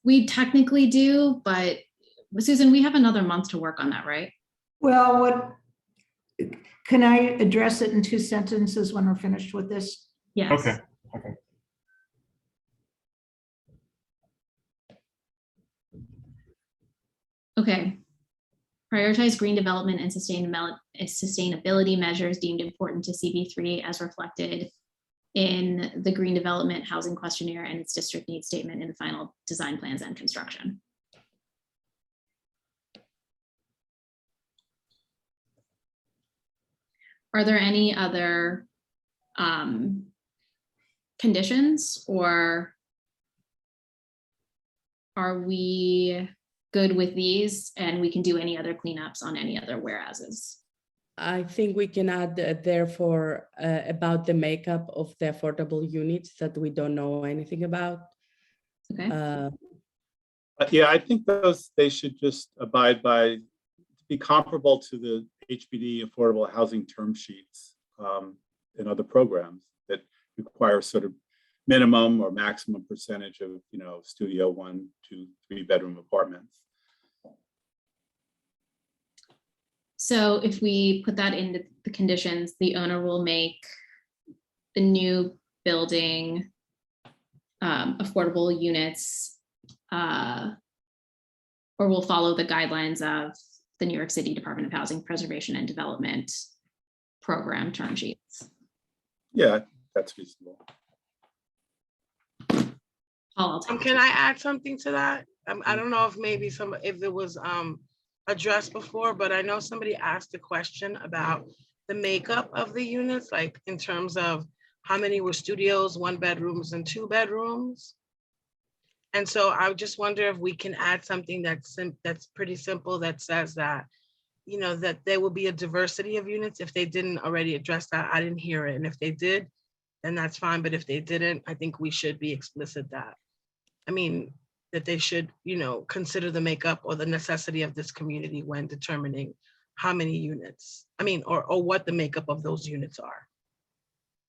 [SPEAKER 1] We technically do, but Susan, we have another month to work on that, right?
[SPEAKER 20] Well, can I address it in 2 sentences when we're finished with this?
[SPEAKER 1] Yes.
[SPEAKER 17] Okay.
[SPEAKER 1] Okay. Prioritize green development and sustainability measures deemed important to CB3 as reflected in the Green Development Housing Questionnaire and its district needs statement in the final design plans and construction. Are there any other conditions, or are we good with these and we can do any other cleanups on any other whereases?
[SPEAKER 4] I think we can add therefore about the makeup of the affordable units that we don't know anything about.
[SPEAKER 1] Okay.
[SPEAKER 16] Yeah, I think they should just abide by, be comparable to the HPD affordable housing term sheets in other programs that require sort of minimum or maximum percentage of, studio 1, 2, 3 bedroom apartments.
[SPEAKER 1] So if we put that into the conditions, the owner will make the new building affordable units, or will follow the guidelines of the New York City Department of Housing Preservation and Development program term sheets.
[SPEAKER 16] Yeah, that's reasonable.
[SPEAKER 1] I'll take
[SPEAKER 2] Can I add something to that? I don't know if maybe if it was addressed before, but I know somebody asked a question about the makeup of the units, like in terms of how many were studios, 1 bedrooms and 2 bedrooms. And so I just wonder if we can add something that's pretty simple that says that, you know, that there will be a diversity of units. If they didn't already address that, I didn't hear it. And if they did, then that's fine. But if they didn't, I think we should be explicit that, I mean, that they should, you know, consider the makeup or the necessity of this community when determining how many units, I mean, or what the makeup of those units are.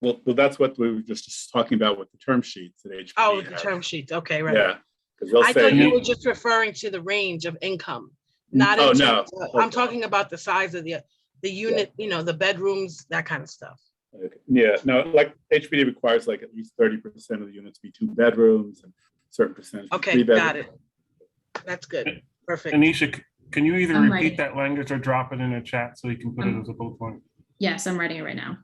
[SPEAKER 16] Well, that's what we were just talking about with the term sheets that HPD
[SPEAKER 2] Oh, the
[SPEAKER 16] has.
[SPEAKER 2] term sheets. Okay, right.
[SPEAKER 16] Yeah, because they'll
[SPEAKER 2] I
[SPEAKER 16] say.
[SPEAKER 2] thought you were just referring to the range of income, not
[SPEAKER 16] Oh,
[SPEAKER 2] in
[SPEAKER 16] no.
[SPEAKER 2] terms of, I'm talking about the size of the unit, you know, the bedrooms, that kind of stuff.
[SPEAKER 16] Okay. Yeah, no, like HPD requires like at least 30% of the units be 2 bedrooms and certain percentage.
[SPEAKER 2] Okay,
[SPEAKER 16] 3 bedrooms.
[SPEAKER 2] got it. That's good. Perfect.
[SPEAKER 17] Anisha, can you either
[SPEAKER 1] I'm
[SPEAKER 17] repeat
[SPEAKER 1] ready.
[SPEAKER 17] that language or drop it in a chat so you can put it as a bullet point?
[SPEAKER 1] Yes, I'm writing it right now.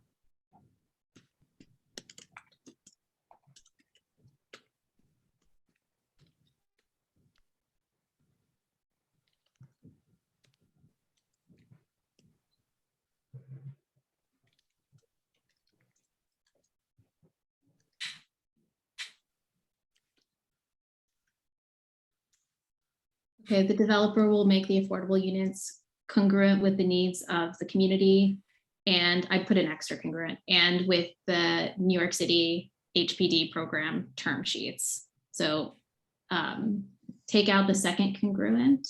[SPEAKER 1] Okay, the developer will make the affordable units congruent with the needs of the community. And I put an extra congruent and with the New York City HPD program term sheets. So take out the second congruent.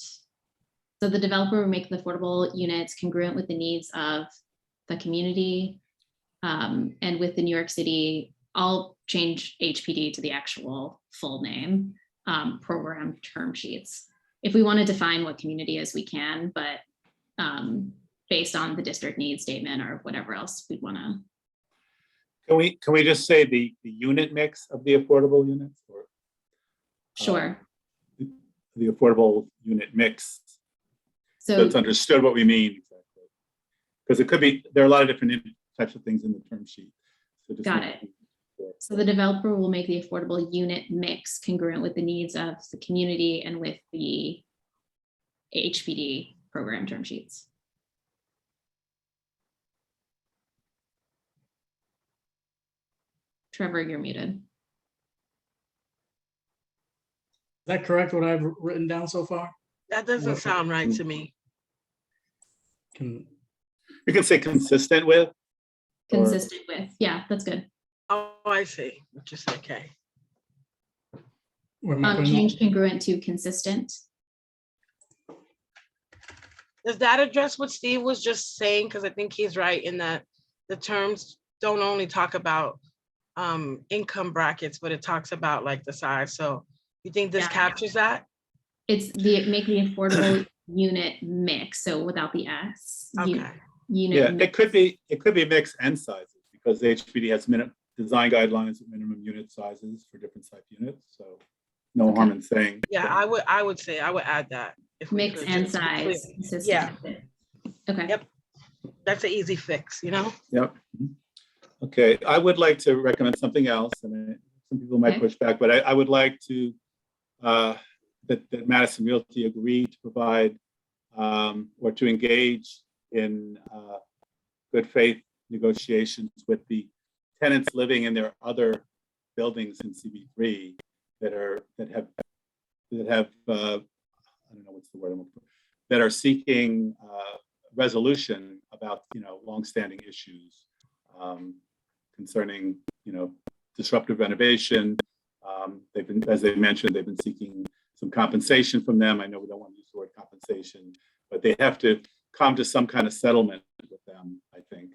[SPEAKER 1] So the developer will make the affordable units congruent with the needs of the community. And with the New York City, I'll change HPD to the actual full name, program term sheets. If we want to define what community is, we can, but based on the district needs statement or whatever else we'd want to.
[SPEAKER 16] Can we just say the unit mix of the affordable units, or
[SPEAKER 1] Sure.
[SPEAKER 16] The affordable unit mix? So it's understood what we mean exactly, because it could be, there are a lot of different types of things in the term sheet. So just
[SPEAKER 1] got it. So the developer will make the affordable unit mix congruent with the needs of the community and with the HPD program term sheets. Trevor, you're muted.
[SPEAKER 5] Is that correct, what I've written down so far?
[SPEAKER 2] That doesn't sound right to me.
[SPEAKER 16] You can say consistent with.
[SPEAKER 1] Consistent with, yeah, that's good.
[SPEAKER 2] Oh, I see. Just okay.
[SPEAKER 1] Change congruent to consistent.
[SPEAKER 2] Does that address what Steve was just saying? Because I think he's right in that the terms don't only talk about income brackets, but it talks about like the size. So you think this captures that?
[SPEAKER 1] It's make the affordable unit mix. So without the S.
[SPEAKER 2] Okay.
[SPEAKER 1] Unit
[SPEAKER 16] mix. It could be mix and sizes, because the HPD has design guidelines with minimum unit sizes for different type units. So no harm in saying.
[SPEAKER 2] Yeah, I would say I would add that. If
[SPEAKER 1] mix and size.
[SPEAKER 2] Yeah.
[SPEAKER 1] Okay.
[SPEAKER 2] Yep. That's an easy fix, you know?
[SPEAKER 16] Yep. Okay, I would like to recommend something else, and some people might push back, but I would like to that Madison Realty agree to provide or to engage in good faith negotiations with the tenants living in their other buildings in CB3 that have I don't know what's the word I'm looking for, that are seeking resolution about longstanding issues concerning disruptive renovation. They've been, as they mentioned, they've been seeking some compensation from them. I know we don't want to use the word compensation, but they have to come to some kind of settlement with them. I think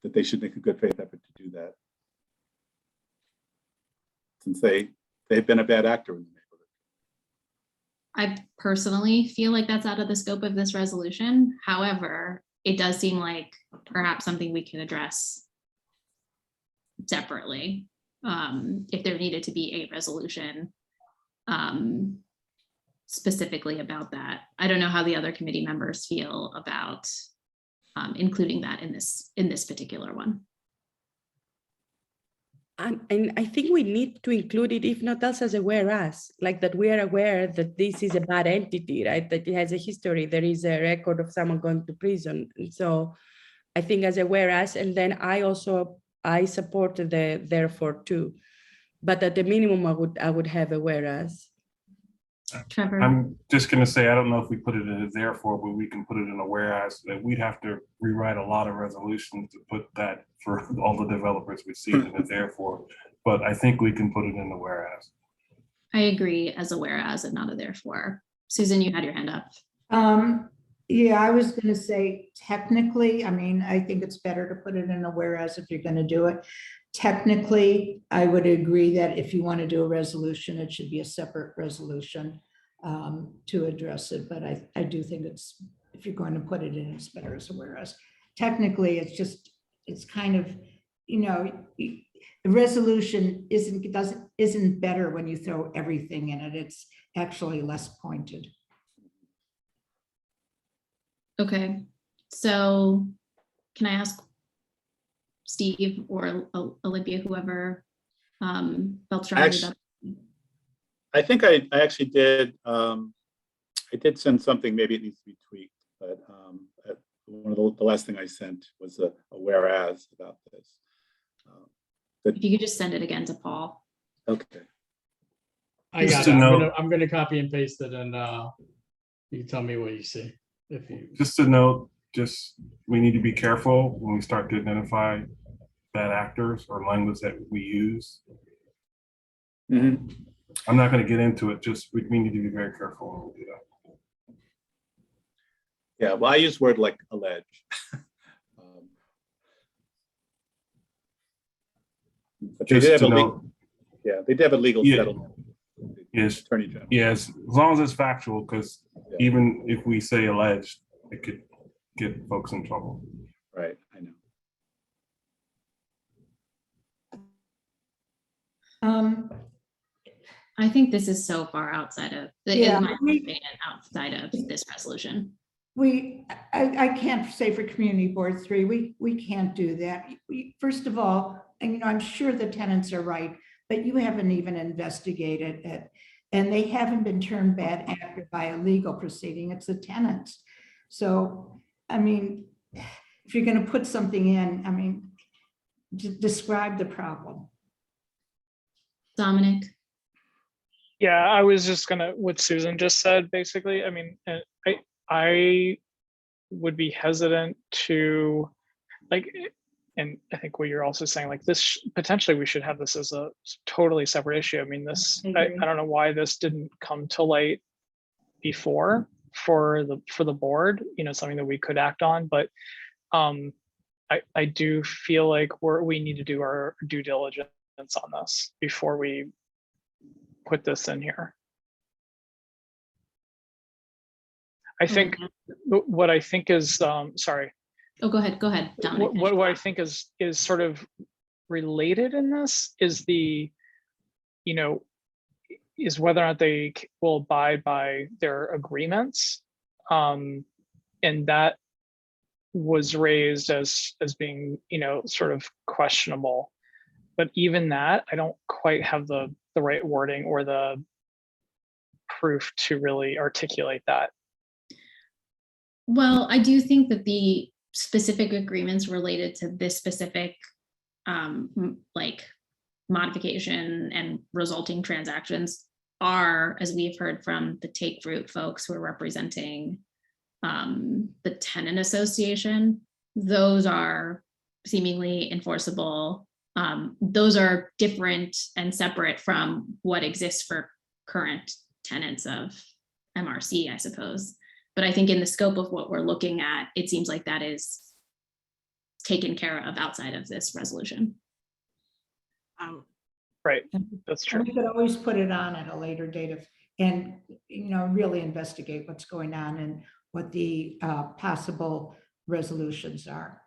[SPEAKER 16] that they should make a good faith effort to do that, since they've been a bad actor in the neighborhood.
[SPEAKER 1] I personally feel like that's out of the scope of this resolution. However, it does seem like perhaps something we can address separately if there needed to be a resolution specifically about that. I don't know how the other committee members feel about including that in this particular one.
[SPEAKER 4] And I think we need to include it, if not else, as a whereas, like that we are aware that this is a bad entity, right? That it has a history. There is a record of someone going to prison. And so I think as a whereas, and then I support the therefore too. But at the minimum, I would have a whereas.
[SPEAKER 1] Trevor.
[SPEAKER 17] I'm just gonna say, I don't know if we put it in a therefore, but we can put it in a whereas, that we'd have to rewrite a lot of resolutions to put that for all the developers we see in a therefore. But I think we can put it in a whereas.
[SPEAKER 1] I agree as a whereas and not a therefore. Susan, you had your hand up.
[SPEAKER 20] Yeah, I was going to say technically, I mean, I think it's better to put it in a whereas if you're going to do it. Technically, I would agree that if you want to do a resolution, it should be a separate resolution to address it. But I do think it's, if you're going to put it in, it's better as a whereas. Technically, it's kind of, you know, the resolution isn't better when you throw everything in it. It's actually less pointed.
[SPEAKER 1] Okay, so can I ask Steve or Olivia, whoever felt strongly about?
[SPEAKER 16] I think I actually did. I did send something. Maybe it needs to be tweaked, but one of the last thing I sent was a whereas about this.
[SPEAKER 1] If you could just send it again to Paul.
[SPEAKER 16] Okay.
[SPEAKER 5] I got it. I'm gonna copy and paste it, and you can tell me what you see. If you
[SPEAKER 17] Just to note, we need to be careful when we start to identify bad actors or language that we use.
[SPEAKER 16] Mm-hmm.
[SPEAKER 17] I'm not going to get into it. Just we need to be very careful when we do that.
[SPEAKER 16] Yeah, well, I use word like allege. But they did have a legal, they did have a legal settlement.
[SPEAKER 17] Yes,
[SPEAKER 16] Attorney General.
[SPEAKER 17] Yes, as long as it's factual, because even if we say alleged, it could get folks in trouble.
[SPEAKER 16] Right, I know.
[SPEAKER 1] I think this is so far outside of outside of this resolution.
[SPEAKER 20] I can't say for Community Board 3, we can't do that. First of all, and you know, I'm sure the tenants are right, but you haven't even investigated it. And they haven't been turned bad actor by a legal proceeding. It's the tenants. So, I mean, if you're going to put something in, I mean, describe the problem.
[SPEAKER 1] Dominic.
[SPEAKER 18] Yeah, I was just gonna, what Susan just said, basically. I mean, I would be hesitant to, like, and I think what you're also saying, like this, potentially we should have this as a totally separate issue. I mean, this, I don't know why this didn't come to light before for the board, you know, something that we could act on, but I do feel like we need to do our due diligence on this before we put this in here. I think what I think is, sorry.
[SPEAKER 1] Oh, go ahead, Dominic.
[SPEAKER 18] What I think is sort of related in this is the, you know, is whether or not they will abide by their agreements. And that was raised as being, you know, sort of questionable. But even that, I don't quite have the right wording or the proof to really articulate that.
[SPEAKER 1] Well, I do think that the specific agreements related to this specific like modification and resulting transactions are, as we've heard from the Take Root folks who are representing the tenant association, those are seemingly enforceable. Those are different and separate from what exists for current tenants of MRC, I suppose. But I think in the scope of what we're looking at, it seems like that is taken care of outside of this resolution.
[SPEAKER 18] Right, that's true.
[SPEAKER 20] We could always put it on at a later date and, you know, really investigate what's going on and what the possible resolutions are.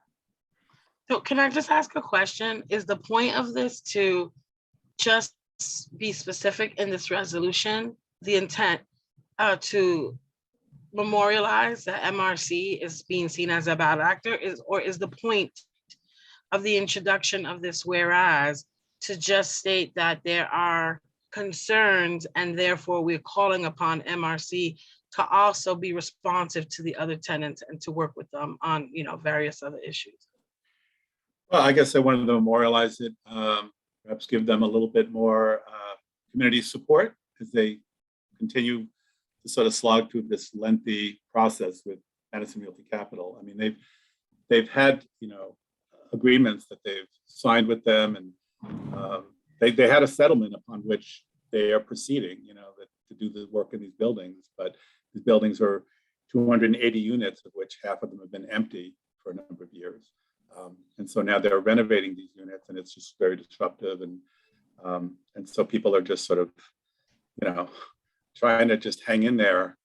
[SPEAKER 2] So can I just ask a question? Is the point of this to just be specific in this resolution, the intent to memorialize that MRC is being seen as a bad actor, or is the point of the introduction of this whereas to just state that there are concerns and therefore we're calling upon MRC to also be responsive to the other tenants and to work with them on, various other issues.
[SPEAKER 16] Well, I guess I wanted to memorialize it, perhaps give them a little bit more community support as they continue to sort of slog through this lengthy process with Madison Realty Capital. I mean, they've had, agreements that they've signed with them, and they had a settlement upon which they are proceeding, to do the work in these buildings. But these buildings are 280 units, of which half of them have been empty for a number of years. And so now they're renovating these units, and it's just very disruptive. And so people are just sort of, trying to just hang in there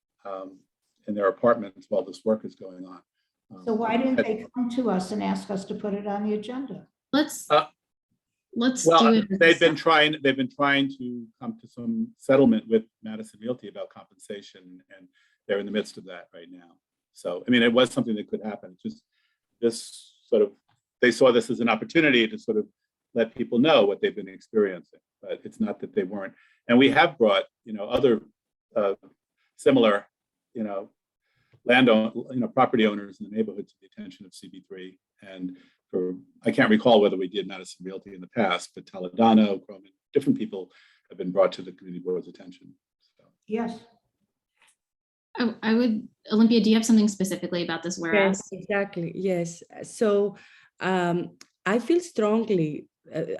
[SPEAKER 16] in their apartments while this work is going on.
[SPEAKER 20] So why didn't they come to us and ask us to put it on the agenda?
[SPEAKER 1] Let's
[SPEAKER 16] Well,
[SPEAKER 1] do it.
[SPEAKER 16] they've been trying to come to some settlement with Madison Realty about compensation, and they're in the midst of that right now. So, I mean, it was something that could happen. It's just this sort of, they saw this as an opportunity to sort of let people know what they've been experiencing, but it's not that they weren't. And we have brought, other similar, property owners in the neighborhood to the attention of CB3. And I can't recall whether we did Madison Realty in the past, but Toledano, Croman, different people have been brought to the community board's attention. So.
[SPEAKER 20] Yes.
[SPEAKER 1] I would, Olympia, do you have something specifically about this whereas?
[SPEAKER 4] Yes, exactly. Yes. So I feel strongly,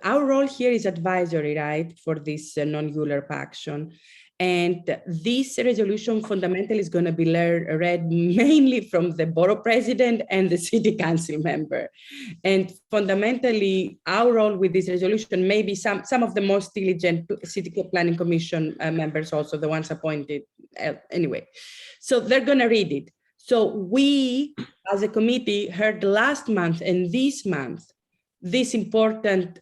[SPEAKER 4] our role here is advisory, right, for this non-ULURP action. And this resolution fundamentally is going to be read mainly from the borough president and the city council member. And fundamentally, our role with this resolution may be some of the most diligent city planning commission members, also the ones appointed anyway. So they're going to read it. So we, as a committee, heard last month and this month, this important,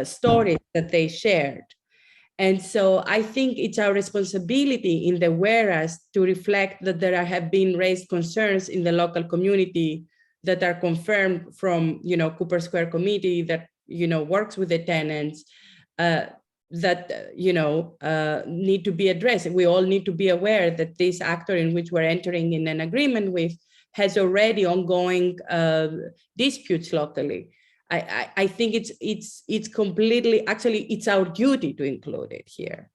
[SPEAKER 4] story that they shared. And so I think it's our responsibility in the whereas to reflect that there have been raised concerns in the local community that are confirmed from, Cooper Square Committee that, works with the tenants that, need to be addressed. We all need to be aware that this actor in which we're entering in an agreement with has already ongoing disputes locally. I think it's completely, actually, it's our duty to include it here.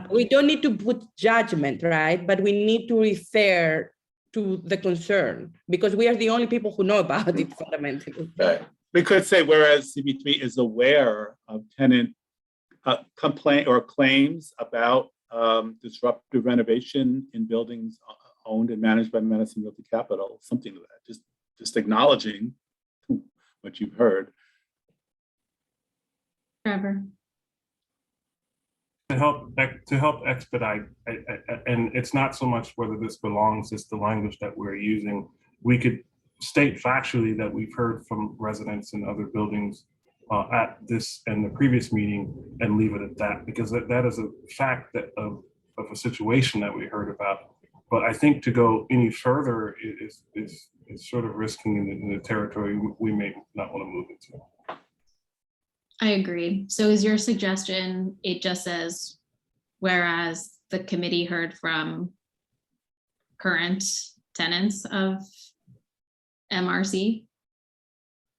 [SPEAKER 4] We don't need to put judgment, right? But we need to refer to the concern because we are the only people who know about it fundamentally.
[SPEAKER 16] Right. We could say, whereas CB3 is aware of tenant complaint or claims about disruptive renovation in buildings owned and managed by Madison Realty Capital, something like that, just acknowledging what you've heard.
[SPEAKER 1] Trevor.
[SPEAKER 17] To help expedite, and it's not so much whether this belongs, it's the language that we're using. We could state factually that we've heard from residents in other buildings at this and the previous meeting and leave it at that, because that is a fact of a situation that we heard about. But I think to go any further is sort of risking in the territory we may not want to move into.
[SPEAKER 1] I agree. So is your suggestion, it just says, whereas the committee heard from current tenants of MRC?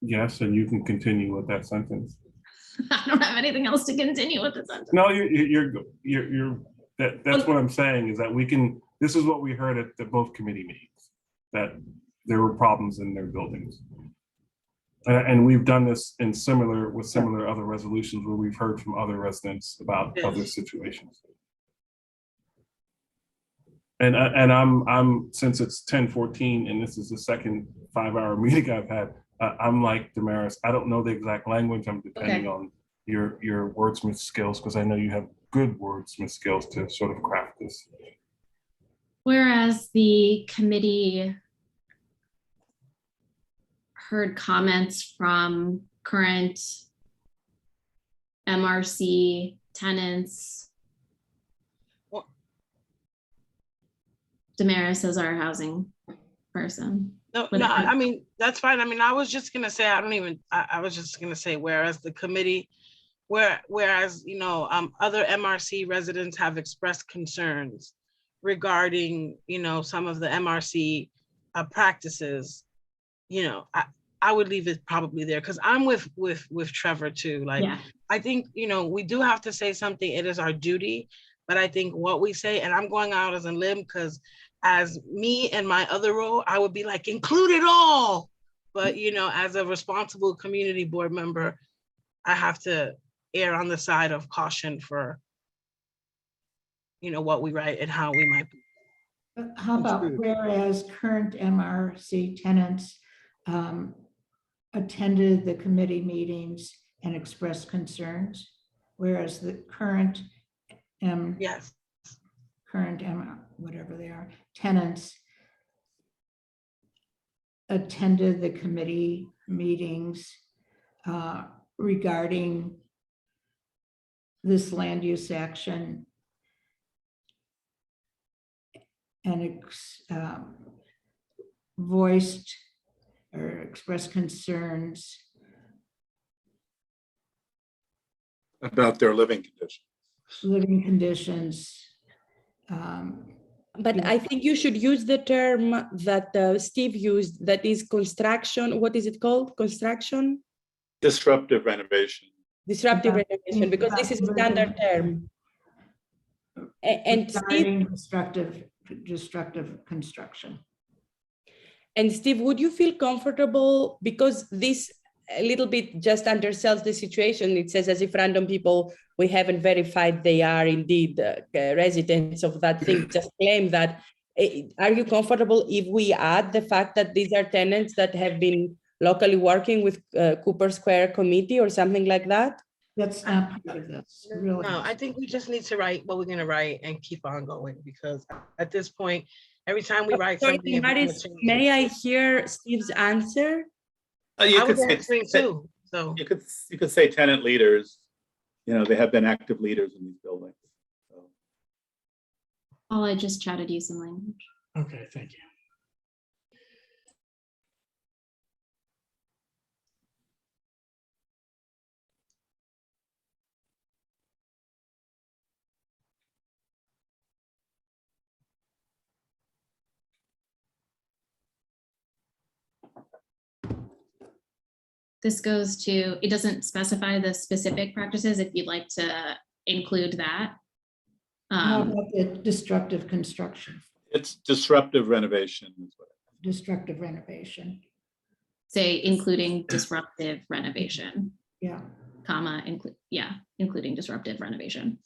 [SPEAKER 17] Yes, and you can continue with that sentence.
[SPEAKER 1] I don't have anything else to continue with the sentence.
[SPEAKER 17] No, that's what I'm saying is that we can, this is what we heard at both committee meetings, that there were problems in their buildings. And we've done this in similar other resolutions where we've heard from other residents about other situations. And I'm since it's 10:14 and this is the second 5-hour meeting I've had, I'm like Damaris, I don't know the exact language. I'm depending on your wordsmith skills, because I know you have good wordsmith skills to sort of craft this.
[SPEAKER 1] Whereas the committee heard comments from current MRC tenants. Damaris is our housing person.
[SPEAKER 2] No, I mean, that's fine. I mean, I was just gonna say, I was just gonna say, whereas the committee Whereas, other MRC residents have expressed concerns regarding, some of the MRC practices, I would leave it probably there, because I'm with Trevor too. Like,
[SPEAKER 1] Yeah.
[SPEAKER 2] I think, we do have to say something. It is our duty, but I think what we say, and I'm going out as a limb, because as me and my other role, I would be like, include it all. But, as a responsible community board member, I have to err on the side of caution for, what we write and how we might be.
[SPEAKER 20] How about whereas current MRC tenants attended the committee meetings and expressed concerns, whereas the current
[SPEAKER 2] yes,
[SPEAKER 20] current whatever they are, tenants attended the committee meetings regarding this land use action and voiced or expressed concerns
[SPEAKER 16] about their living conditions.
[SPEAKER 4] But I think you should use the term that Steve used, that is construction. What is it called? Construction?
[SPEAKER 16] Disruptive renovation.
[SPEAKER 4] Disruptive renovation, because this is a standard term. And Steve,
[SPEAKER 20] destructive construction.
[SPEAKER 4] And Steve, would you feel comfortable, because this a little bit just undersells the situation? It says as if random people we haven't verified they are indeed residents of that thing just claim that. Are you comfortable if we add the fact that these are tenants that have been locally working with Cooper Square Committee or something like that?
[SPEAKER 20] That's not part of this, really.
[SPEAKER 2] No, I think we just need to write what we're going to write and keep on going, because at this point, every time we write
[SPEAKER 4] Sorry,
[SPEAKER 2] something,
[SPEAKER 4] Maris, may I hear Steve's answer?
[SPEAKER 16] You
[SPEAKER 2] I
[SPEAKER 16] could
[SPEAKER 2] was
[SPEAKER 16] say,
[SPEAKER 2] answering too. So
[SPEAKER 16] you could say tenant leaders. They have been active leaders in these buildings. So.
[SPEAKER 1] I just chatted you some language.
[SPEAKER 5] Okay, thank you.
[SPEAKER 1] This goes to, it doesn't specify the specific practices if you'd like to include that.
[SPEAKER 20] How about the destructive construction?
[SPEAKER 16] It's disruptive renovation.
[SPEAKER 20] Destructive renovation.
[SPEAKER 1] Say including disruptive renovation.
[SPEAKER 20] Yeah.
[SPEAKER 1] Comma, including disruptive renovation.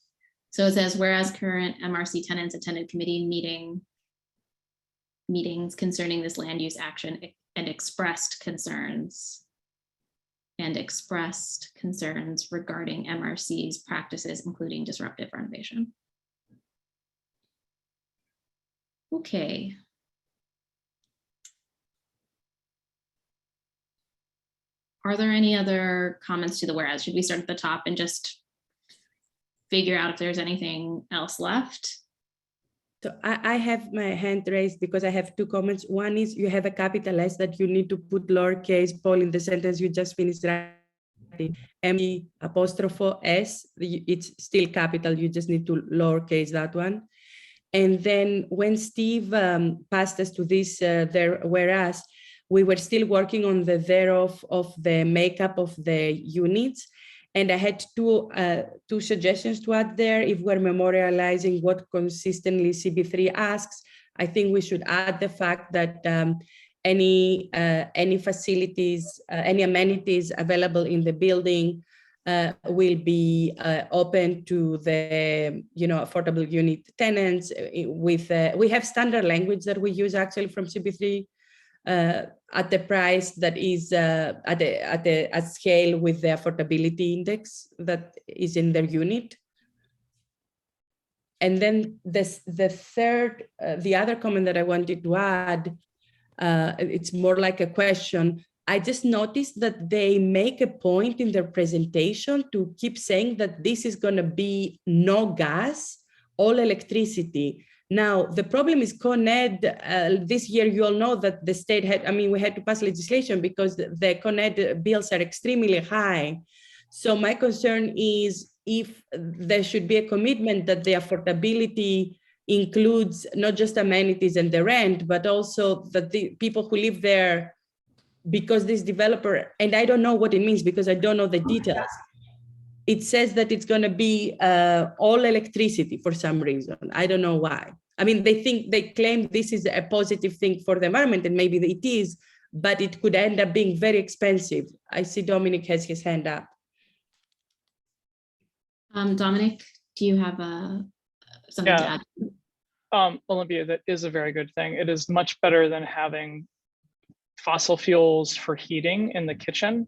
[SPEAKER 1] So it says, whereas current MRC tenants attended committee meetings concerning this land use action and expressed concerns regarding MRC's practices, including disruptive renovation. Okay. Are there any other comments to the whereas? Should we start at the top and just figure out if there's anything else left?
[SPEAKER 4] So I have my hand raised because I have two comments. One is you have a capital S that you need to put lowercase, Paul, in the sentence you just finished writing. M''S, it's still capital, you just need to lowercase that one. And then when Steve passed us to this whereas, we were still working on the thereof of the makeup of the units. And I had two suggestions to add there. If we're memorializing what consistently CB3 asks, I think we should add the fact that any facilities, any amenities available in the building will be open to the affordable unit tenants. We have standard language that we use actually from CB3 at the price that is at scale with the affordability index that is in their unit. And then the other comment that I wanted to add, it's more like a question. I just noticed that they make a point in their presentation to keep saying that this is going to be no gas, all electricity. Now, the problem is Con Ed, this year, you all know that the state we had to pass legislation because the Con Ed bills are extremely high. So my concern is if there should be a commitment that the affordability includes not just amenities and the rent, but also that the people who live there, because this developer, and I don't know what it means because I don't know the details. It says that it's going to be all electricity for some reason. I don't know why. I mean, they claim this is a positive thing for the environment, and maybe it is, but it could end up being very expensive. I see Dominic has his hand up.
[SPEAKER 1] Dominic, do you have something to add?
[SPEAKER 18] Olympia, that is a very good thing. It is much better than having fossil fuels for heating in the kitchen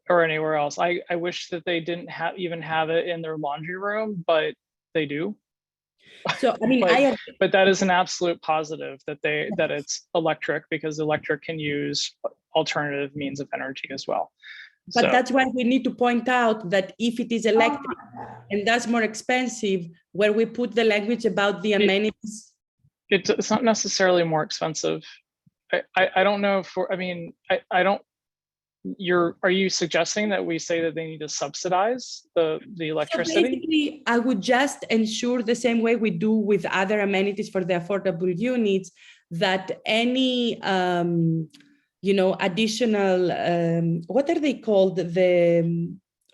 [SPEAKER 18] or anywhere else. I wish that they didn't even have it in their laundry room, but they do.
[SPEAKER 4] So I mean,
[SPEAKER 18] but that is an absolute positive that it's electric, because electric can use alternative means of energy as well.
[SPEAKER 4] But that's why we need to point out that if it is electric and that's more expensive, where we put the language about the amenities.
[SPEAKER 18] It's not necessarily more expensive. I don't know I don't. Are you suggesting that we say that they need to subsidize the electricity?
[SPEAKER 4] So basically, I would just ensure the same way we do with other amenities for the affordable units, that any additional what are they called?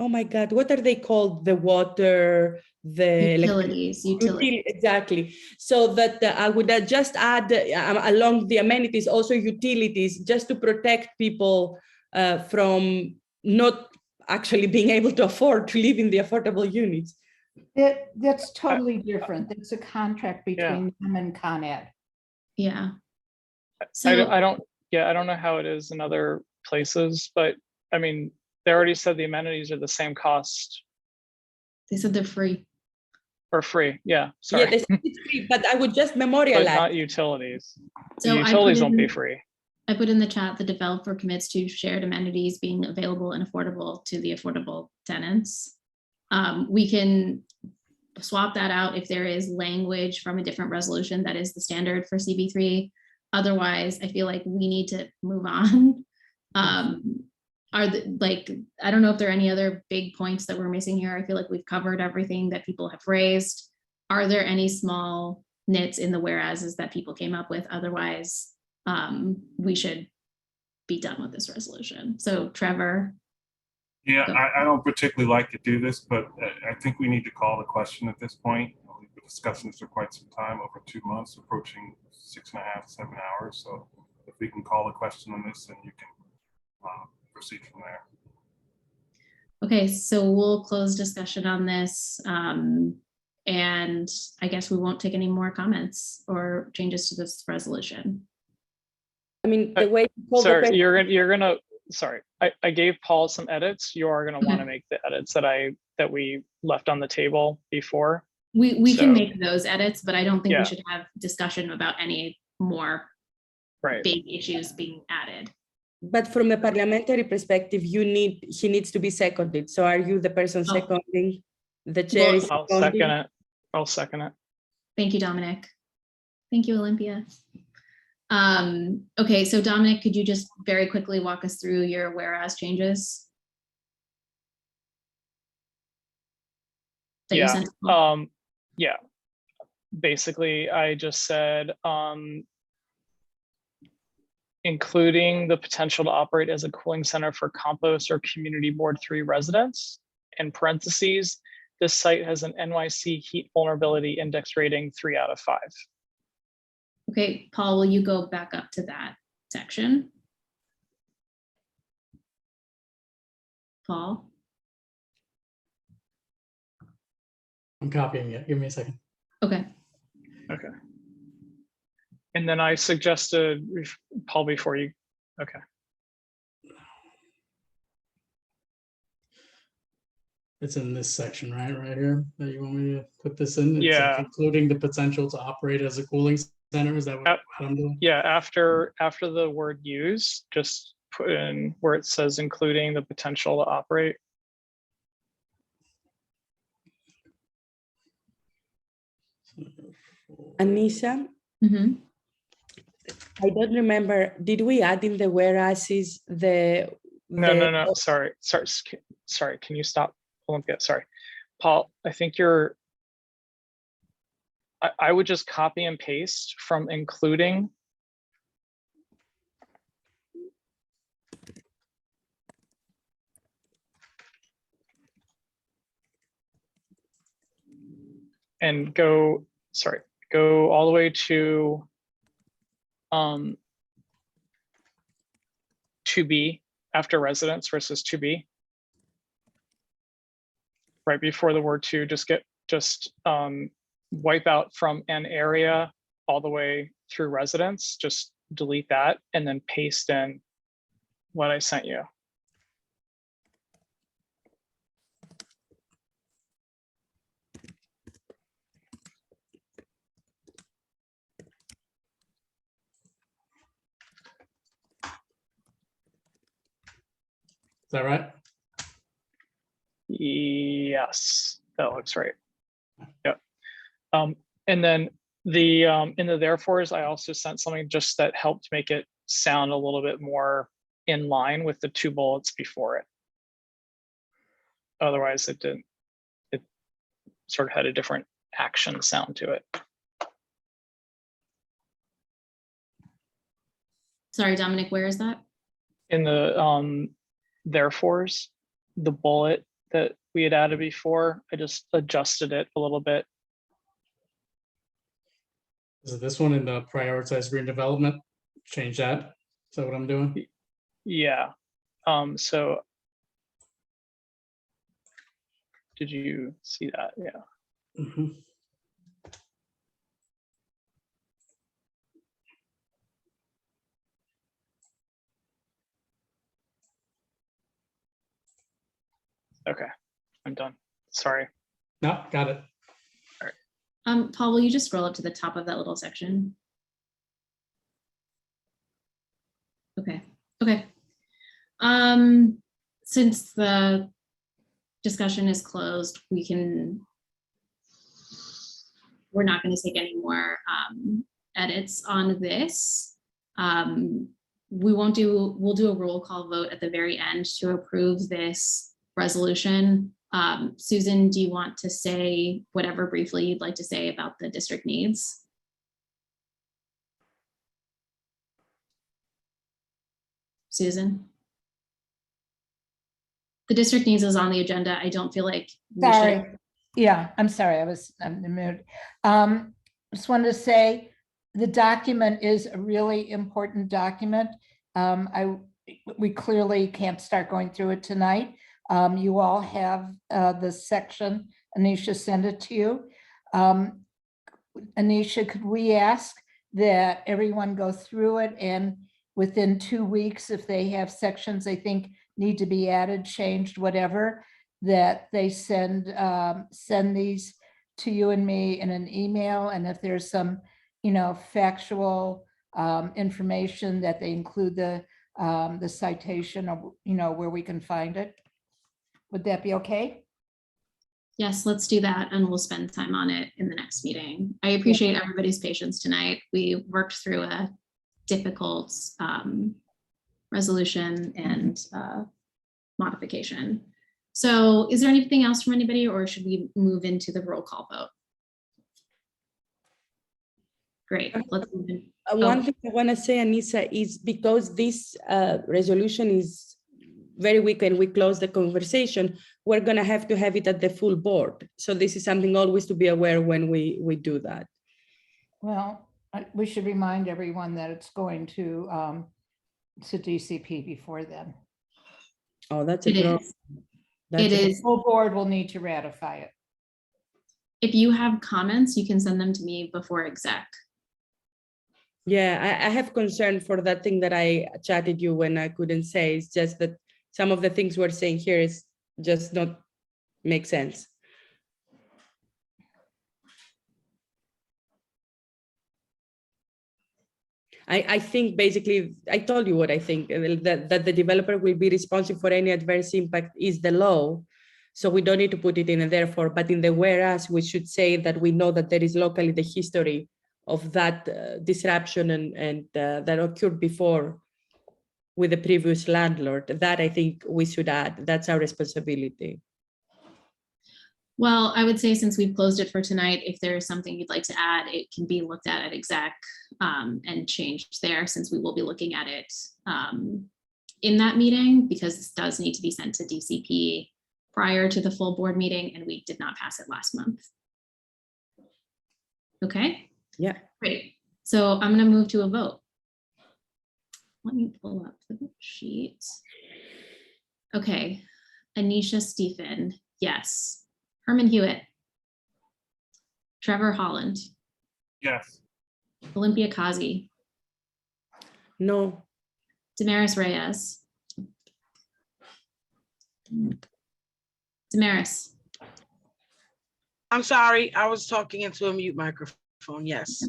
[SPEAKER 4] Oh my God, what are they called? The water, the
[SPEAKER 1] utilities.
[SPEAKER 4] Exactly. So that I would just add along the amenities also utilities, just to protect people from not actually being able to afford to live in the affordable units.
[SPEAKER 20] That's totally different. That's a contract between them and Con Ed.
[SPEAKER 1] Yeah.
[SPEAKER 18] So I don't know how it is in other places, but I mean, they already said the amenities are the same cost.
[SPEAKER 1] They said they're free.
[SPEAKER 18] Or free, yeah. Sorry.
[SPEAKER 4] Yeah, they said it's free, but I would just memorialize.
[SPEAKER 18] But not utilities.
[SPEAKER 1] So
[SPEAKER 18] the utilities won't be free.
[SPEAKER 1] I put in the chat, the developer commits to shared amenities being available and affordable to the affordable tenants. We can swap that out if there is language from a different resolution that is the standard for CB3. Otherwise, I feel like we need to move on. I don't know if there are any other big points that we're missing here. I feel like we've covered everything that people have raised. Are there any small nits in the whereases that people came up with? Otherwise, we should be done with this resolution. So Trevor.
[SPEAKER 17] Yeah, I don't particularly like to do this, but I think we need to call the question at this point. We've been discussing this for quite some time, over 2 months, approaching 6.5 to 7 hours. So if we can call the question on this, then you can proceed from there.
[SPEAKER 1] Okay, so we'll close discussion on this. And I guess we won't take any more comments or changes to this resolution.
[SPEAKER 4] I mean, the way
[SPEAKER 18] sorry, you're gonna sorry. I gave Paul some edits. You are gonna want to make the edits that we left on the table before.
[SPEAKER 1] We can make those edits, but I don't think we should have discussion about any more big issues being added.
[SPEAKER 4] But from a parliamentary perspective, he needs to be seconded. So are you the person seconding? The chair is
[SPEAKER 18] I'll
[SPEAKER 4] seconding?
[SPEAKER 18] second it. I'll second it.
[SPEAKER 1] Thank you, Dominic. Thank you, Olympia. Okay, so Dominic, could you just very quickly walk us through your whereas changes?
[SPEAKER 18] Yeah. Basically, I just said, including the potential to operate as a cooling center for Campos or Community Board 3 residents. In parentheses, this site has an NYC heat vulnerability index rating 3 out of 5.
[SPEAKER 1] Okay, Paul, will you go back up to that section? Paul?
[SPEAKER 5] I'm copying it. Give me a second.
[SPEAKER 1] Okay.
[SPEAKER 18] Okay. And then I suggested, Paul, before you, okay.
[SPEAKER 5] It's in this section, right here, that you want me to put this in? It's
[SPEAKER 18] Yeah.
[SPEAKER 5] like including the potential to operate as a cooling center, is that what I'm doing?
[SPEAKER 18] Yeah, after the word use, just put in where it says including the potential to operate.
[SPEAKER 4] Anisha? I don't remember, did we add in the whereases the
[SPEAKER 18] No. Sorry. Can you stop? Olympia, sorry. Paul, I think I would just copy and paste from including. And go all the way to 2B after residence versus 2B. Right before the word to, just wipe out from an area all the way through residence, just delete that and then paste in what I sent you.
[SPEAKER 5] Is that right?
[SPEAKER 18] Yes, that looks right. Yep. And then the in the therefores, I also sent something just that helped make it sound a little bit more in line with the 2 bullets before it. Otherwise, it didn't. It sort of had a different action sound to it.
[SPEAKER 1] Sorry, Dominic, where is that?
[SPEAKER 18] In the therefores, the bullet that we had added before, I just adjusted it a little bit.
[SPEAKER 5] Is it this one in the prioritized green development? Change that. Is that what I'm doing?
[SPEAKER 18] Yeah. So did you see that? Yeah.
[SPEAKER 5] Mm-hmm.
[SPEAKER 18] Okay, I'm done. Sorry.
[SPEAKER 5] No, got it.
[SPEAKER 18] All right.
[SPEAKER 1] Paul, will you just scroll up to the top of that little section? Okay. Since the discussion is closed, we're not going to take any more edits on this. We'll do a roll call vote at the very end to approve this resolution. Susan, do you want to say whatever briefly you'd like to say about the district needs? Susan? The district needs is on the agenda. I don't feel like we
[SPEAKER 20] Sorry.
[SPEAKER 1] should.
[SPEAKER 20] Yeah, I'm sorry. I'm in the mood. Just wanted to say the document is a really important document. We clearly can't start going through it tonight. You all have the section. Anisha sent it to you. Anisha, could we ask that everyone go through it and within 2 weeks, if they have sections they think need to be added, changed, whatever, that they send these to you and me in an email, and if there's some, factual information, that they include the citation of, where we can find it. Would that be okay?
[SPEAKER 1] Yes, let's do that, and we'll spend time on it in the next meeting. I appreciate everybody's patience tonight. We worked through a difficult resolution and modification. So is there anything else from anybody, or should we move into the roll call vote? Great, let's move in.
[SPEAKER 4] One thing I want to say, Anissa, is because this resolution is very weak and we close the conversation, we're going to have it at the full board. So this is something always to be aware when we do that.
[SPEAKER 20] Well, we should remind everyone that it's going to DCP before then.
[SPEAKER 4] Oh, that's
[SPEAKER 1] It is.
[SPEAKER 20] The full board will need to ratify it.
[SPEAKER 1] If you have comments, you can send them to me before exec.
[SPEAKER 4] Yeah, I have concern for that thing that I chatted you when I couldn't say. It's just that some of the things we're saying here is just not make sense. I think basically, I told you what I think, that the developer will be responsible for any adverse impact is the law. So we don't need to put it in a therefore, but in the whereas, we should say that we know that there is locally the history of that disruption and that occurred before with the previous landlord. That I think we should add. That's our responsibility.
[SPEAKER 1] Well, I would say since we've closed it for tonight, if there is something you'd like to add, it can be looked at exec and changed there, since we will be looking at it in that meeting, because this does need to be sent to DCP prior to the full board meeting, and we did not pass it last month. Okay?
[SPEAKER 4] Yeah.
[SPEAKER 1] Great. So I'm going to move to a vote. Let me pull up the vote sheet. Okay. Anisha Stephen, yes. Herman Hewitt. Trevor Holland.
[SPEAKER 17] Yes.
[SPEAKER 1] Olympia Kazi.
[SPEAKER 4] No.
[SPEAKER 1] Damaris Reyes. Damaris.
[SPEAKER 2] I'm sorry, I was talking into a mute microphone. Yes.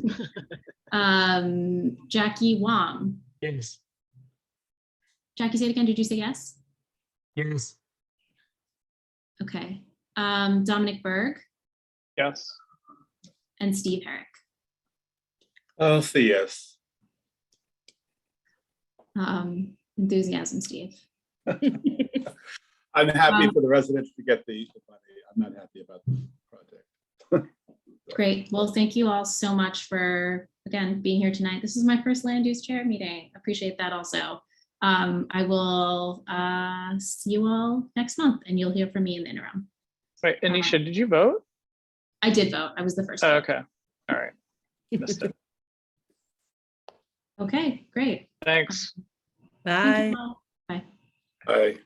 [SPEAKER 1] Jackie Wong.
[SPEAKER 19] Yes.
[SPEAKER 1] Jackie, say it again. Did you say yes?
[SPEAKER 19] Yes.
[SPEAKER 1] Okay. Dominic Berg
[SPEAKER 18] Yes.
[SPEAKER 1] and Steve Herrick.
[SPEAKER 16] I'll say yes.
[SPEAKER 1] Enthusiasm, Steve.
[SPEAKER 16] I'm happy for the residents to get the money. I'm not happy about the project.
[SPEAKER 1] Great. Well, thank you all so much for, again, being here tonight. This is my first land use chair meeting. Appreciate that also. I will see you all next month, and you'll hear from me in the interim.
[SPEAKER 18] Wait, Anisha, did you vote?
[SPEAKER 1] I did vote. I was the first.
[SPEAKER 18] Oh,
[SPEAKER 1] vote.
[SPEAKER 18] okay. All right. Missed it.
[SPEAKER 1] Okay, great.
[SPEAKER 18] Thanks.
[SPEAKER 1] Thank you
[SPEAKER 4] Bye.
[SPEAKER 1] all. Bye.
[SPEAKER 16] Bye.